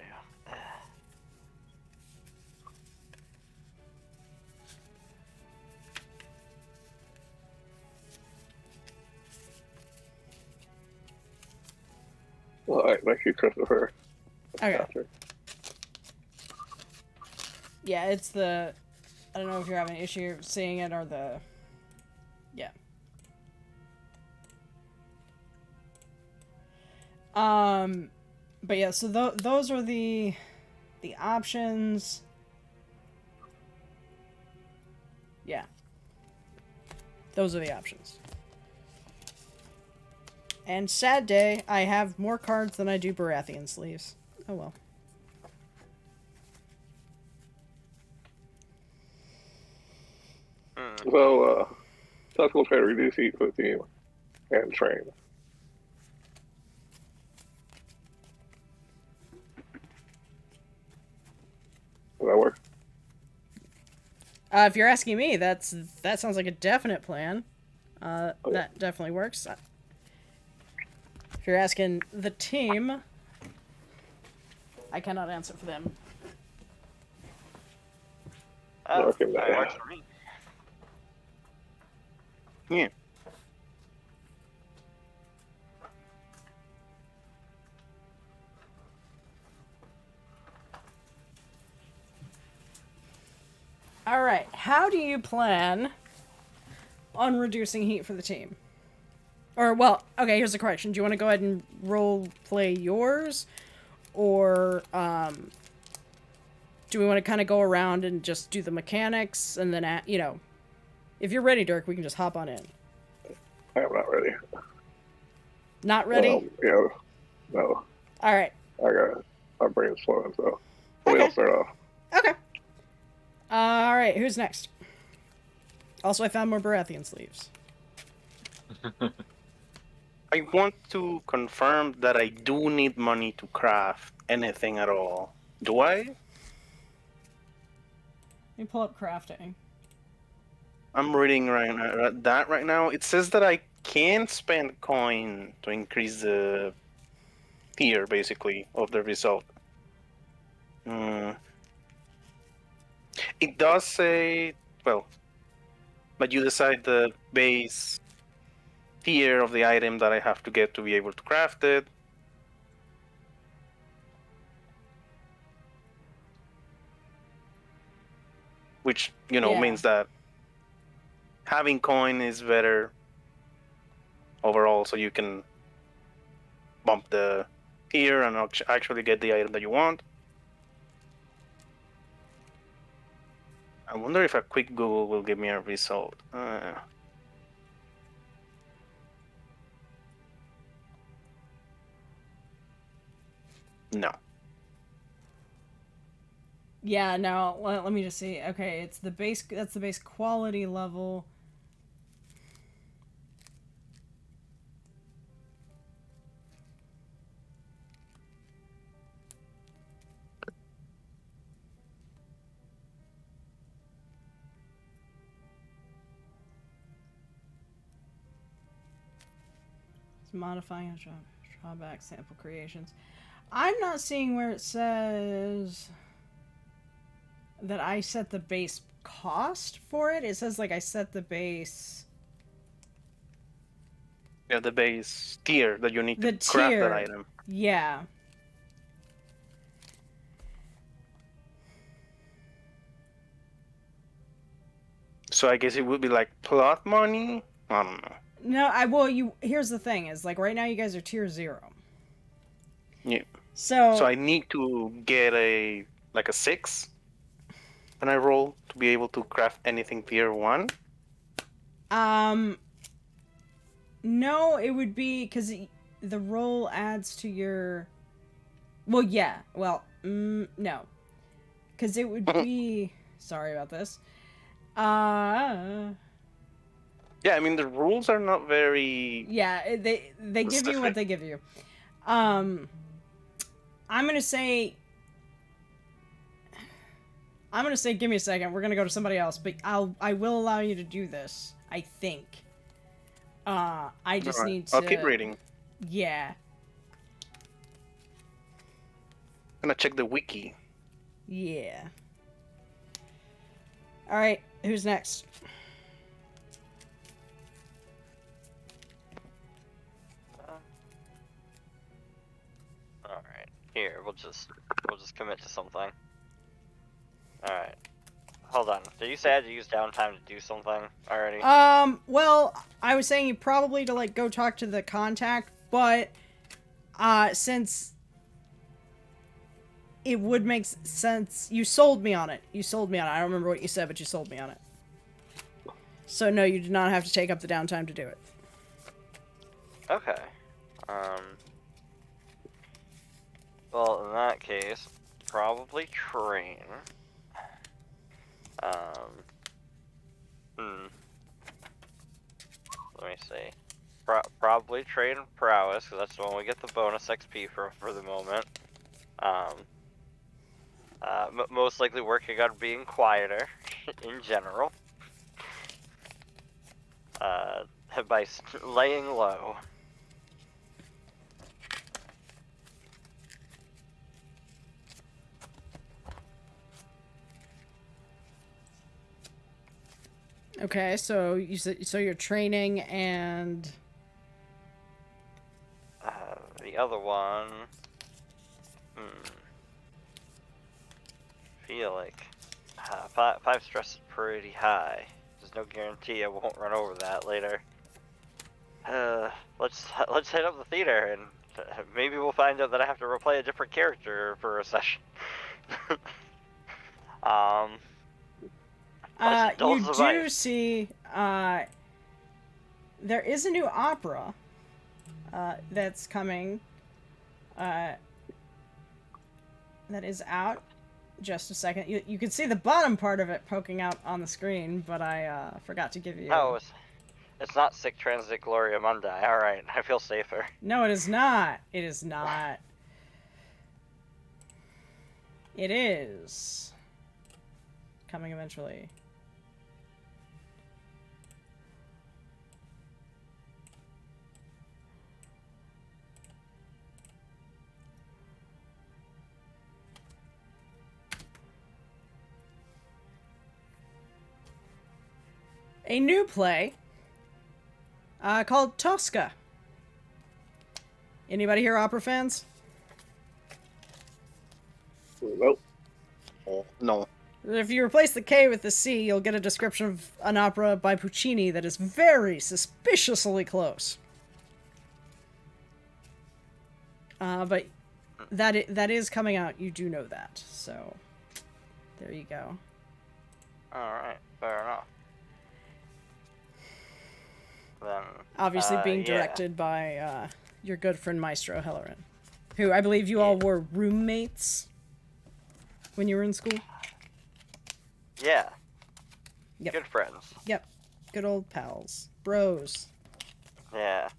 All right, thank you, Christopher. Okay. After. Yeah, it's the... I don't know if you're having an issue seeing it or the... Yeah. But yeah, so those are the options. Yeah. Those are the options. And sad day, I have more cards than I do Baratheon sleeves. Oh well. So, Tusk will try to reduce heat for the team and train. Does that work? If you're asking me, that sounds like a definite plan. That definitely works. If you're asking the team, I cannot answer for them. Oh, Okay, that yeah. works for me. Yeah. Alright, how do you plan on reducing heat for the team? Or, well, okay, here's the correction. Do you want to go ahead and role play yours? Or, do we want to kind of go around and just do the mechanics and then, if you're ready, Dirk, we can just hop on in. I'm not ready. Not ready? Yeah, no. Alright. My brain's flowing, so somebody else start off. Okay. Alright, who's next? Also, I found more Baratheon sleeves. I want to confirm that I do need money to craft anything at all. Do I? Let me pull up crafting. I'm reading right now. It says that I can spend coin to increase the tier, basically, of the result. It does say, well, but you decide the base tier of the item that I have to get to be able to craft it. Which, Yeah. means that having coin is better overall, so you can bump the tier and actually get the item that you want. I wonder if a quick Google will give me a result. No. Yeah, no, let me just see. Okay, it's the base, that's the base quality level. It's modifying a drawback sample creations. I'm not seeing where it says that I set the base cost for it. It says like I set the base. Yeah, the base tier that you need The to craft that tier. item. Yeah. So I guess it would be like plot money? I don't know. No, here's the thing is like right now you guys are tier 0. Yeah. So I need to get a 6 when I roll to be able to craft anything tier 1. No, it would be because the roll adds to your. Well, yeah. Well, no, because it would be. Sorry about this. Yeah, I mean the rules are not very. Yeah, they give you what they give you. I'm gonna say. Give me a second. We're gonna go to somebody else, but I will allow you to do this. I think. I just Alright, need to. I'll keep reading. Yeah. I'm gonna check the wiki. Yeah. All right. Who's next? All right. Here, we'll just commit to something. All right. Hold on. Did you say I had to use downtime to do something already? Well, I was saying you probably to like go talk to the contact, but since it would make sense, you sold me on it. I don't remember what you said, but you sold me on it. So no, you do not have to take up the downtime to do it. Okay. Well, in that case, probably train. Let me see. Probably train prowess, because that's the one we get the bonus XP for the moment. Most likely working on being quieter, in general. By laying low. Okay, so you said you're training and The other one. Feel like 5 stress is pretty high. There's no guarantee I won't run over that later. Let's hit up the theater and maybe we'll find out that I have to replay a different character for a session. you do see there is a new opera that's coming that is out. Just a second. You can see the bottom part of it poking out on the screen, but I forgot to give you. Oh, it's not Sic Transit Gloria Mundi. All right, I feel safer. No, it is not. It is not. It is coming eventually. A new play called Tosca. Anybody here opera fans? Nope. No. If you replace the K with the C, you'll get a description of an opera by Puccini that is very suspiciously close. But that is coming out. You do know that, so there you go. All right, fair enough. Then Obviously, being yeah. directed by your good friend Maestro Hellerin, who I believe you all were roommates when you were in school. Yeah. Yep. Good friends. Yep. Good old pals, bros. Yeah.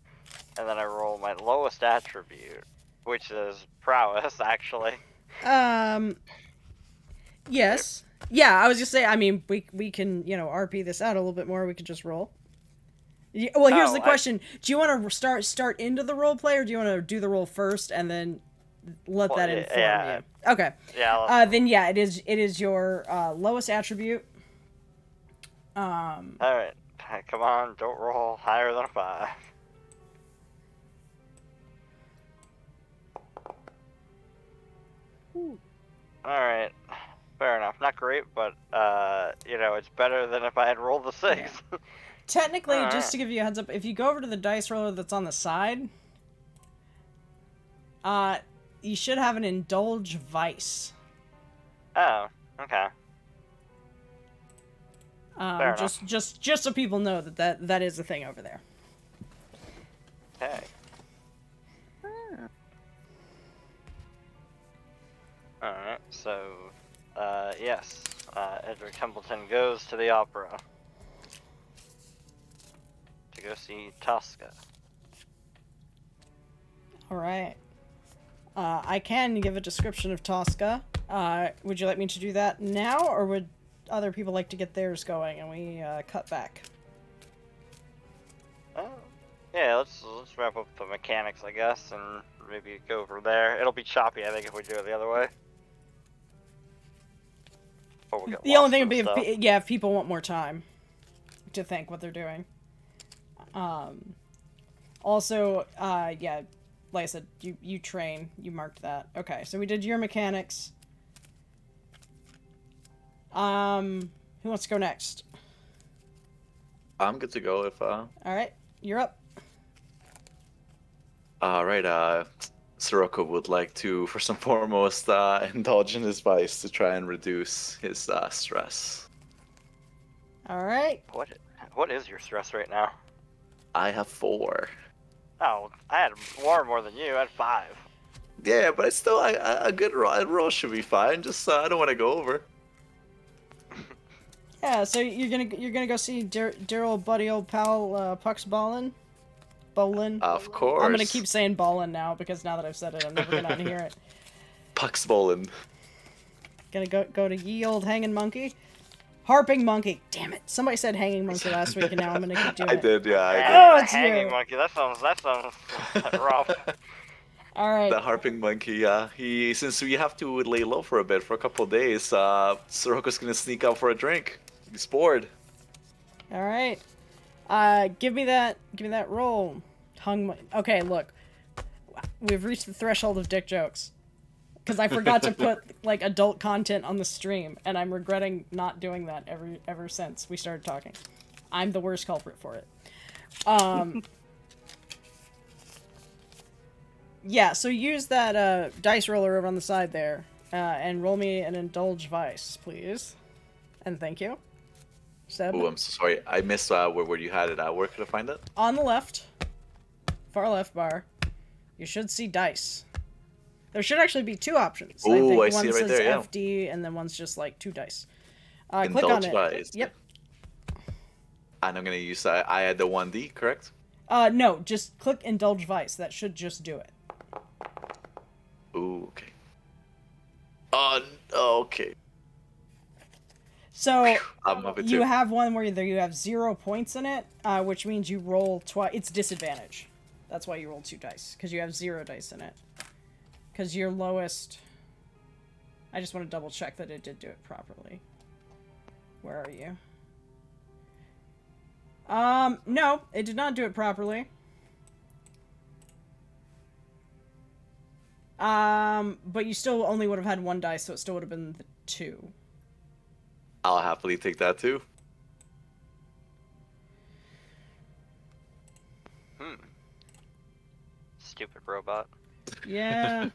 And then I roll my lowest attribute, which is prowess, actually. Yes. Yeah, I was just saying. I mean, we can RP this out a little bit more. We could just roll. Well, here's the question: do you want to start into the role play, or do you want to do the roll first and then let that inform you? Okay. Yeah. Then yeah, it is your lowest attribute. All right. Come on, don't roll higher than a 5. Alright. Fair enough. Not great, but, it's better than if I had rolled the 6. Yeah. Technically, All just right. to give you a heads up, if you go over to the dice roller that's on the side, you should have an indulge vice. Oh, okay. Fair enough. Just so people know that is a thing over there. Okay. Alright, so, yes. Edric Templeton goes to the opera to go see Tosca. Alright. I can give a description of Tosca. Would you like me to do that now, or would other people like to get theirs going and we cut back? Oh. Yeah, let's wrap up the mechanics, I guess, and maybe go over there. It'll be choppy, I think, if we do it the other way. Or we'll get The only lost thing in would be stuff. if people want more time to think what they're doing. Also, yeah, like I said, you train, you marked that. Okay, so we did your mechanics. Who wants to go next? I'm good to go if Alright, you're up. Alright, Sirocco would like to, first and foremost, indulge in his vice to try and reduce his stress. Alright. What is your stress right now? I have 4. Oh, I had more than you. I had 5. Yeah, but it's still a good roll should be fine. Just I don't want to go over. Yeah, so you're gonna go see dear old buddy, old pal, Puck's Ballin'? Of course. I'm gonna keep saying Ballin' now, because now that I've said it, I'm never gonna unhear it. Puck's bowling. Gonna go to ye old hanging monkey. Harping monkey. Damn it. Somebody said hanging monkey last week, and now I'm gonna keep doing I it. did, yeah, I did. Oh, it's hanging you. monkey. That sounds rough. Alright. The harping monkey, since we have to lay low for a bit, for a couple of days, Sirocco's gonna sneak out for a drink. He's bored. Alright. Give me that roll. Okay, look. We've reached the threshold of dick jokes. Because I forgot to put, like, adult content on the stream, and I'm regretting not doing that ever since we started talking. I'm the worst culprit for it. Yeah, so use that dice roller over on the side there, and roll me an indulge vice, please. And thank you. Seb? Oh, I'm so sorry. I missed where you had it. Where could I find it? On the left, far left bar, you should see dice. There should actually be 2 options. Oh, think I one see it right says there, yeah. FD, and then one's just like 2 dice. Click on Indulge it. vice. Yep. And I'm gonna use I had the 1D, correct? No, just click indulge vice. That should just do it. Ooh, okay. Okay. So I'm up at you 2. have one where you have 0 points in it, which means you roll twice. It's disadvantage. That's why you roll 2 dice, because you have 0 dice in it. Because your lowest... I just want to double check that it did do it properly. Where are you? No, it did not do it properly. But you still only would have had 1 dice, so it still would have been the 2. I'll happily take that too. Stupid robot. Yeah.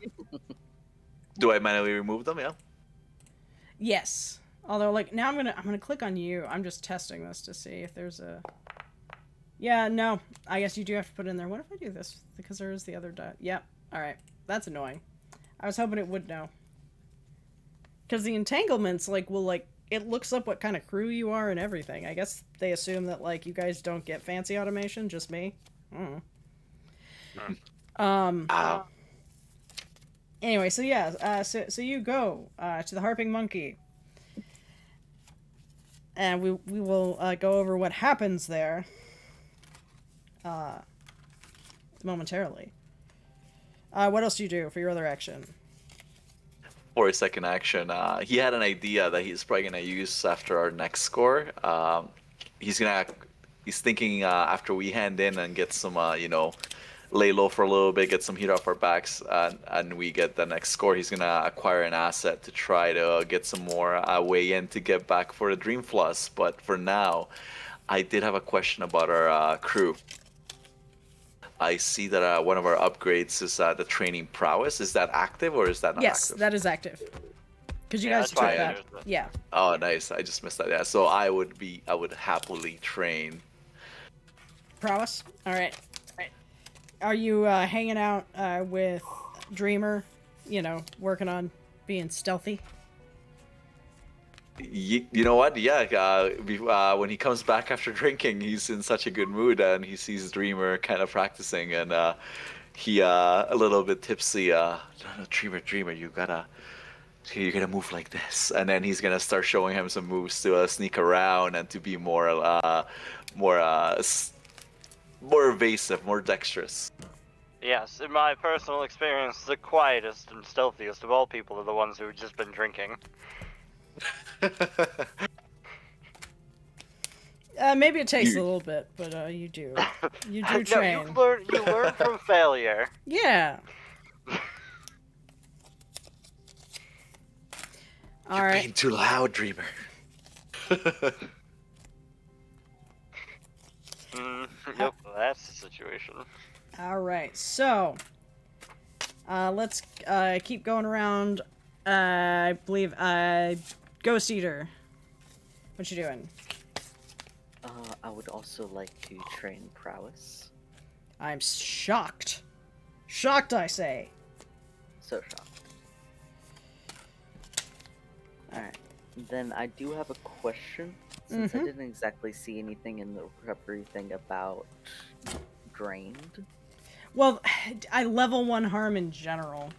Do I manually remove them? Yeah. Yes. Although, like, now I'm gonna click on you. I'm just testing this to see if there's a. Yeah, no. I guess you do have to put it in there. What if I do this? Because there is the other dot. Yep. All right. That's annoying. I was hoping it would know. Because the entanglements, like, will, like, it looks up what kind of crew you are and everything. I guess they assume that, like, you guys don't get fancy automation, just me. I don't know. Ow. Anyway, so yeah, so you go to the Harping Monkey. And we will go over what happens there momentarily. What else do you do for your other action? For his second action, he had an idea that he's probably gonna use after our next score. He's thinking after we hand in and get some, lay low for a little bit, get some heat off our backs, and we get the next score. He's gonna acquire an asset to try to get some more way in to get back for the Dream Floss. But for now, I did have a question about our crew. I see that one of our upgrades is the training prowess. Is that active or is that not Yes, active? that is active. Because you Yeah, guys that's took fine. that. Yeah. Oh, nice. I just missed that. Yeah. So I would happily train. Prowess? Alright. Are you hanging out with Dreamer? You know, working on being stealthy? You know what? Yeah. When he comes back after drinking, he's in such a good mood, and he sees Dreamer kind of practicing, and he a little bit tipsy. No, Dreamer, you're gonna move like this, and then he's gonna start showing him some moves to sneak around and to be more evasive, more dexterous. Yes, in my personal experience, the quietest and stealthiest of all people are the ones who have just been drinking. Maybe it takes a little bit, but you do. You do train. No, you learn from failure. Yeah. You're Alright. being too loud, Dreamer. Yep, that's the situation. Alright, so let's keep going around. I believe Ghost Eater. What you doing? I would also like to train prowess. I'm shocked. Shocked, I say. So shocked. Alright. Then I do have a question. Since I didn't exactly see anything in the recovery thing about drained. Well, I level 1 harm in general.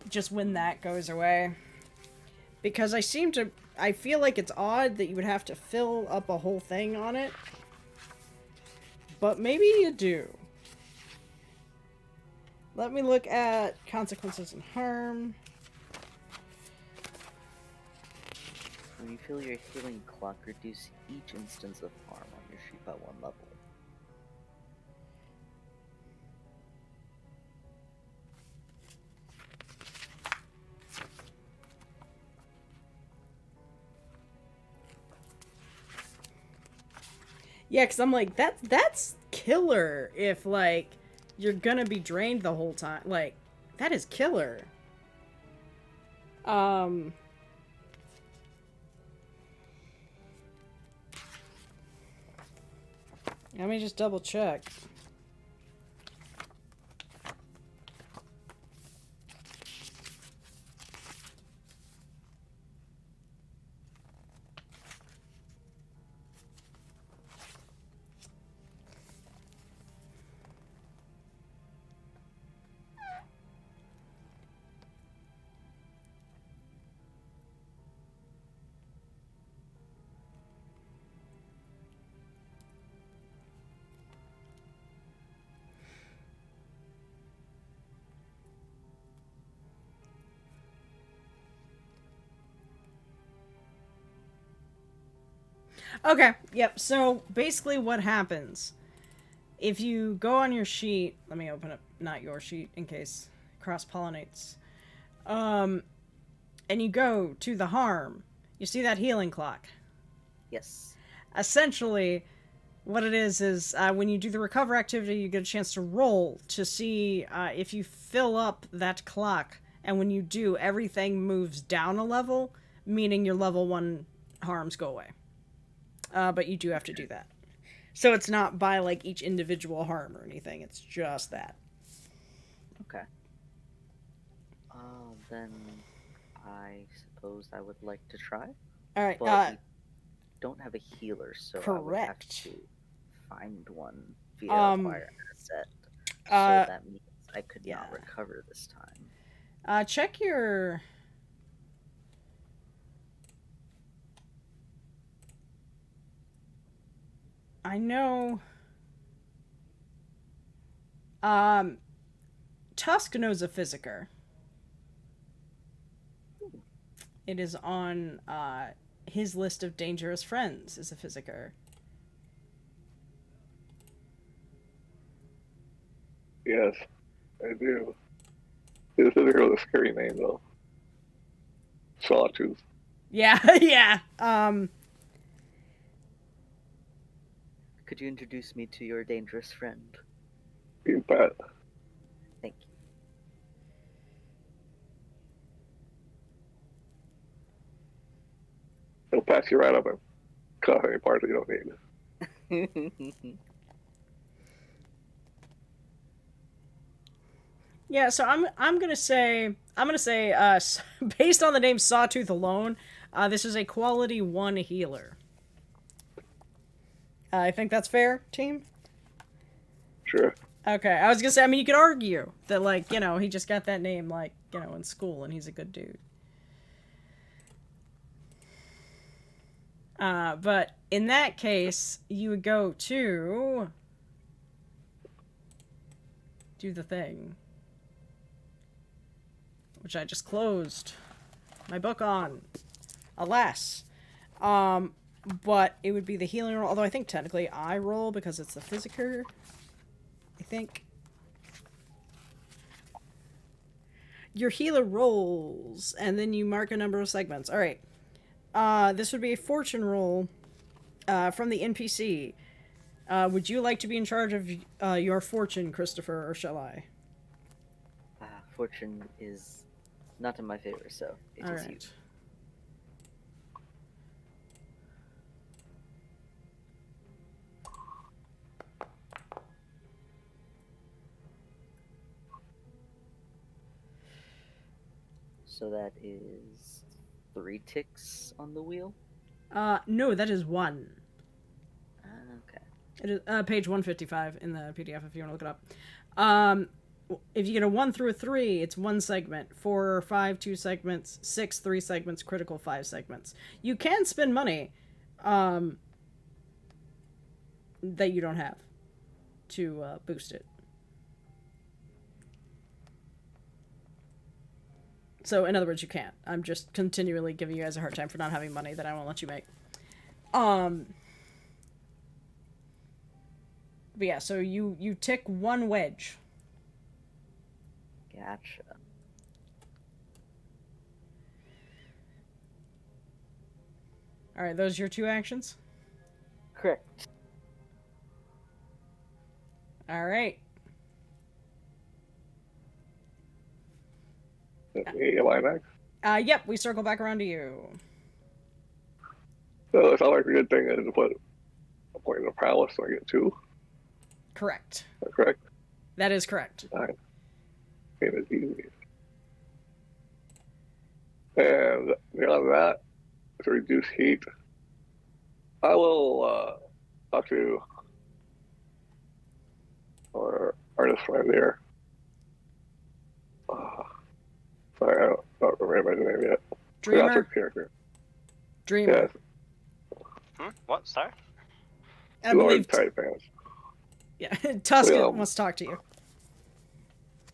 Just when that goes away. Because I feel like it's odd that you would have to fill up a whole thing on it. But maybe you do. Let me look at consequences and harm. When you feel your healing clock, reduce each instance of harm on your sheet by 1 level. Yeah, because I'm like, that's killer if, like, you're gonna be drained the whole time. Like, that is killer. Let me just double check. Okay, yep, so basically what happens, if you go on your sheet, let me open up, not your sheet, in case cross-pollinates, and you go to the harm, you see that healing clock? Yes. Essentially, what it is when you do the recover activity, you get a chance to roll to see if you fill up that clock, and when you do, everything moves down a level, meaning your level 1 harms go away. But you do have to do that. So it's not by, like, each individual harm or anything, it's just that. Okay. Then I suppose I would like to try. Alright, But we don't have a healer, so I would have correct. to find one via acquire asset. So that means I could not recover this time. Check your... I know... Tusk knows a physicker. It is on his list of dangerous friends is a physicker. Yes, I do. This is a really scary name, though. Sawtooth. Yeah, yeah. Could you introduce me to your dangerous friend? You bet. Thank you. He'll pass you right up and cut any parts that you don't need. Yeah, so I'm gonna say based on the name Sawtooth alone, this is a quality 1 healer. I think that's fair, team. Sure. Okay, I was gonna say, I mean, you could argue that, like, you know, he just got that name, like, you know, in school, and he's a good dude. But in that case, you would go to do the thing, which I just closed my book on, alas. But it would be the healing roll, although I think technically I roll because it's the physicker, I think. Your healer rolls, and then you mark a number of segments. Alright. This would be a fortune roll from the NPC. Would you like to be in charge of your fortune, Christopher, or shall I? Fortune is not in my favor, so it is you. So that is 3 ticks on the wheel? No, that is 1. Okay. It is page 155 in the PDF if you want to look it up. If you get a 1 through a 3, it's 1 segment. 4 or 5, 2 segments. 6, 3 segments. Critical, 5 segments. You can spend money that you don't have to boost it. So, in other words, you can't. I'm just continually giving you guys a hard time for not having money that I won't let you make. But yeah, so you tick 1 wedge. Gotcha. Alright, those are your 2 actions? Correct. Alright. Am I next? Yep, we circle back around to you. So it sounds like a good thing is to put a point in the palace so I get 2. Correct. Is that correct? That is correct. Fine. Game is easy. And beyond that, to reduce heat, I will talk to our artist right there. Sorry, I don't remember his name yet. Dreamer? That's her character. Dreamer. Yes. What? Sorry? I believe... tight pants. Yeah, Tuscan wants to talk to you.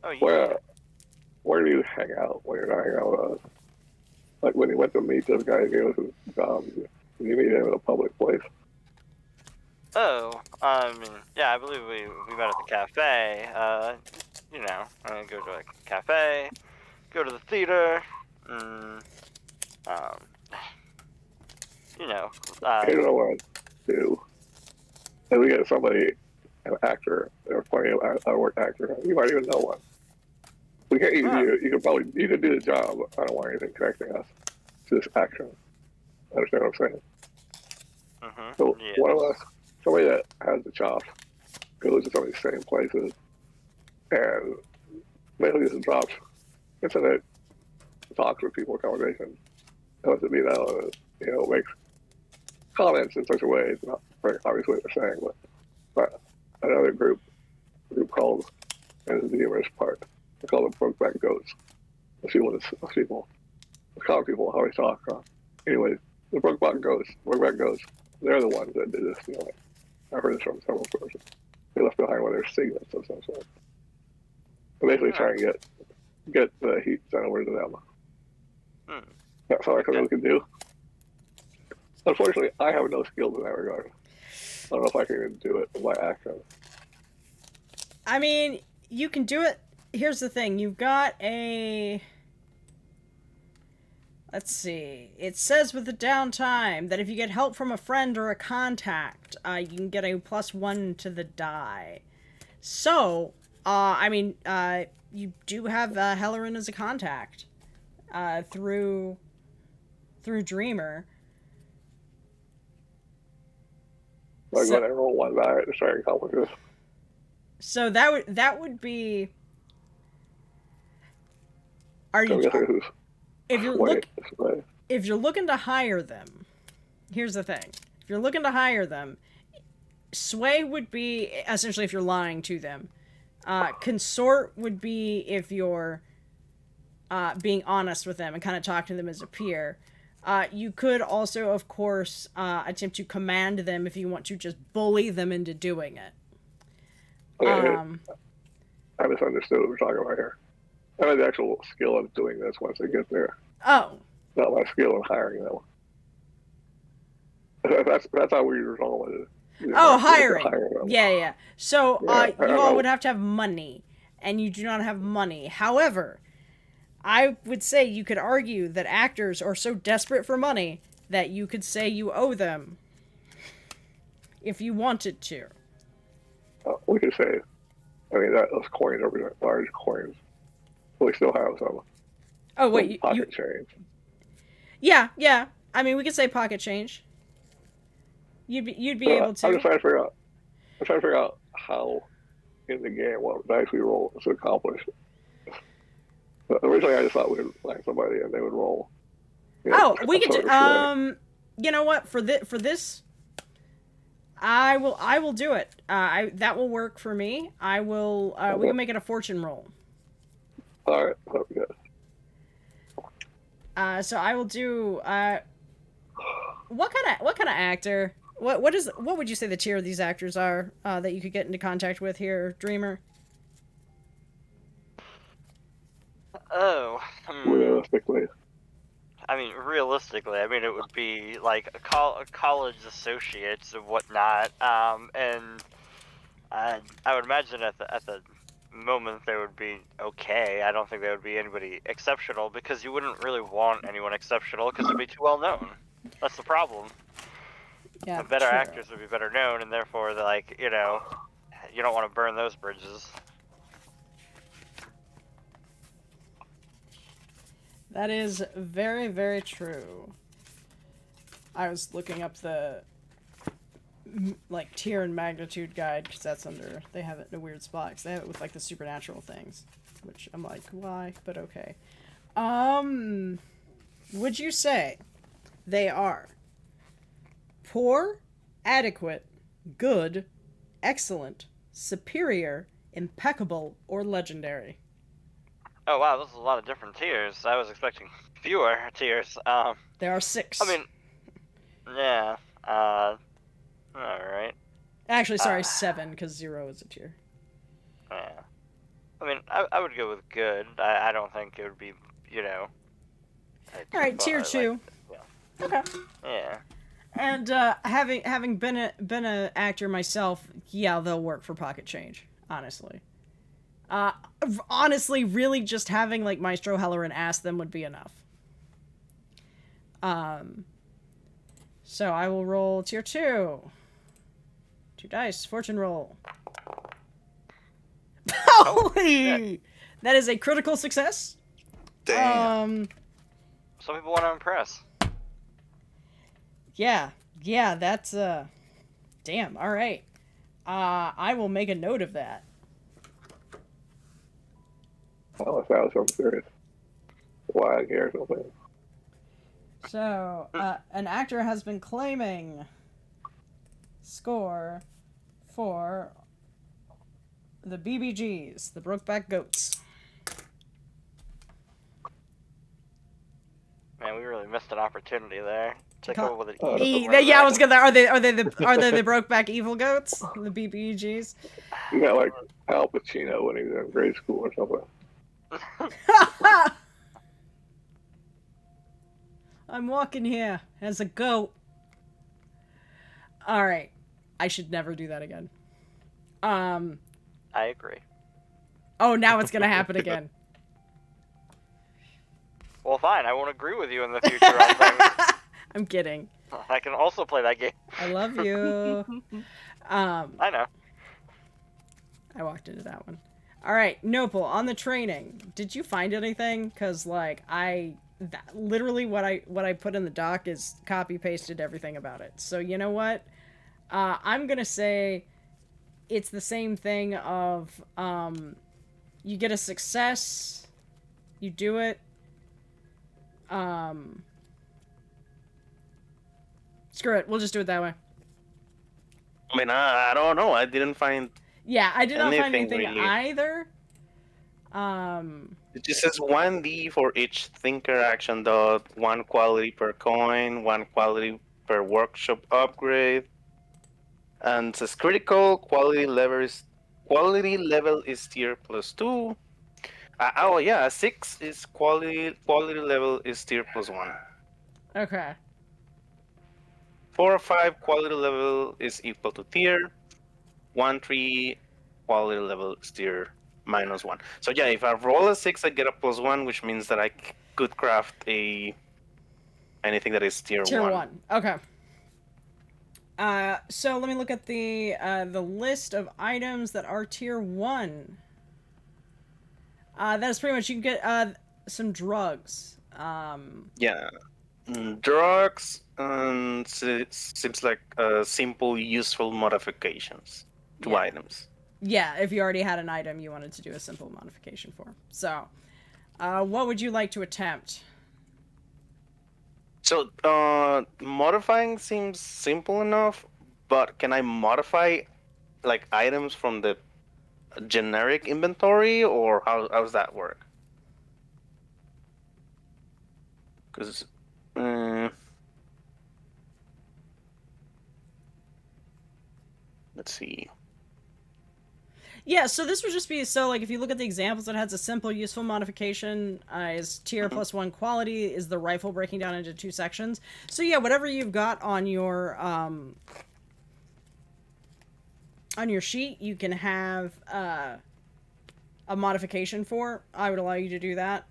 Oh, yeah. Where do you hang out when you're not hanging out with us? Like when you went to meet this guy who gave us his job, did you meet him in a public place? Oh, I mean, yeah, I believe we met at the cafe. You know, go to a cafe, go to the theater, you know. You know what I do? and we get somebody, an actor, or plenty of outward actor, you might even know one. We can't even you could do the job. I don't want anything connecting us to this action. Understand what I'm saying? So Yes. one of us, somebody that has the chops, goes to some of these same places, and basically just drops internet talks with people, conversations. Lets it be known, makes comments in such a way, it's not very obvious what they're saying, but another group called, and this is the humorous part, they call them Brokeback Goats. Let's see what it's people. Let's call people how they talk. Anyways, the Brokeback Goats, they're the ones that did this. I've heard this from several sources. They left behind one of their signets of some sort. They're basically trying to get the heat sent over to them. That's all I really can do. Unfortunately, I have no skills in that regard. I don't know if I can even do it by accident. I mean, you can do it. Here's the thing. You've got a... Let's see. It says with the downtime that if you get help from a friend or a contact, you can get a +1 to the die. So, you do have Hellerin as a contact through Dreamer. I'm going to roll one die to try and accomplish this. So that would be. Are you? If you're looking to hire them, here's the thing. If you're looking to hire them, sway would be essentially if you're lying to them. Consort would be if you're being honest with them and kind of talk to them as a peer. You could also, of course, attempt to command them if you want to just bully them into doing it. Okay, I misunderstood what we're talking about here. I have the actual skill of doing this once they get there. Oh. Not my skill in hiring them. That's how we resolve it. Hiring. Yeah. So you all would have to have money, and you do not have money. However, I would say you could argue that actors are so desperate for money that you could say you owe them if you wanted to. We could say, those coins are large coins. We still have some. Oh wait, pocket change. Yeah. I mean, we could say pocket change. You'd be able to. I'm just trying to figure out how in the game what dice we roll to accomplish. But originally, I just thought we'd find somebody and they would roll. We could do. You know what? For this, I will do it. That will work for me. I will. Okay. We can make it a fortune roll. All right, that'll be good. So I will do. What kind of actor? What would you say the tier of these actors are that you could get into contact with here, Dreamer? Realistically. Realistically, it would be like a college associates and whatnot. And I would imagine at the moment they would be okay. I don't think they would be anybody exceptional because you wouldn't really want anyone exceptional because it'd be too well known. That's the problem. Yeah, the better actors would be better known, and therefore, you don't want to burn those bridges. That is very, very true. I was looking up the tier and magnitude guide because that's they have it in a weird spot because they have it with the supernatural things, which I'm like, why? But okay. Would you say they are poor, adequate, good, excellent, superior, impeccable, or legendary? Oh wow, those are a lot of different tiers. I was expecting fewer tiers. There are 6. Yeah. Alright. Actually, sorry, 7, because 0 is a tier. Yeah. I would go with good. I don't think it would be, Alright, tier 2. Yeah. Okay. Yeah. And having been an actor myself, yeah, they'll work for pocket change, honestly. Honestly, really just having Maestro Hellerin ask them would be enough. So I will roll tier 2. 2 dice. Fortune roll. Holy! That is a critical success. Damn. Some people want to impress. Yeah, that's damn. All right. I will make a note of that. Oh, if that was something serious. Why here or something. So, an actor has been claiming score for the BBGs, the Brokeback Goats. Man, we really missed an opportunity there to come up with an Oh, easy Yeah, I was word. gonna. Are they the Brokeback Evil Goats? The BBGs. You got like Al Pacino when he was in grade school or something. I'm walking here as a goat. All right, I should never do that again. I agree. Oh, now it's gonna happen again. Well, fine. I won't agree with you in the future on things. I'm kidding. I can also play that game. I love you. I know. I walked into that one. All right, Nopal, on the training, did you find anything? Because like literally what I put in the doc is copy pasted everything about it. So you know what? I'm gonna say it's the same thing of you get a success, you do it. Screw it. We'll just do it that way. I mean, I don't know. I didn't find. Yeah, I did not find Anything anything really. either. It just says 1D for each thinker action dot, 1 quality per coin, 1 quality per workshop upgrade, and it says critical quality level is tier +2. Oh yeah, 6 is quality level is tier +1. Okay. 4 or 5 quality level is equal to tier. 1 3 quality level is tier -1. So yeah, if I roll a 6, I get a +1, which means that I could craft anything that is tier 1. Okay. So let me look at the list of items that are tier 1. That is pretty much, you can get some drugs. Yeah. Drugs and seems like simple useful modifications to Yeah. items. Yeah, if you already had an item you wanted to do a simple modification for. So, what would you like to attempt? So modifying seems simple enough, but can I modify like items from the generic inventory, or how does that work? Because let's see. Yeah, so this would just be, so like if you look at the examples, it has a simple useful modification is tier +1 quality, is the rifle breaking down into 2 sections. So yeah, whatever you've got on your sheet, you can have a modification for. I would allow you to do that.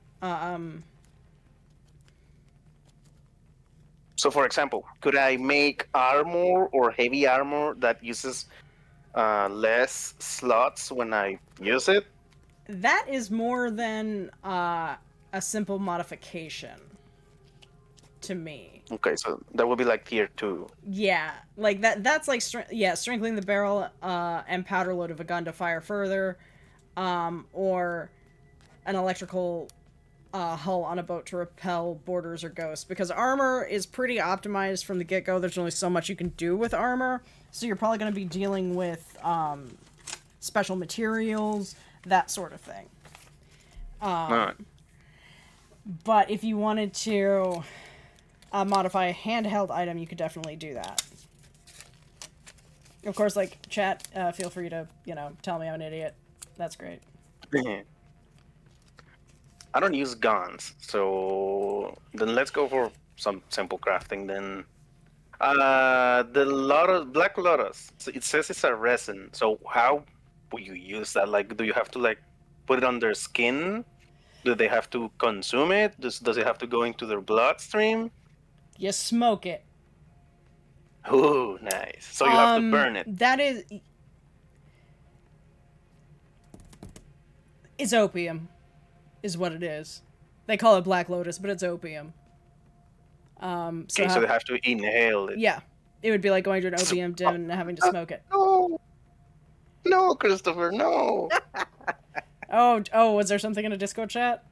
So for example, could I make armor or heavy armor that uses less slots when I use it? That is more than a simple modification to me. Okay, so that would be like tier 2. Yeah, like that's like strengthening the barrel and powder load of a gun to fire further, or an electrical hull on a boat to repel boarders or ghosts. Because armor is pretty optimized from the get-go. There's only so much you can do with armor, so you're probably going to be dealing with special materials, that sort of thing. Alright. But if you wanted to modify a handheld item, you could definitely do that. Of course, like, chat, feel free to, tell me I'm an idiot. That's great. I don't use guns, so then let's go for some simple crafting then. The Black Lotus, so it says it's a resin, so how will you use that? Like, do you have to like put it on their skin? Do they have to consume it? Does it have to go into their bloodstream? You smoke it. Ooh, nice. So you have to burn it. That is... It's opium, is what it is. They call it Black Lotus, but it's opium. Okay, so they have to inhale it. Yeah. It would be like going to an opium den and having to smoke it. No, Christopher, no. Oh, was there something in a Discord chat?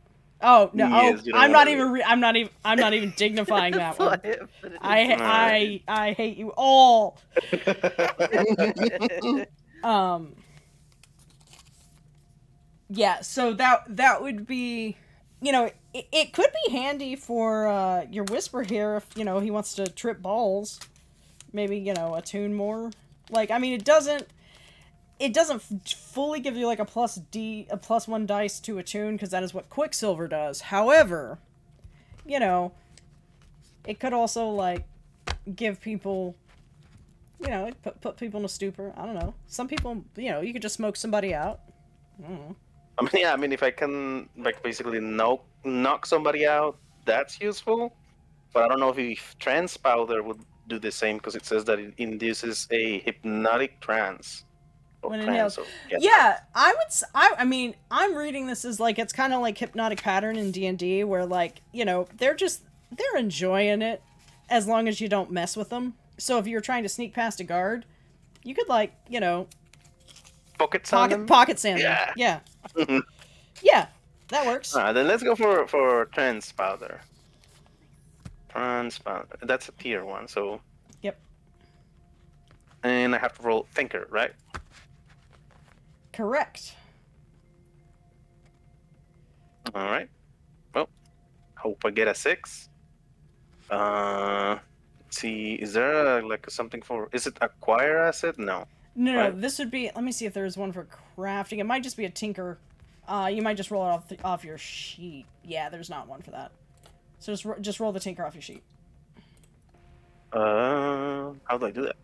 Oh no! Yes, I'm not even dignifying that one. I hate you all. Yeah. So that would be, it could be handy for your Whisper here if he wants to trip balls. Maybe attune more. Like, I mean, it doesn't fully give you like a +1 dice to attune, because that is what Quicksilver does. However, it could also like give people, put people in a stupor. I don't know. Some people, you could just smoke somebody out. I don't know. I mean, if I can like basically knock somebody out, that's useful. But I don't know if trance powder would do the same, because it says that it induces a hypnotic trance. When inhaled. Yeah, I mean, I'm reading this as like, it's kind of like hypnotic pattern in D&D, where like, they're enjoying it as long as you don't mess with them. So if you're trying to sneak past a guard, you could like, pocket sand them. Yeah. Yeah, that works. Alright, then let's go for trance powder. Trance powder. That's a tier 1, so. Yep. And I have to roll thinker, right? Correct. All right. Well, hope I get a 6. Let's see, is there something for? Is it acquire asset? No. No. Right. This would be. Let me see if there's one for crafting. It might just be a tinker. You might just roll it off your sheet. Yeah, there's not one for that. So just roll the tinker off your sheet. How do I do that?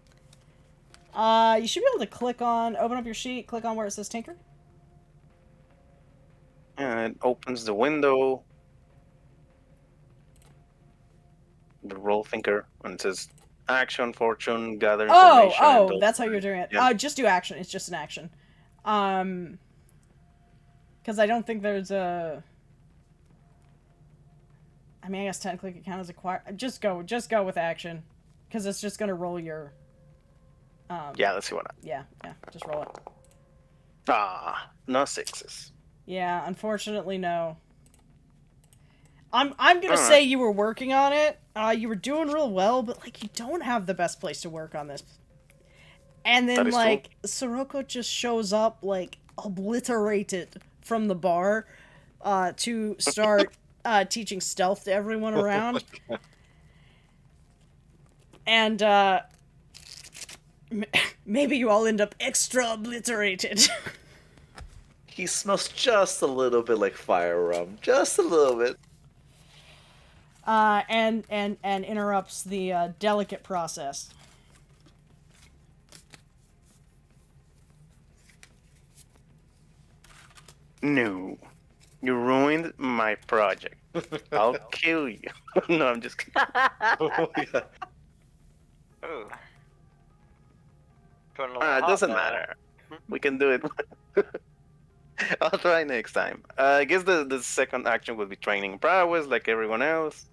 You should be able to open up your sheet, click on where it says Tinker. And it opens the window. The roll thinker, and it says action, fortune, gather information. Oh, that's how you're doing it. Yeah. Just do action. It's just an action. Because I don't think there's a... I mean, I guess technically it could count as acquire. Just go with action. Because it's just going to roll your... yeah, let's see what Yeah, just roll it. no 6s. Yeah, unfortunately, no. I'm gonna say you were working on it. You were doing real well, but like you don't have the best place to work on this. And then like Sirocco just shows up like obliterated from the bar, to start teaching stealth to everyone around. And maybe you all end up extra obliterated. He smells just a little bit like fire rum. Just a little bit. And interrupts the delicate process. No. You ruined my project. I'll kill you. No, I'm just kidding. Oh, yeah. Ooh. It doesn't matter. We can do it. I'll try next time. I guess the second action would be training prowess like everyone else.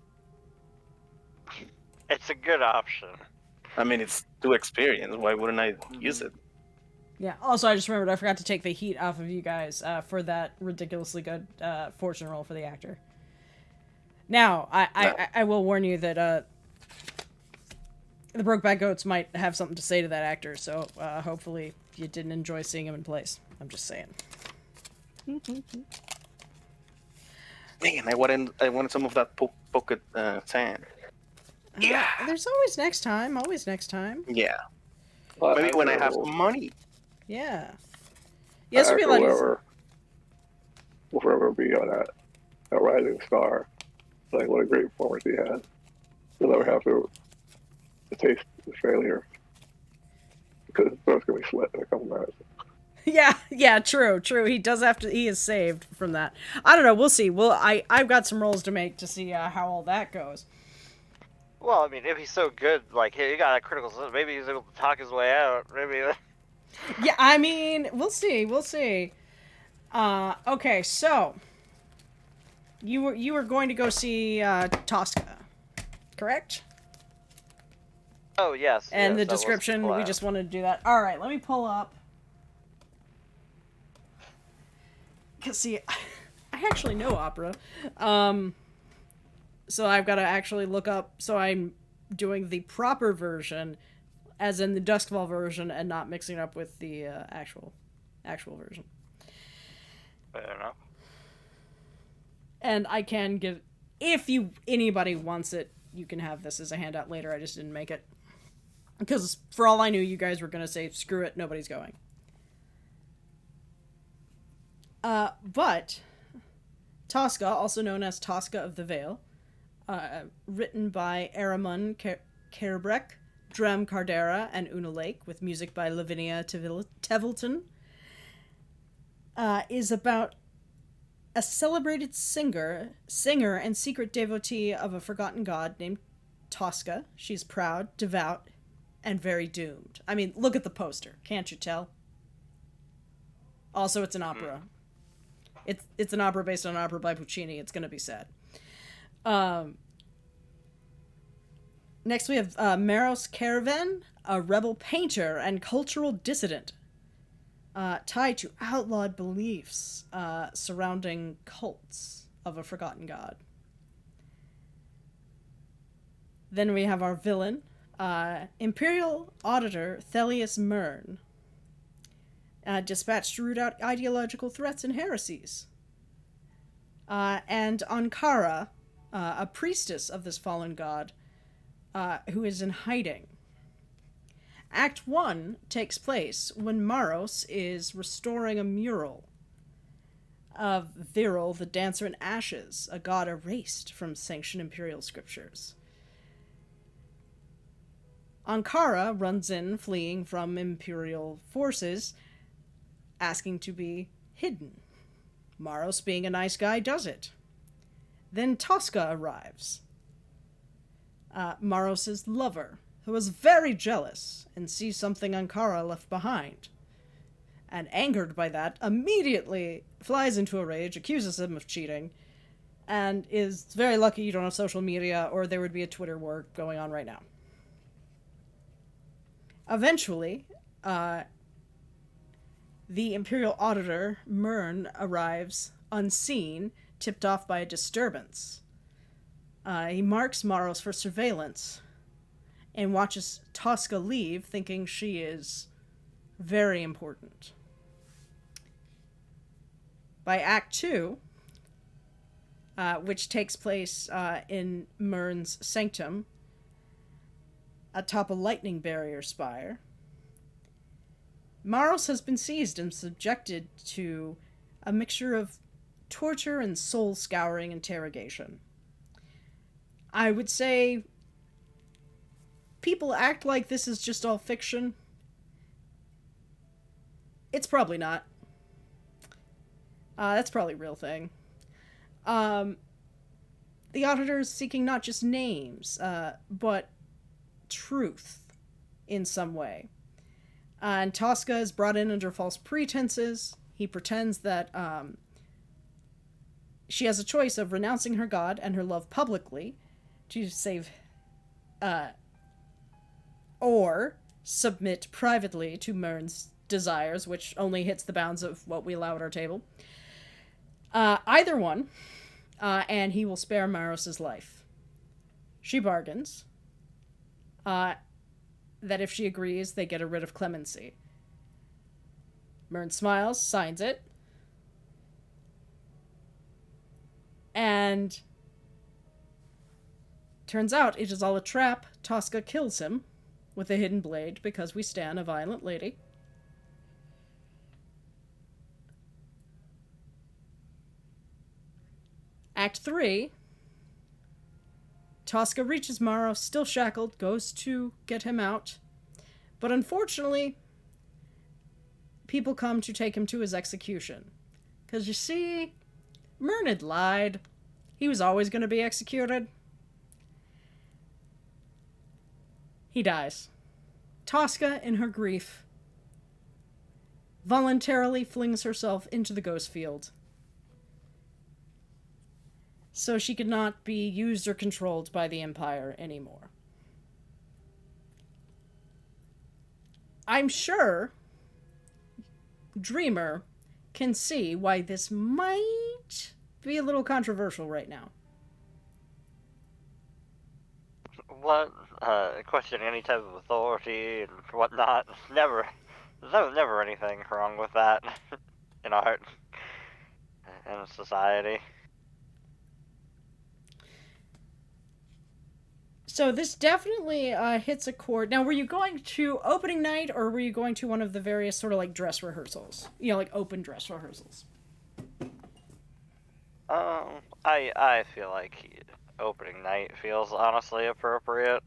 It's a good option. I mean, it's 2 experience. Why wouldn't I use it? Yeah. Also, I just remembered I forgot to take the heat off of you guys for that ridiculously good fortune roll for the actor. Now, I will warn you that the Brokeback Goats might have something to say to that actor, so hopefully you didn't enjoy seeing him in place. I'm just saying. Man, I wanted some of that pocket sand. Yeah. There's always next time. Always next time. Yeah. Maybe when I have money. Yeah. Yes, it'll be a lot easier. Will forever be on that rising star. Like, what a great performance he had. You'll never have to taste the failure. Because his throat's going to be slit in a couple minutes. Yeah, true. He is saved from that. I don't know, we'll see. I've got some rolls to make to see how all that goes. Well, I mean, if he's so good, like he got a critical success, maybe he's able to talk his way out. Maybe. Yeah, I mean, we'll see. We'll see. Okay, so you were going to go see Tosca, correct? Oh yes. And yes, the that was description, we planned. just wanted to do that. All right, let me pull up. Cause see, I actually know opera, so I've got to actually look up. So I'm doing the proper version, as in the Duskfall version, and not mixing it up with the actual version. Fair enough. And I can give, if anybody wants it, you can have this as a handout later. I just didn't make it because for all I knew, you guys were gonna say screw it, nobody's going. But Tosca, also known as Tosca of the Vale, written by Aramon Kerbrek, Drem Cardera, and Una Lake, with music by Lavinia Tevilton, is about a celebrated singer and secret devotee of a forgotten god named Tosca. She's proud, devout, and very doomed. I mean, look at the poster. Can't you tell? Also, it's an opera. It's an opera based on an opera by Puccini. It's going to be sad. Next, we have Maros Caravan, a rebel painter and cultural dissident tied to outlawed beliefs surrounding cults of a forgotten god. Then we have our villain, Imperial Auditor Thelius Mern, dispatched to root out ideological threats and heresies. And Ankara, a priestess of this fallen god, who is in hiding. Act 1 takes place when Maros is restoring a mural of Viral, the Dancer in Ashes, a god erased from sanctioned imperial scriptures. Ankara runs in, fleeing from imperial forces, asking to be hidden. Maros, being a nice guy, does it. Then Tosca arrives, Maros' lover, who is very jealous and sees something Ankara left behind. And angered by that, immediately flies into a rage, accuses him of cheating, and is very lucky you don't have social media, or there would be a Twitter war going on right now. Eventually, the Imperial Auditor, Mern, arrives unseen, tipped off by a disturbance. He marks Maros for surveillance and watches Tosca leave, thinking she is very important. By Act 2, which takes place in Mern's sanctum, atop a lightning barrier spire, Maros has been seized and subjected to a mixture of torture and soul-scouring interrogation. I would say people act like this is just all fiction. It's probably not. That's probably a real thing. The Auditor is seeking not just names, but truth in some way. And Tosca is brought in under false pretenses. He pretends that she has a choice of renouncing her god and her love publicly to save, or submit privately to Mern's desires, which only hits the bounds of what we allow at our table. Either one, and he will spare Maros' life. She bargains that if she agrees, they get a writ of clemency. Mern smiles, signs it, and turns out it is all a trap. Tosca kills him with a hidden blade because we stan a violent lady. Act 3, Tosca reaches Maros, still shackled, goes to get him out, but unfortunately, people come to take him to his execution. Because you see, Mern had lied. He was always going to be executed. He dies. Tosca, in her grief, voluntarily flings herself into the ghost field so she could not be used or controlled by the Empire anymore. I'm sure Dreamer can see why this might be a little controversial right now. What? Questioning any type of authority and whatnot. Never. There's never anything wrong with that in art and society. So this definitely hits a chord. Now, were you going to opening night, or were you going to one of the various sort of like dress rehearsals? You know, like open dress rehearsals. I feel like opening night feels honestly appropriate.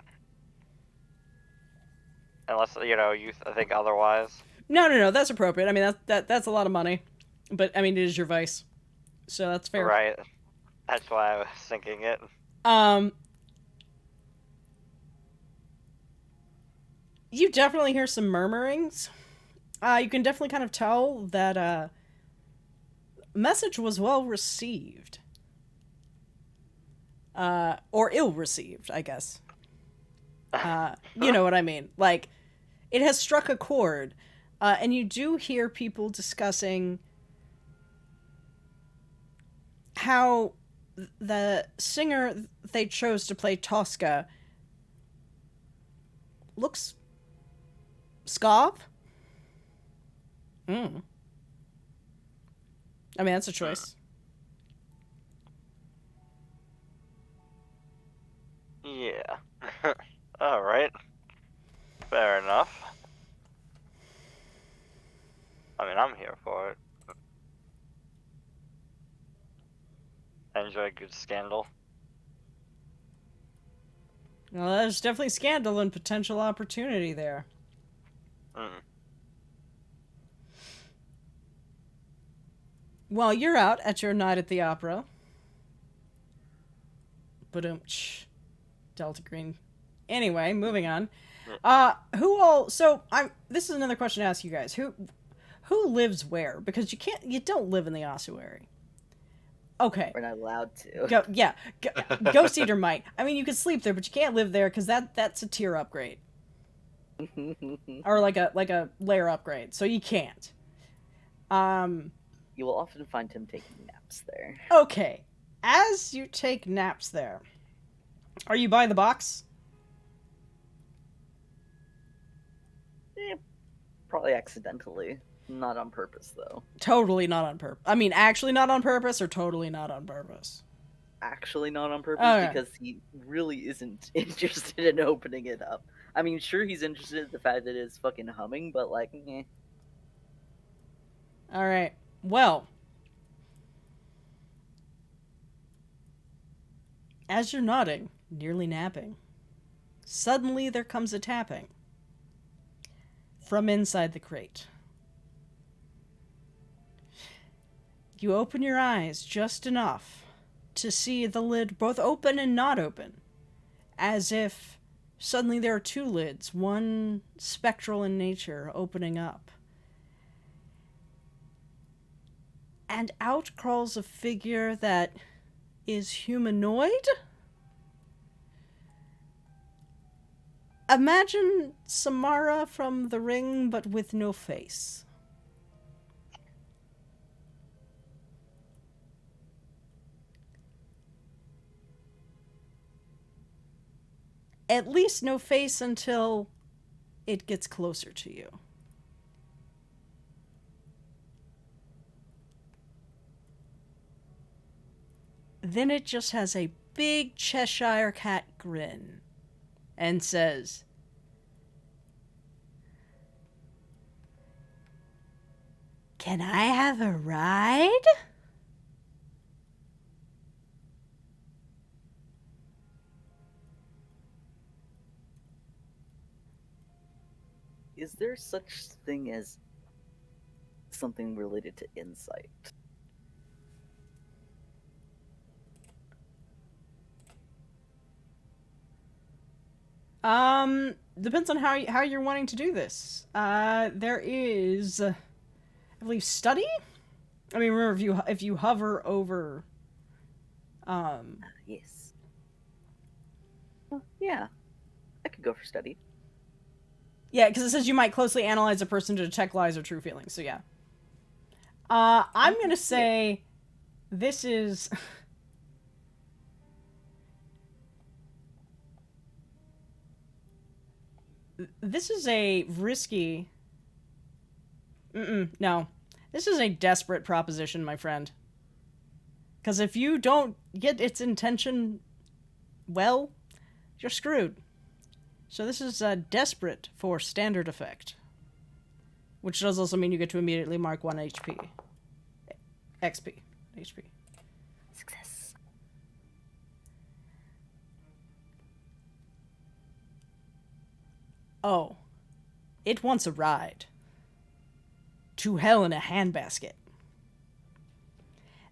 Unless, you think otherwise. No, that's appropriate. I mean, that's a lot of money, but I mean, it is your vice, so that's fair. Right. That's why I was thinking it. You definitely hear some murmurings. You can definitely kind of tell that message was well received. Or ill received, I guess. You know what I mean? Like, it has struck a chord. And you do hear people discussing how the singer they chose to play Tosca looks Scov? I mean, that's a choice. Yeah. Alright. Fair enough. I mean, I'm here for it. I enjoy a good scandal. Well, there's definitely scandal and potential opportunity there. While you're out at your night at the opera, Delta Green. Anyway, moving on. This is another question to ask you guys. Who lives where? Because you don't live in the ossuary. Okay. We're not allowed to. Ghost Eater might. I mean, you could sleep there, but you can't live there because that's a tier upgrade. Or like a layer upgrade, so you can't. You will often find him taking naps there. Okay. As you take naps there, are you by the box? Probably accidentally. Not on purpose, though. Totally not on purpose. I mean, actually not on purpose, or totally not on purpose? Actually not on purpose, because he really isn't interested in opening it up. I mean, sure, he's interested in the fact that it's fucking humming, but like, eh. Alright. Well, as you're nodding, nearly napping, suddenly there comes a tapping from inside the crate. You open your eyes just enough to see the lid both open and not open, as if suddenly there are two lids, one spectral in nature, opening up. And out crawls a figure that is humanoid? Imagine Samara from The Ring, but with no face. At least no face until it gets closer to you. Then it just has a big Cheshire cat grin and says, "Can I have a ride?" Is there such thing as something related to insight? depends on how you're wanting to do this. There is, I believe, study. I mean, remember if you hover over. Yes. Well, yeah, I could go for study. Yeah, because it says you might closely analyze a person to detect lies or true feelings. So yeah. I'm gonna say, this is. This is a risky. No. This is a desperate proposition, my friend. Because if you don't get its intention well, you're screwed. So this is desperate for standard effect. Which does also mean you get to immediately mark 1 HP. XP. HP. Success. Oh. It wants a ride. To hell in a handbasket.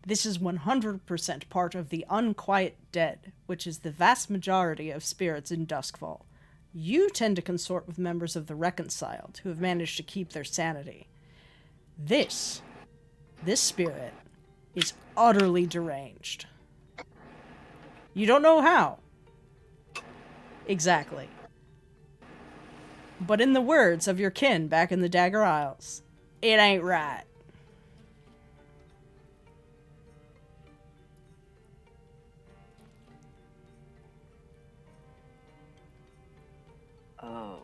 This is 100% part of the unquiet dead, which is the vast majority of spirits in Duskfall. You tend to consort with members of the reconciled, who have managed to keep their sanity. This spirit, is utterly deranged. You don't know how. Exactly. But in the words of your kin back in the Dagger Isles, it ain't right. Oh.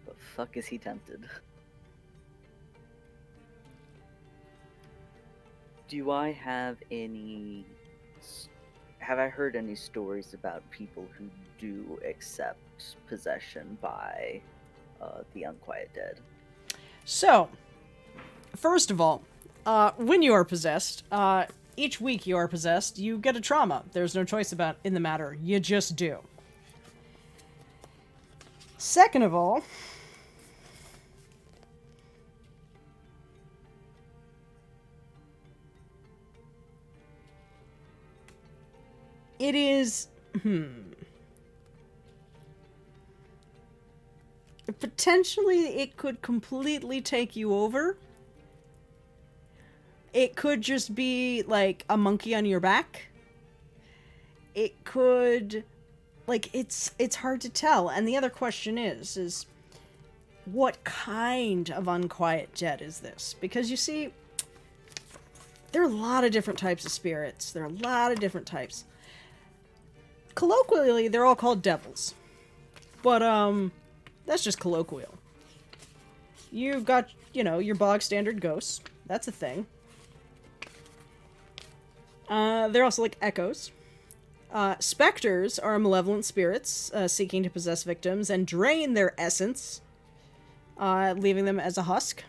The fuck is he tempted? Do I have any... Have I heard any stories about people who do accept possession by the unquiet dead? So, first of all, when you are possessed, each week you are possessed, you get a trauma. There's no choice in the matter. You just do. Second of all, it is... Potentially, it could completely take you over. It could just be, like, a monkey on your back. It could... Like, it's hard to tell. And the other question is what kind of unquiet dead is this? Because, you see, there are a lot of different types of spirits. There are a lot of different types. Colloquially, they're all called devils. But, that's just colloquial. You've got, your bog standard ghosts. That's a thing. They're also like echoes. Specters are malevolent spirits seeking to possess victims and drain their essence, leaving them as a husk.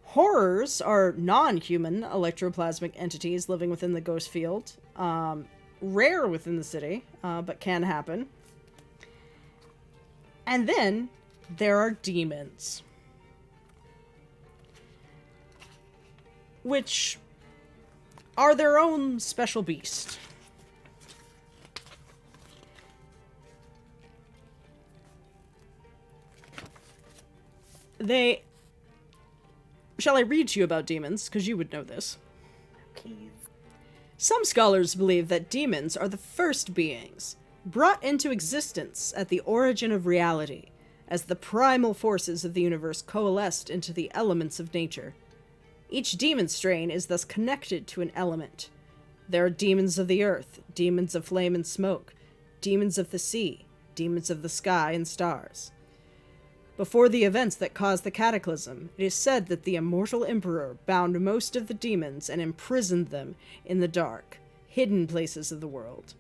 Horrors are non-human electroplasmic entities living within the ghost field. Rare within the city, but can happen. And then there are demons, which are their own special beast. Shall I read to you about demons? Because you would know this. Please. Some scholars believe that demons are the first beings, brought into existence at the origin of reality, as the primal forces of the universe coalesced into the elements of nature. Each demon strain is thus connected to an element. There are demons of the earth, demons of flame and smoke, demons of the sea, demons of the sky and stars. Before the events that caused the cataclysm, it is said that the immortal emperor bound most of the demons and imprisoned them in the dark, hidden places of the world.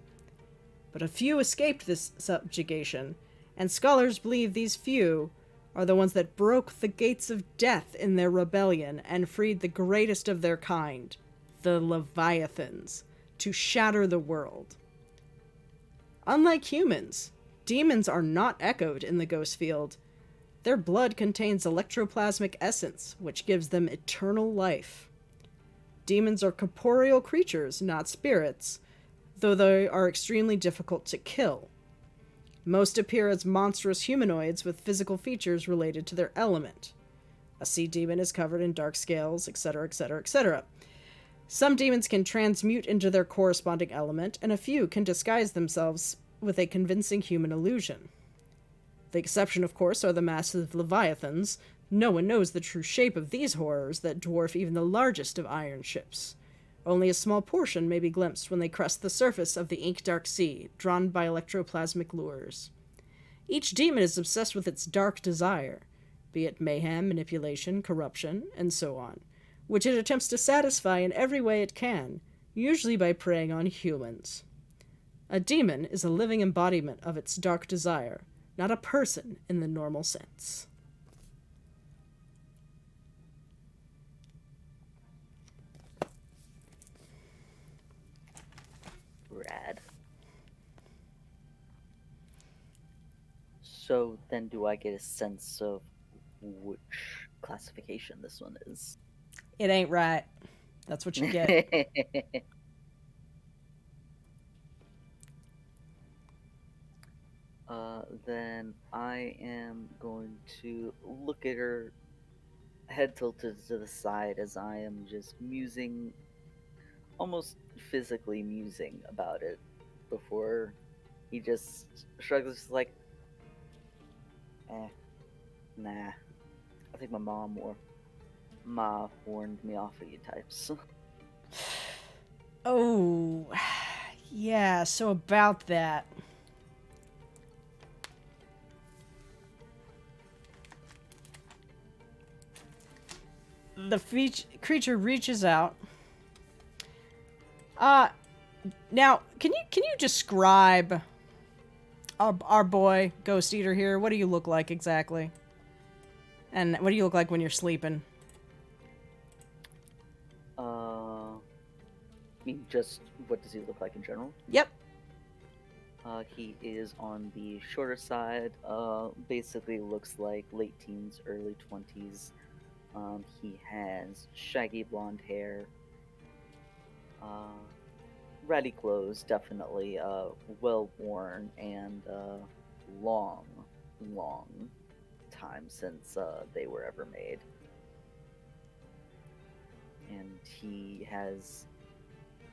But a few escaped this subjugation, and scholars believe these few are the ones that broke the gates of death in their rebellion and freed the greatest of their kind, the Leviathans, to shatter the world. Unlike humans, demons are not echoed in the ghost field. Their blood contains electroplasmic essence, which gives them eternal life. Demons are corporeal creatures, not spirits, though they are extremely difficult to kill. Most appear as monstrous humanoids with physical features related to their element. A sea demon is covered in dark scales, etc., etc., etc. Some demons can transmute into their corresponding element, and a few can disguise themselves with a convincing human illusion. The exception, of course, are the massive leviathans. No one knows the true shape of these horrors that dwarf even the largest of iron ships. Only a small portion may be glimpsed when they crest the surface of the ink-dark sea, drawn by electroplasmic lures. Each demon is obsessed with its dark desire, be it mayhem, manipulation, corruption, and so on, which it attempts to satisfy in every way it can, usually by preying on humans. A demon is a living embodiment of its dark desire, not a person in the normal sense. Rad. So then do I get a sense of which classification this one is? It ain't right. That's what you get. Then I am going to look at her, head tilted to the side as I am just musing, almost physically musing about it, before he just shrugs, like, nah. I think my mom warned me off of you types. Oh, yeah, so about that. The creature reaches out. Now, can you describe our boy Ghost Eater here? What do you look like exactly? And what do you look like when you're sleeping? I mean, just what does he look like in general? Yep. He is on the shorter side. Basically looks like late teens, early 20s. He has shaggy blonde hair. Ratty clothes, definitely. Well worn, and long time since they were ever made. And he has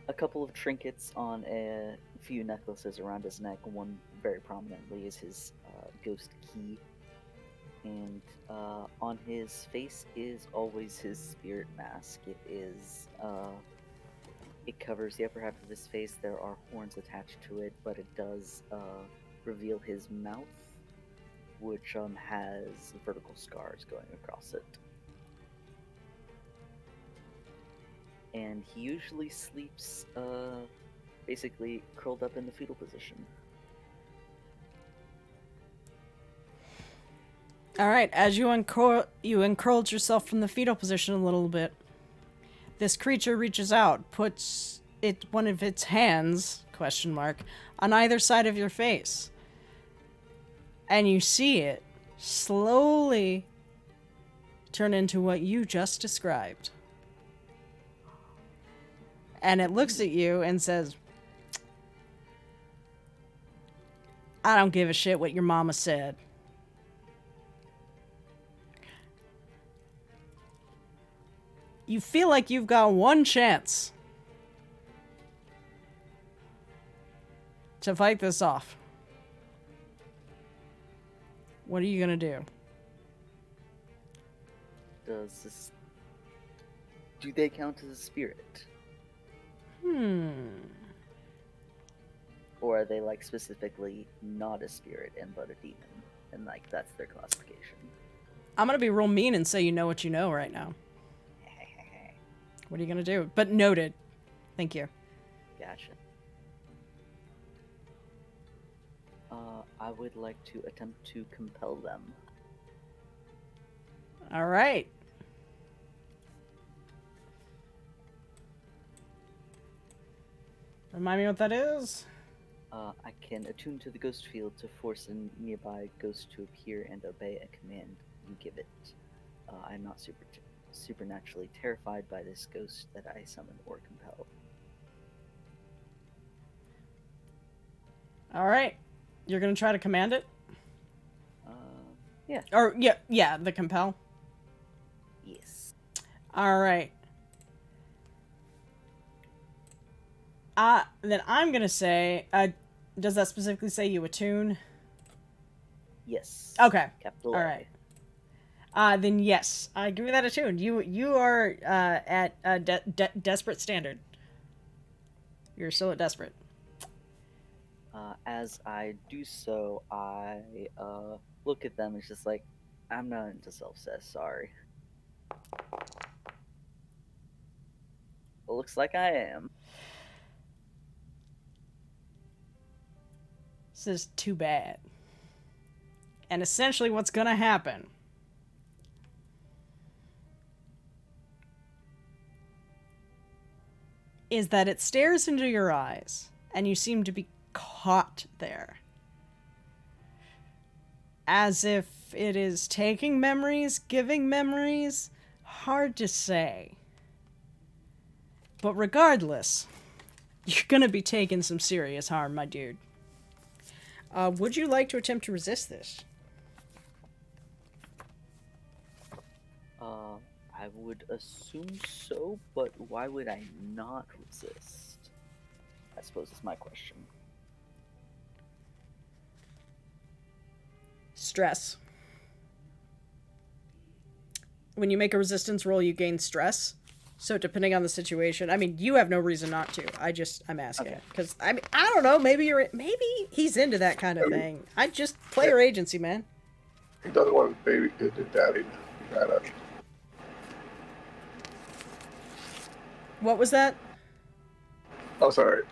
a couple of trinkets on a few necklaces around his neck. One very prominently is his ghost key. And on his face is always his spirit mask. It covers the upper half of his face. There are horns attached to it, but it does reveal his mouth, which has vertical scars going across it. And he usually sleeps basically curled up in the fetal position. All right, as you uncurled yourself from the fetal position a little bit, this creature reaches out, puts one of its hands, ? On either side of your face. And you see it slowly turn into what you just described. And it looks at you and says, I don't give a shit what your mama said. You feel like you've got one chance to fight this off. What are you gonna do? Do they count as a spirit? Or are they like specifically not a spirit and but a demon, and like that's their classification? I'm gonna be real mean and say you know what you know right now. What are you gonna do? But noted. Thank you. Gotcha. I would like to attempt to compel them. All right. Remind me what that is? I can attune to the ghost field to force a nearby ghost to appear and obey a command you give it. I'm not supernaturally terrified by this ghost that I summon or compel. All right. You're gonna try to command it? Yeah. Or, yeah, the compel. Yes. Alright. Then I'm gonna say, does that specifically say you attune? Yes. Okay. Capital A. Alright. Then yes, give me that attune. You are, at, desperate standard. You're still at desperate. As I do so, I look at them. It's just like, I'm not into self-cess. Sorry. Looks like I am. This is too bad. And essentially what's gonna happen is that it stares into your eyes, and you seem to be caught there. As if it is taking memories, giving memories, hard to say. But regardless, you're gonna be taking some serious harm, my dude. Would you like to attempt to resist this? I would assume so, but why would I not resist? I suppose is my question. Stress. When you make a resistance roll, you gain stress. So depending on the situation, I mean, you have no reason not to. I'm asking because I mean, I don't know. Maybe he's into that kind of thing. I just player agency, man. He doesn't want his baby, his daddy to be mad at him. What was that? Oh, sorry.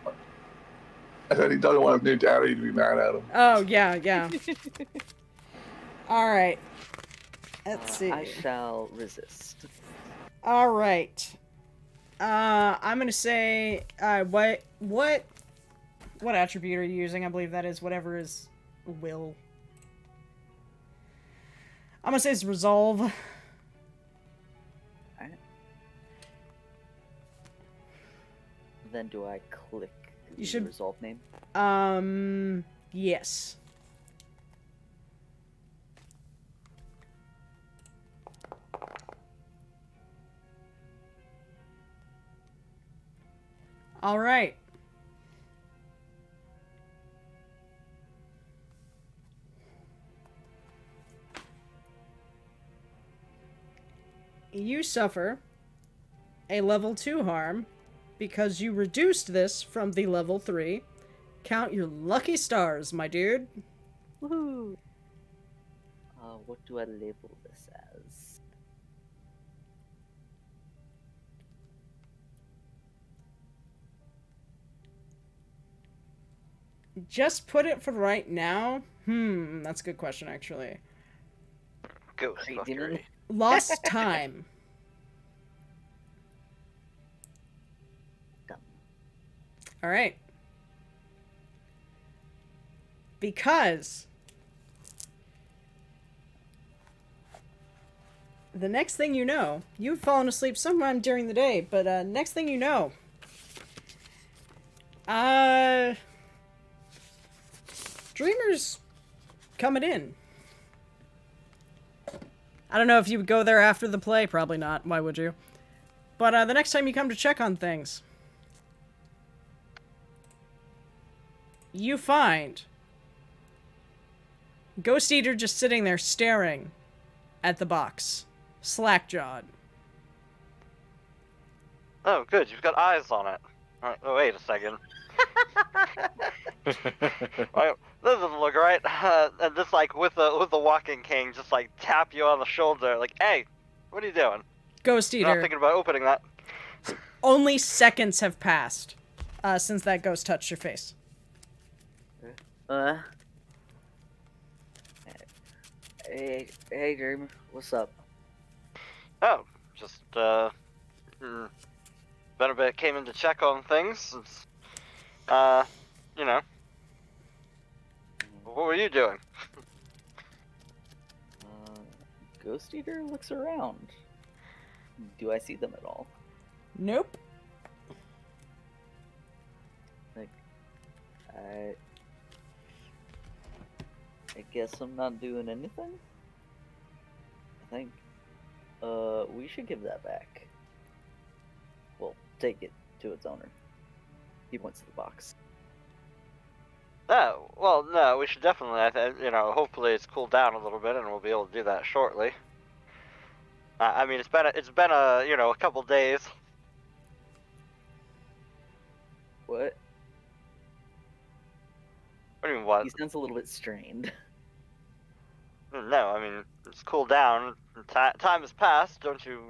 I said he doesn't want his new daddy to be mad at him. Oh yeah. All right. Let's see. I shall resist. All right. I'm gonna say, what attribute are you using? I believe that is whatever is will. I'm gonna say it's resolve. Alright. Then do I click the should- resolve name? Yes. All right. You suffer a level 2 harm because you reduced this from the level 3. Count your lucky stars, my dude. Woohoo! What do I label this as? Just put it for right now. That's a good question, actually. Ghost Great demon. fuckery. Lost time. Done. All right. Because the next thing you know, you've fallen asleep sometime during the day, but next thing you know, Dreamer's coming in. I don't know if you would go there after the play. Probably not. Why would you? But the next time you come to check on things, you find Ghost Eater just sitting there staring at the box, slack-jawed. Oh, good. You've got eyes on it. Alright, oh, wait a second. Well, this doesn't look right. And just like with the walking king, just like tap you on the shoulder, like, hey, what are you doing? Ghost You're not Eater. thinking about opening that. Only seconds have passed since that ghost touched your face. Hey, Dreamer, what's up? Oh, just been a bit, came in to check on things. Since, you know. What were you doing? Ghost Eater looks around. Do I see them at all? Nope. I guess I'm not doing anything. I think. We should give that back. Well, take it to its owner. He points to the box. Oh, well, no, we should definitely, hopefully it's cooled down a little bit and we'll be able to do that shortly. I mean, it's been a couple days. What? What do you mean, what? He sounds a little bit strained. No, I mean, it's cooled down. Time has passed, don't you?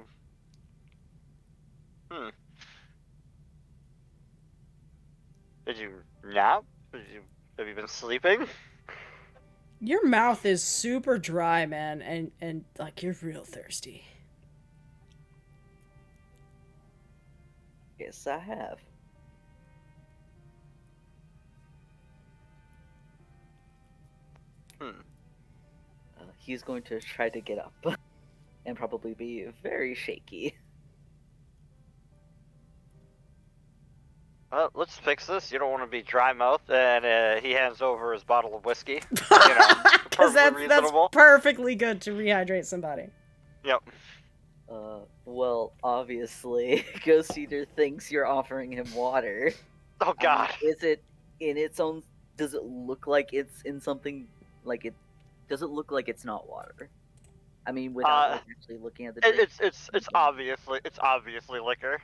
Did you nap? Have you been sleeping? Your mouth is super dry, man, and like you're real thirsty. Yes, I have. He's going to try to get up and probably be very shaky. Well, let's fix this. You don't want to be dry mouthed, and he hands over his bottle of whiskey. Because that's reasonable. perfectly good to rehydrate somebody. Yep. Well, obviously, Ghost Eater thinks you're offering him water. Oh God. Is it in its own? Does it look like it's in something like it? Does it look like it's not water? I mean, without actually looking at the drink. It's obviously liquor.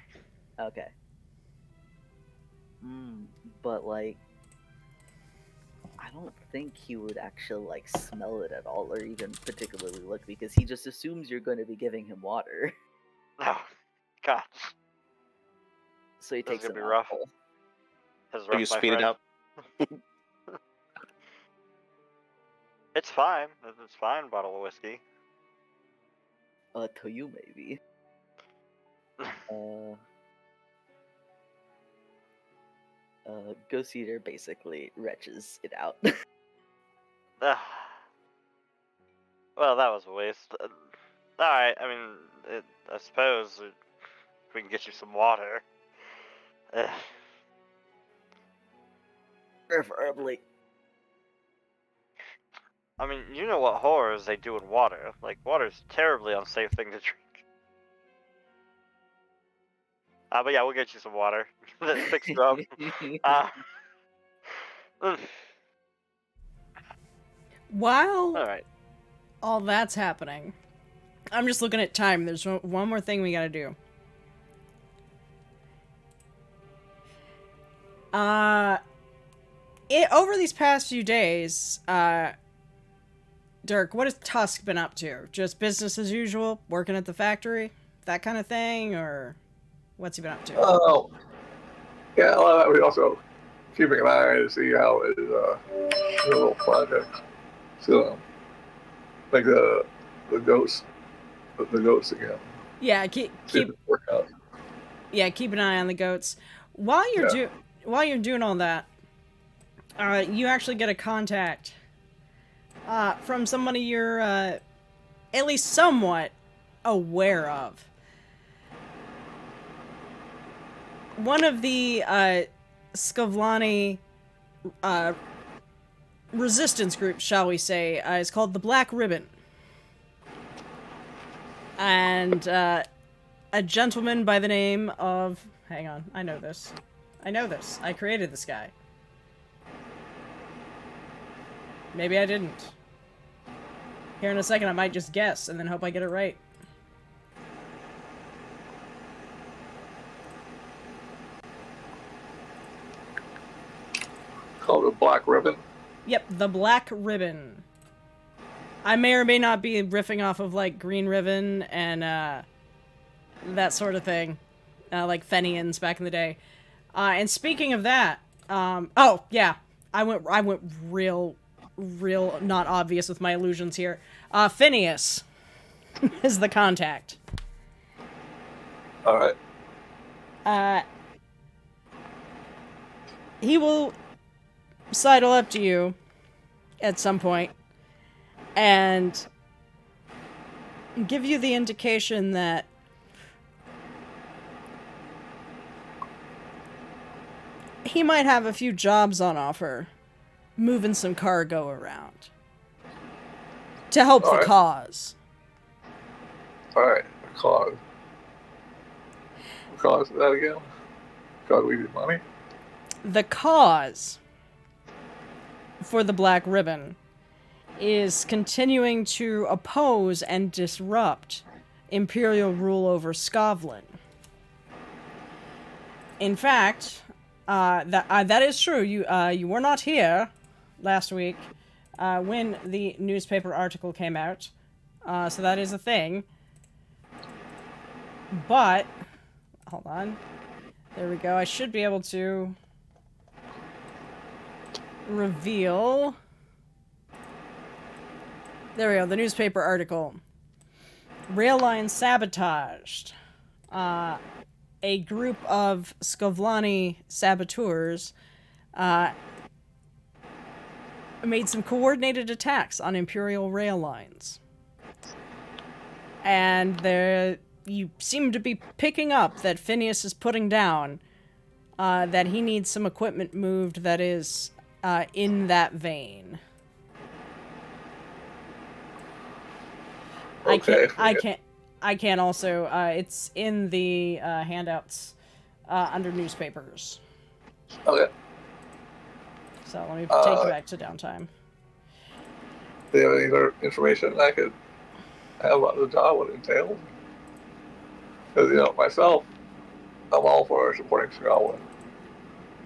Okay. But like, I don't think he would actually like smell it at all, or even particularly look, because he just assumes you're going to be giving him water. Oh, God. So he This is takes gonna a be rough. mouthful. This is Will rough, you my speed it friend. up? It's fine. It's fine. Bottle of whiskey. To you maybe. Ghost Eater basically retches it out. Well, that was a waste. Alright, I mean, I suppose we can get you some water. Preferably. I mean, you know what horrors they do in water. Like, water's a terribly unsafe thing to drink. But yeah, we'll get you some water. Fix you up. While Alright. all that's happening, I'm just looking at time. There's one more thing we gotta do. Over these past few days, Dirk, what has Tusk been up to? Just business as usual? Working at the factory? That kind of thing? Or what's he been up to? Oh, yeah. A lot of that, we also keeping an eye to see how his little projects. So, like the ghosts again. Yeah, keep work out. Yeah, keep an eye on the goats. While you're doing all that, you actually get a contact from somebody you're at least somewhat aware of. One of the Skavlani resistance groups, shall we say, is called the Black Ribbon. And a gentleman by the name of... Hang on, I know this. I created this guy. Maybe I didn't. Here in a second, I might just guess and then hope I get it right. Called a Black Ribbon. Yep, the Black Ribbon. I may or may not be riffing off of, like, Green Ribbon and, that sort of thing. Like Fenians back in the day. And speaking of that, oh, yeah. I went real not obvious with my illusions here. Phineas is the contact. Alright. He will sidle up to you at some point and give you the indication that he might have a few jobs on offer moving some cargo around. To help the Alright. cause. Alright, cause. What cause is that again? Cause we need money? The cause for the Black Ribbon is continuing to oppose and disrupt Imperial rule over Scotland. In fact, that is true. You were not here last week when the newspaper article came out, so that is a thing. But hold on, there we go. I should be able to reveal. There we go. The newspaper article. Rail line sabotaged. A group of Scovlani saboteurs made some coordinated attacks on Imperial rail lines. And you seem to be picking up that Phineas is putting down that he needs some equipment moved that is in that vein. Okay. I can't also, it's in the handouts under newspapers. Okay. So let me take you back to downtime. Do you have any other information I could have about the job, what it entails? Because, myself, I'm all for supporting Scotland,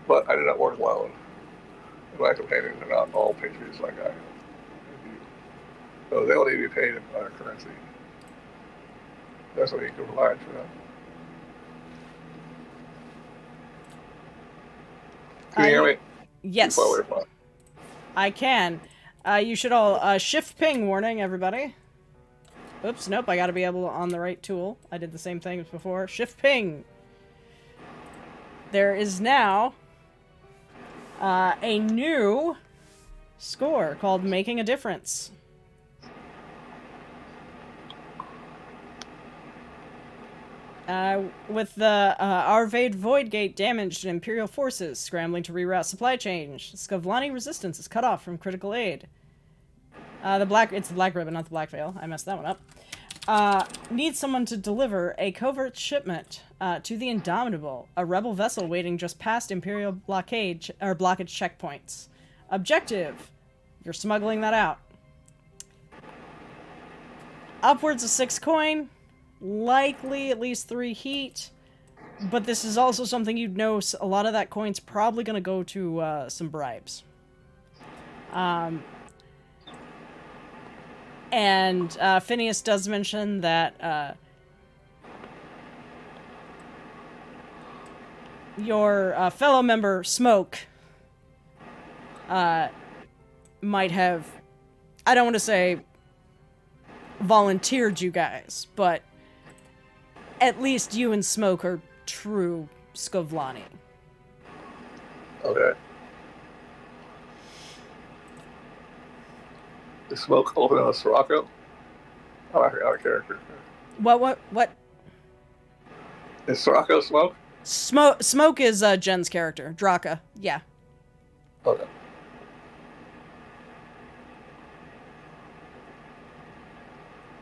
but I do not work well. My companions are not all patriots like I am. So they will need to be paid in other currency. That's what you can provide for them. Can you hear me? Yes, I can. You should all shift ping warning, everybody. Oops, nope, I gotta be able on the right tool. I did the same thing as before. Shift ping. There is now a new score called Making a Difference. With the Arvade Void Gate damaged and Imperial forces scrambling to reroute supply chains, Scovlani resistance is cut off from critical aid. It's the Black Ribbon, not the Black Veil. I messed that one up. Needs someone to deliver a covert shipment to the Indomitable, a rebel vessel waiting just past Imperial blockage checkpoints. Objective: you're smuggling that out. Upwards of 6 coin. Likely at least 3 heat, but this is also something you'd know a lot of that coin's probably going to go to some bribes. And Phineas does mention that your fellow member Smoke might have, I don't want to say volunteered you guys, but at least you and Smoke are true Scovlani. Okay. Is Smoke open on a Sirocco? Oh, I forgot a character. What? Is Sirocco Smoke? Smoke is Jen's character. Draka. Yeah. Okay.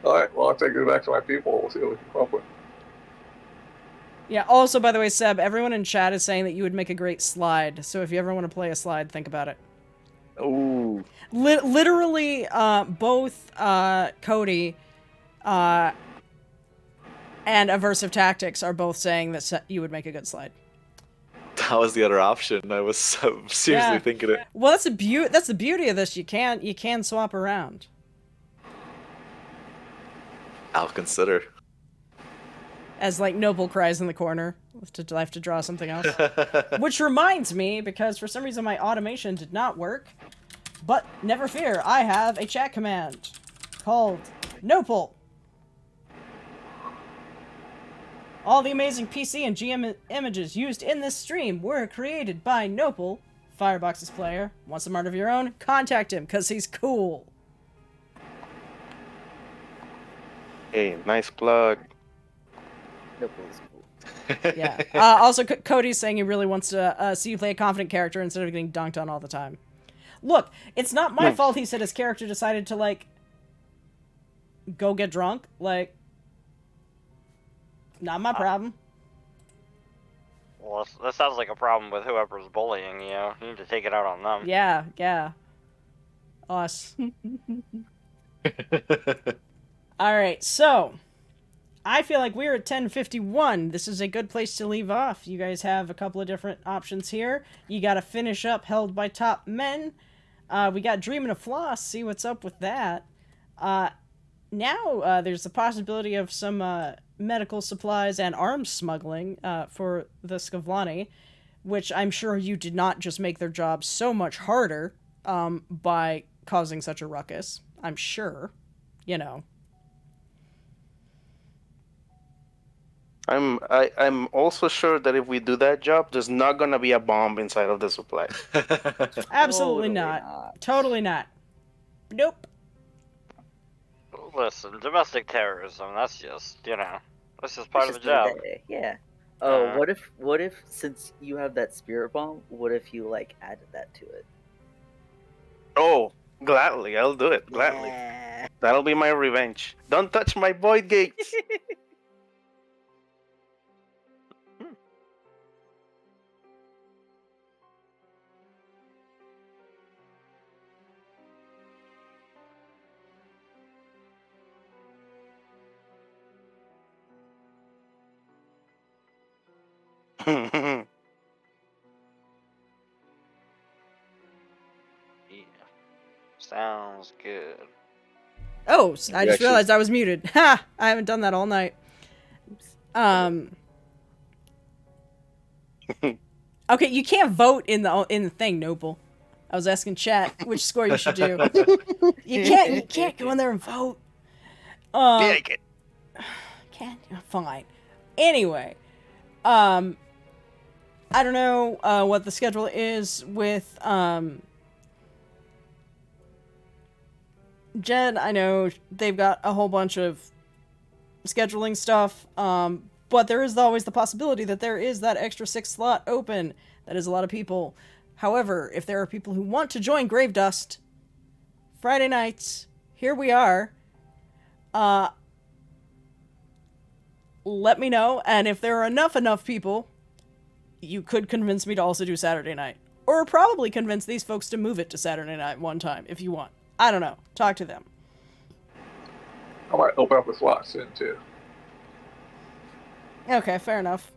Alright, well, I'll take it back to my people. We'll see what we can come up with. Yeah, also, by the way, Seb, everyone in chat is saying that you would make a great slide, so if you ever want to play a slide, think about it. Ooh. Literally, both Cody and Aversive Tactics are both saying that you would make a good slide. That was the other option. I was seriously thinking it. Well, that's the beauty of this. You can swap around. I'll consider. As, like, Noble cries in the corner. I have to draw something else. Which reminds me, because for some reason my automation did not work. But never fear, I have a chat command called Noble. All the amazing PC and GM images used in this stream were created by Noble. Firebox's player. Want some art of your own? Contact him, because he's cool. Hey, nice plug. Noble is cool. Yeah. Also, Cody's saying he really wants to see you play a confident character instead of getting dunked on all the time. Look, it's not my fault he said his character decided to, like, go get drunk. Like, not my problem. Well, that sounds like a problem with whoever's bullying you. You need to take it out on them. Yeah. Us. Alright, so I feel like we're at 10:51. This is a good place to leave off. You guys have a couple of different options here. You gotta finish up Held by Top Men. We got Dreamin' of Floss. See what's up with that. Now there's the possibility of some medical supplies and arms smuggling for the Skavlani, which I'm sure you did not just make their job so much harder by causing such a ruckus. I'm sure. You know. I'm also sure that if we do that job, there's not gonna be a bomb inside of the supply. Absolutely not. Totally not. Nope. Listen, domestic terrorism, that's just, that's just part of the job. Yeah. Oh, what if since you have that spirit bomb, what if you like added that to it? Oh, gladly, I'll do it. Gladly. Yeah. That'll be my revenge. Don't touch my void gates. Yeah. Sounds good. Oh, I just actually- realized I was muted. Ha! I haven't done that all night. Okay, you can't vote in the thing, Noble. I was asking chat which score you should do. You can't go in there and vote. Yeah, I can. Can't. Fine. Anyway, I don't know what the schedule is with Jen. I know they've got a whole bunch of scheduling stuff, but there is always the possibility that there is that extra 6 slot open. That is a lot of people. However, if there are people who want to join Gravedust, Friday nights, here we are. Let me know, and if there are enough people, you could convince me to also do Saturday night. Or probably convince these folks to move it to Saturday night one time, if you want. I don't know. Talk to them. I might open up a slot soon too. Okay, fair enough.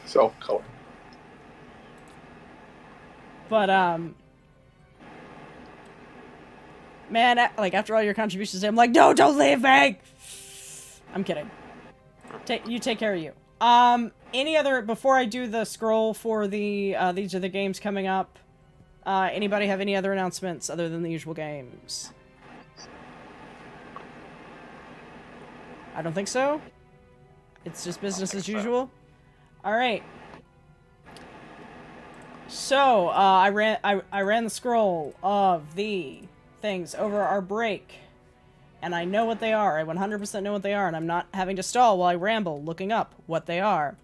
Self-color. But, man, like, after all your contributions, I'm like, no, don't leave me! I'm kidding. You take care of you. Any other, before I do the scroll for the, these are the games coming up, anybody have any other announcements other than the usual games? I don't think so. It's just business as usual. All right. So, I ran the scroll of the things over our break, and I know what they are. I 100% know what they are, and I'm not having to stall while I ramble looking up what they are.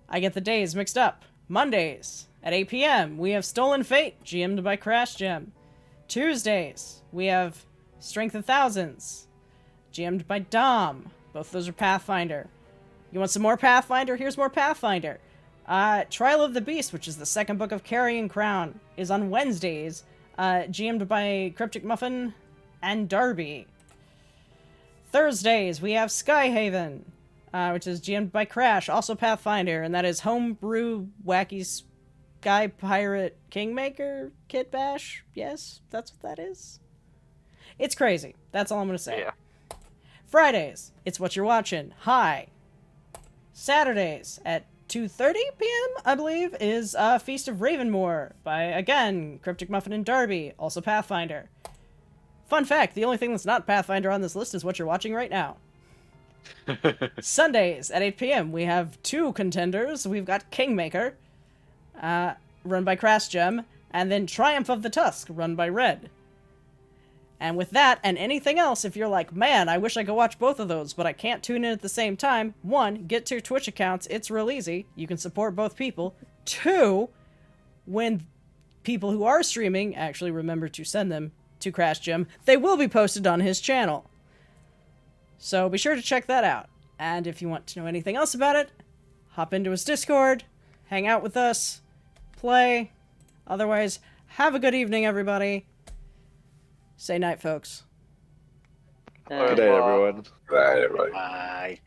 I get the days mixed up. Mondays at 8 p.m. we have Stolen Fate, GM'd by Crash Gem. Tuesdays we have Strength of Thousands, GM'd by Dom. Both of those are Pathfinder. You want some more Pathfinder? Here's more Pathfinder. Trial of the Beast, which is the second book of Carrying Crown, is on Wednesdays, GM'd by Cryptic Muffin and Darby. Thursdays, we have Skyhaven, which is GM'd by Crash, also Pathfinder, and that is Homebrew Wacky Sky Pirate Kingmaker Kit Bash. Yes, that's what that is. It's crazy. That's all I'm going to say. Yeah. Fridays, it's what you're watching. Hi. Saturdays at 2:30 p.m., I believe, is Feast of Ravenmoor by, again, Cryptic Muffin and Darby, also Pathfinder. Fun fact, the only thing that's not Pathfinder on this list is what you're watching right now. Sundays at 8 p.m., we have 2 contenders. We've got Kingmaker, run by Crash Gem, and then Triumph of the Tusk, run by Red. And with that, and anything else, if you're like, man, I wish I could watch both of those, but I can't tune in at the same time, 1, get to your Twitch accounts, it's real easy. You can support both people. 2, when people who are streaming actually remember to send them to Crash Jim, they will be posted on his channel. So be sure to check that out. And if you want to know anything else about it, hop into his Discord, hang out with us, play. Otherwise, have a good evening, everybody. Say night, folks. Good day, everyone. Right, everybody. Bye.